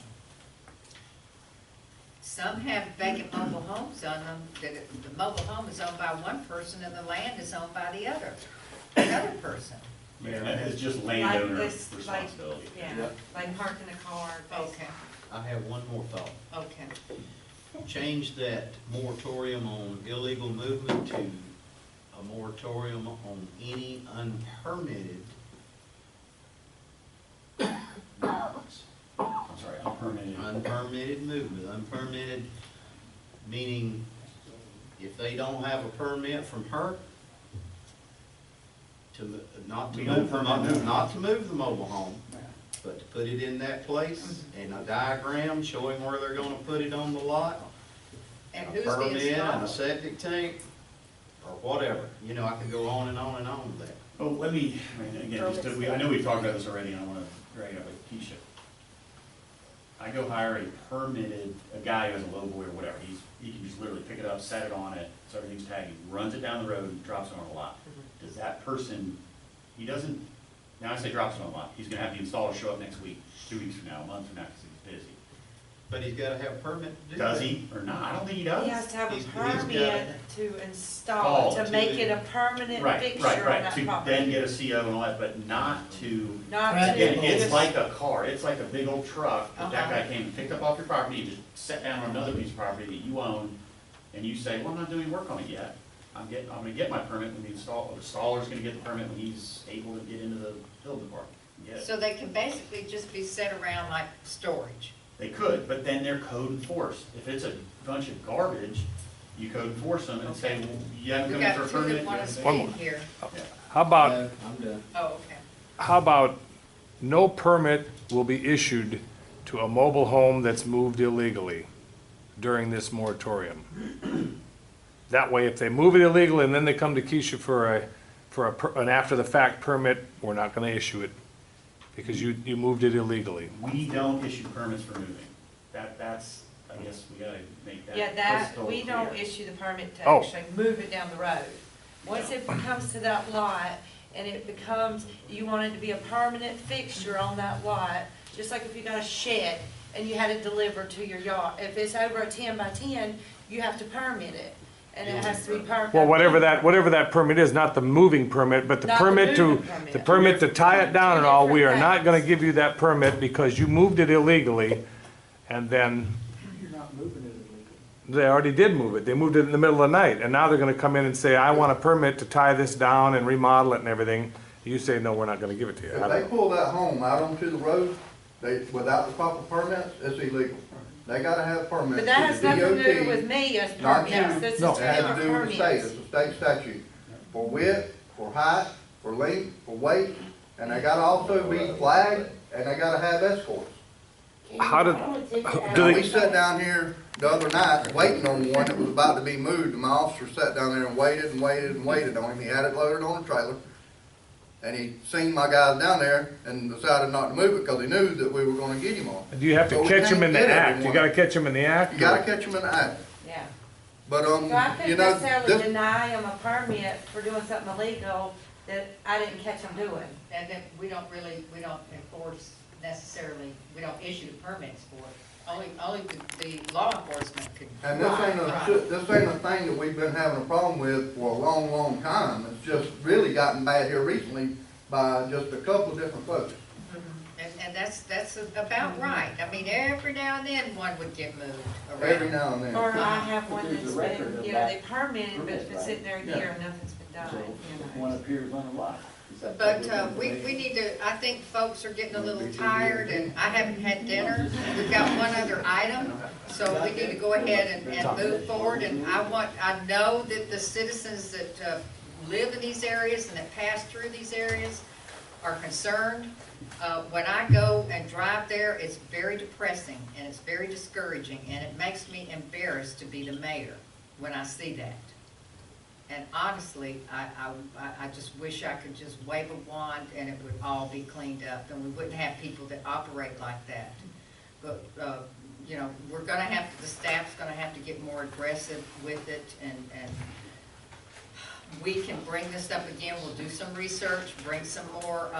Some have vacant mobile homes on them, that the mobile home is owned by one person and the land is owned by another person. Yeah, it's just landowner responsibility. Yeah, like parking a car. Okay, I have one more thought. okay. Change that moratorium on illegal movement to a moratorium on any unpermitted movements. I'm sorry, unpermitted. Unpermitted movement, unpermitted meaning if they don't have a permit from her not to move the mobile home, but to put it in that place and a diagram showing where they're gonna put it on the lot. And A who's the permit and a installer? septic tank, or whatever. I could go on and on and on with that. Oh, let me, again, I know we've talked about this already, and I want to drag it up with Keisha. I go hire a guy who has a low boy or whatever, he can just literally pick it up, set it on it, so everything's tagged, runs it down the road and drops it on a lot. Does that person, now I say drops it on a lot, he's gonna have the installer show up next week, 2 weeks from now, a month from now, because he's busy. But he's gotta have a permit to do that. Does he, or not? I don't think he does. He has to have a He's permit to install, to make it a permanent fixture on that to property. then get a CO and all that, but not to. Not to. Again, it's like a car, it's like a big old truck, that guy came and picked up off your property, and just set down on another piece of property that you own, and you say, well, I'm not doing work on it yet. I'm gonna get my permit when the installer's gonna get the permit when he's able to get into the building department. Get it. So they can basically just be set around like storage. They could, but then they're code enforced. If it's a bunch of garbage, you code enforce them and say, well, you haven't We come in for got a two permit. that want to you speak haven't- here. How about, I'm done. Oh, okay. how about no permit will be issued to a mobile home that's moved illegally during this moratorium? That way, if they move it illegally and then they come to Keisha for an after-the-fact permit, we're not gonna issue it because you moved it illegally. We don't issue permits for moving. That's, I guess we gotta make that Yeah, that, crystal we don't clear. issue the permit to Oh. actually move it down the road. Once it comes to that lot, and it becomes, you want it to be a permanent fixture on that lot, just like if you got a shed and you had it delivered to your yard. If it's over a 10 by 10, you have to permit it, and it has to be permanent. Well, whatever that permit is, not the moving permit, but the Not the permit to, moving permit. the permit to tie it down and all, we are not different gonna give you that permit because you moved it illegally, and then You're not moving it illegally. they already did move it. They moved it in the middle of the night, and now they're gonna come in and say, I want a permit to tie this down and remodel it and everything. You say, no, we're not gonna give it to you. If they pull that home out onto the road, without the proper permits, it's illegal. They gotta have permits. But that has through the nothing to do DOT, with me as not permits, you. this is No, two it has to different do with the state, permits. it's a state statute. For width, for height, for length, for weight, and they gotta also be flagged, and they gotta have escorts. How did, Now, we sat down here the other night waiting on one that was about to be moved, and my officer sat down there and waited and waited and waited on him. He had it loaded on a trailer, and he seen my guys down there and decided not to move it because he knew that we were gonna get him on. do you have So to we catch them in can't the get act? You everyone. gotta catch them in the act? You gotta catch them in the act. Yeah. But, So I you couldn't know, necessarily this, deny them a permit for doing something illegal that I didn't catch them doing. And then we don't enforce necessarily, we don't issue the permits for it. Only the law enforcement could. and this ain't a thing that we've been having a problem with for a long, long time. It's just really gotten bad here recently by just a couple of different folks. And that's about right. I mean, every now and then one would get moved Every around. now and then. Or I have one There's a that's record been, of you know, that they permitted, but it's been sitting there a Yeah. year and nothing's been done, So, you one know. appears unlocked. Is that But public we need to, I think folks are getting a little tired and I haven't had dinner. We've got one other item, so we need to go ahead and move forward. And I know that the citizens that live in these areas and that pass through these areas are concerned. When I go and drive there, it's very depressing and it's very discouraging and it makes me embarrassed to be the mayor when I see that. And honestly, I just wish I could just wave a wand and it would all be cleaned up and we wouldn't have people that operate like that. But, you know, the staff's gonna have to get more aggressive with it and we can bring this up again. We'll do some research, bring some more,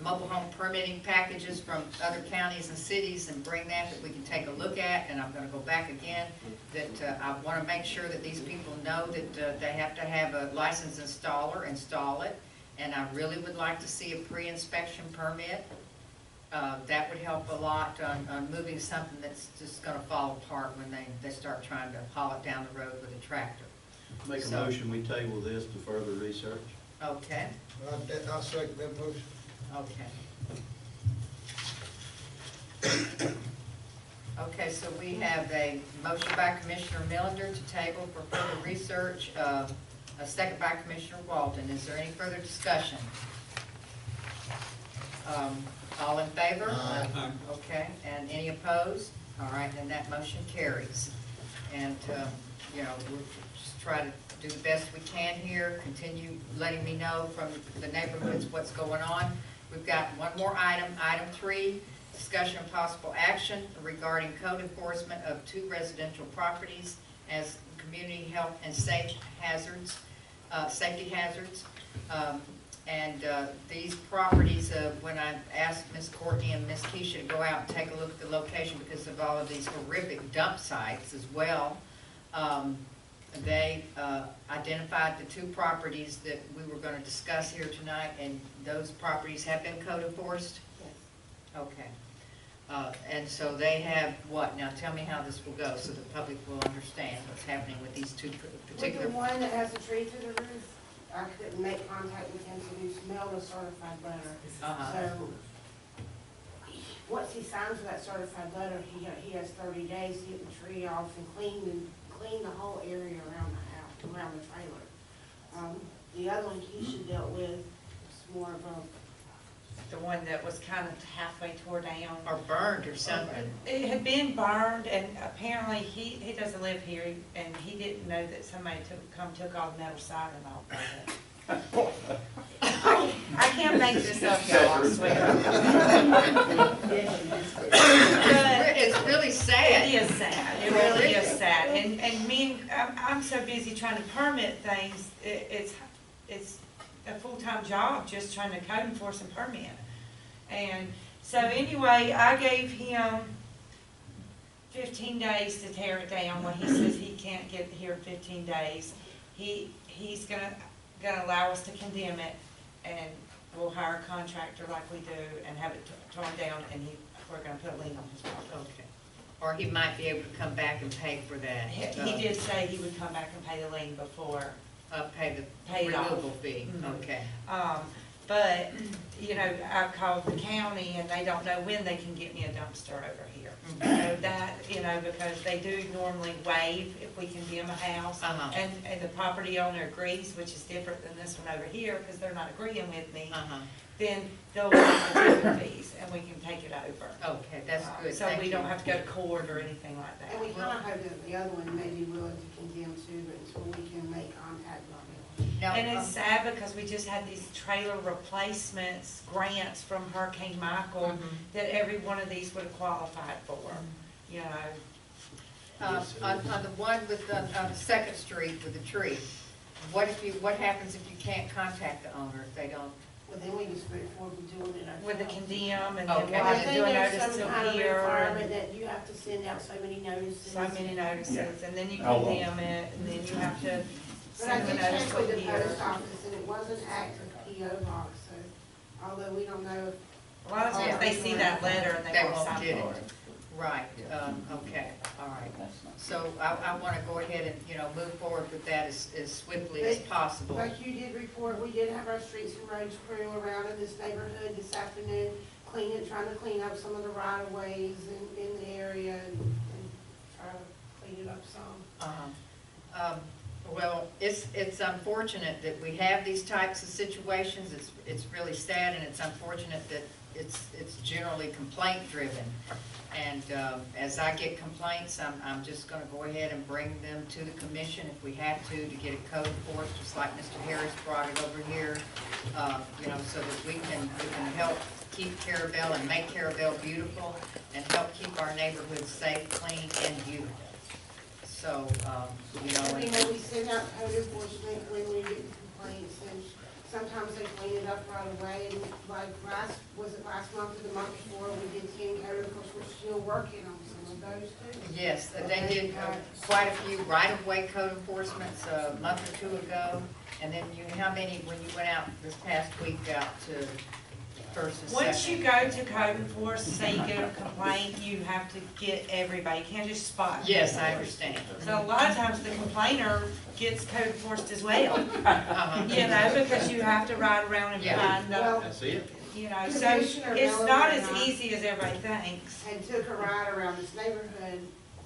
mobile home permitting packages from other counties and cities and bring that we can take a look at, and I'm gonna go back again, that I wanna make sure that these people know that they have to have a licensed installer install it, and I really would like to see a pre-inspection permit. That would help a lot on moving something that's just gonna fall apart when they start trying to haul it down the road with a tractor. Make a So- motion, we table this to further research. Okay, I'll second that motion. okay. Okay, so we have a motion by Commissioner Millender to table for further research, a second by Commissioner Walden. Is there any further discussion? All in favor? Okay, and any opposed? All right, then that motion carries. And, you know, we'll just try to do the best we can here, continue letting me know from the neighborhoods what's going on. We've got one more item, item 3, discussion of possible action regarding code enforcement of 2 residential properties as community health and safety hazards. These properties, when I asked Ms. Courtney and Ms. Keisha to go out and take a look at the location because of all of these horrific dump sites as well, they identified the 2 properties that we were going to discuss here tonight, and those properties have been code enforced? Yes. Okay. And so they have what? Now tell me how this will go so the public will understand what's happening with these 2 particular. With the one that has a tree through the roof, I couldn't make contact with him, so we mailed a certified letter. So once he signs that certified letter, he has 30 days to get the tree off and clean the whole area around the house, around the trailer. The other one Keisha dealt with was more of a, The one that was kind of halfway tore down. Or burned or something. It had been burned, and apparently he doesn't live here, and he didn't know that somebody took all the metal siding off of it. I can't make this up, y'all, I swear. It's really sad. It is sad, it really is sad, and me, I'm so busy trying to permit things, it's a full-time job just trying to code enforce and permit. And so anyway, I gave him 15 days to tear it down. When he says he can't get here in 15 days, he's gonna allow us to condemn it, and we'll hire a contractor like we do and have it torn down, and we're gonna put a lien on his property. Okay. Or he might be able to come back and pay for that. He did say he would come back and pay the lien before. Pay Pay it off. removal fee, okay. But, you know, I called the county and they don't know when they can get me a dumpster over here. So that, you know, because they do normally waive if we condemn a house. And the property owner agrees, which is different than this one over here, because they're not agreeing with me. Then they'll waive the tipping fees and we can take it over. Okay, that's good. So we don't have to go to court or anything like that. and we kind of hope that the other one may be willing to condemn too, but until we can make contact on it. Now, And it's sad because we just had these trailer replacements grants from Hurricane Michael that every one of these would have qualified for, you know. on the one with the, on Second Street with the tree, what happens if you can't contact the owner if they don't? Well, then we just move forward with doing it ourselves. With the condemn, and Okay. then we'll have to do a notice to appear. Requirement that you have to send out so many notices. So many notices, and then you How long? condemn it, and then you have to But I send the did notice check to with the appear. post office, and it was an active PO box, so although we don't know. A lot of times they see that letter and they They won't won't sign get for it. it. Right, okay, all right. So I want to go ahead and, you know, move forward with that as swiftly as possible. Like you did report, we did have our streets and roads crew around in this neighborhood this afternoon, trying to clean up some of the right of ways in the area and try to clean it up some. Well, it's unfortunate that we have these types of situations. It's really sad, and it's unfortunate that it's generally complaint driven. And as I get complaints, I'm just gonna go ahead and bring them to the commission if we have to get a code enforced, just like Mr. Harris brought it over here, you know, so that we can help keep Carrabelle and make Carrabelle beautiful and help keep our neighborhoods safe, clean, and beautiful. So, you know. We know we send out code enforcement when we get complaints, and sometimes they clean it up right away, and like last month or the month before, we did 10 code enforcement, we're still working on some of those too. Yes, they did quite a few right-of-way code enforcements a month or two ago. And then how many, when you went out this past week out to First and Second? Once you go to code enforcement, say you get a complaint, you have to get everybody, you can't just spot. Yes, I understand. So a lot of times the complainer gets code enforced as well. You know, because you have to ride around and find the, That's it. you know, so it's not as easy as everybody thinks. And took a ride around this neighborhood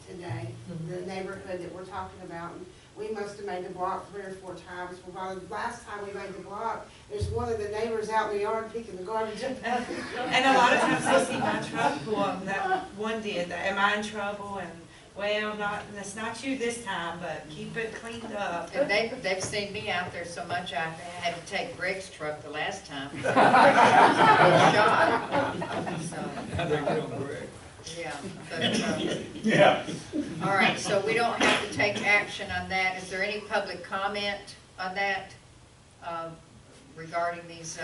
today, the neighborhood that we're talking about. And we must have made the block 3 or 4 times. Well, by the last time we made the block, there's one of the neighbors out in the yard picking the garbage up out of the yard. And a lot of times they see my truck pull up, that one did, am I in trouble? And, well, it's not you this time, but keep it cleaned up. And they've seen me out there so much, I had to take Greg's truck the last time. How they get on Greg? Yeah. But, Yeah. all right, so we don't have to take action on that. Is there any public comment on that regarding these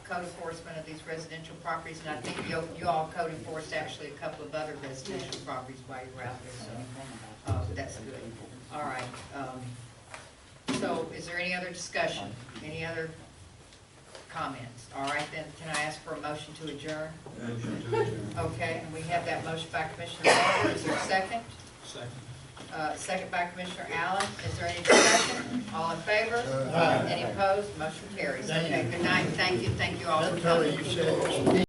code enforcement of these residential properties? And I think you all code enforced actually a couple of other residential properties while you were out there, so that's good. All right. So is there any other discussion? Any other comments? All right, then, can I ask for a motion to adjourn? Motion to adjourn. Okay, and we have that motion by Commissioner Walden. Is there a second? Second. Second by Commissioner Allen. Is there any discussion? All in favor? Any opposed? Motion carries. Okay, good night. Thank you all for coming.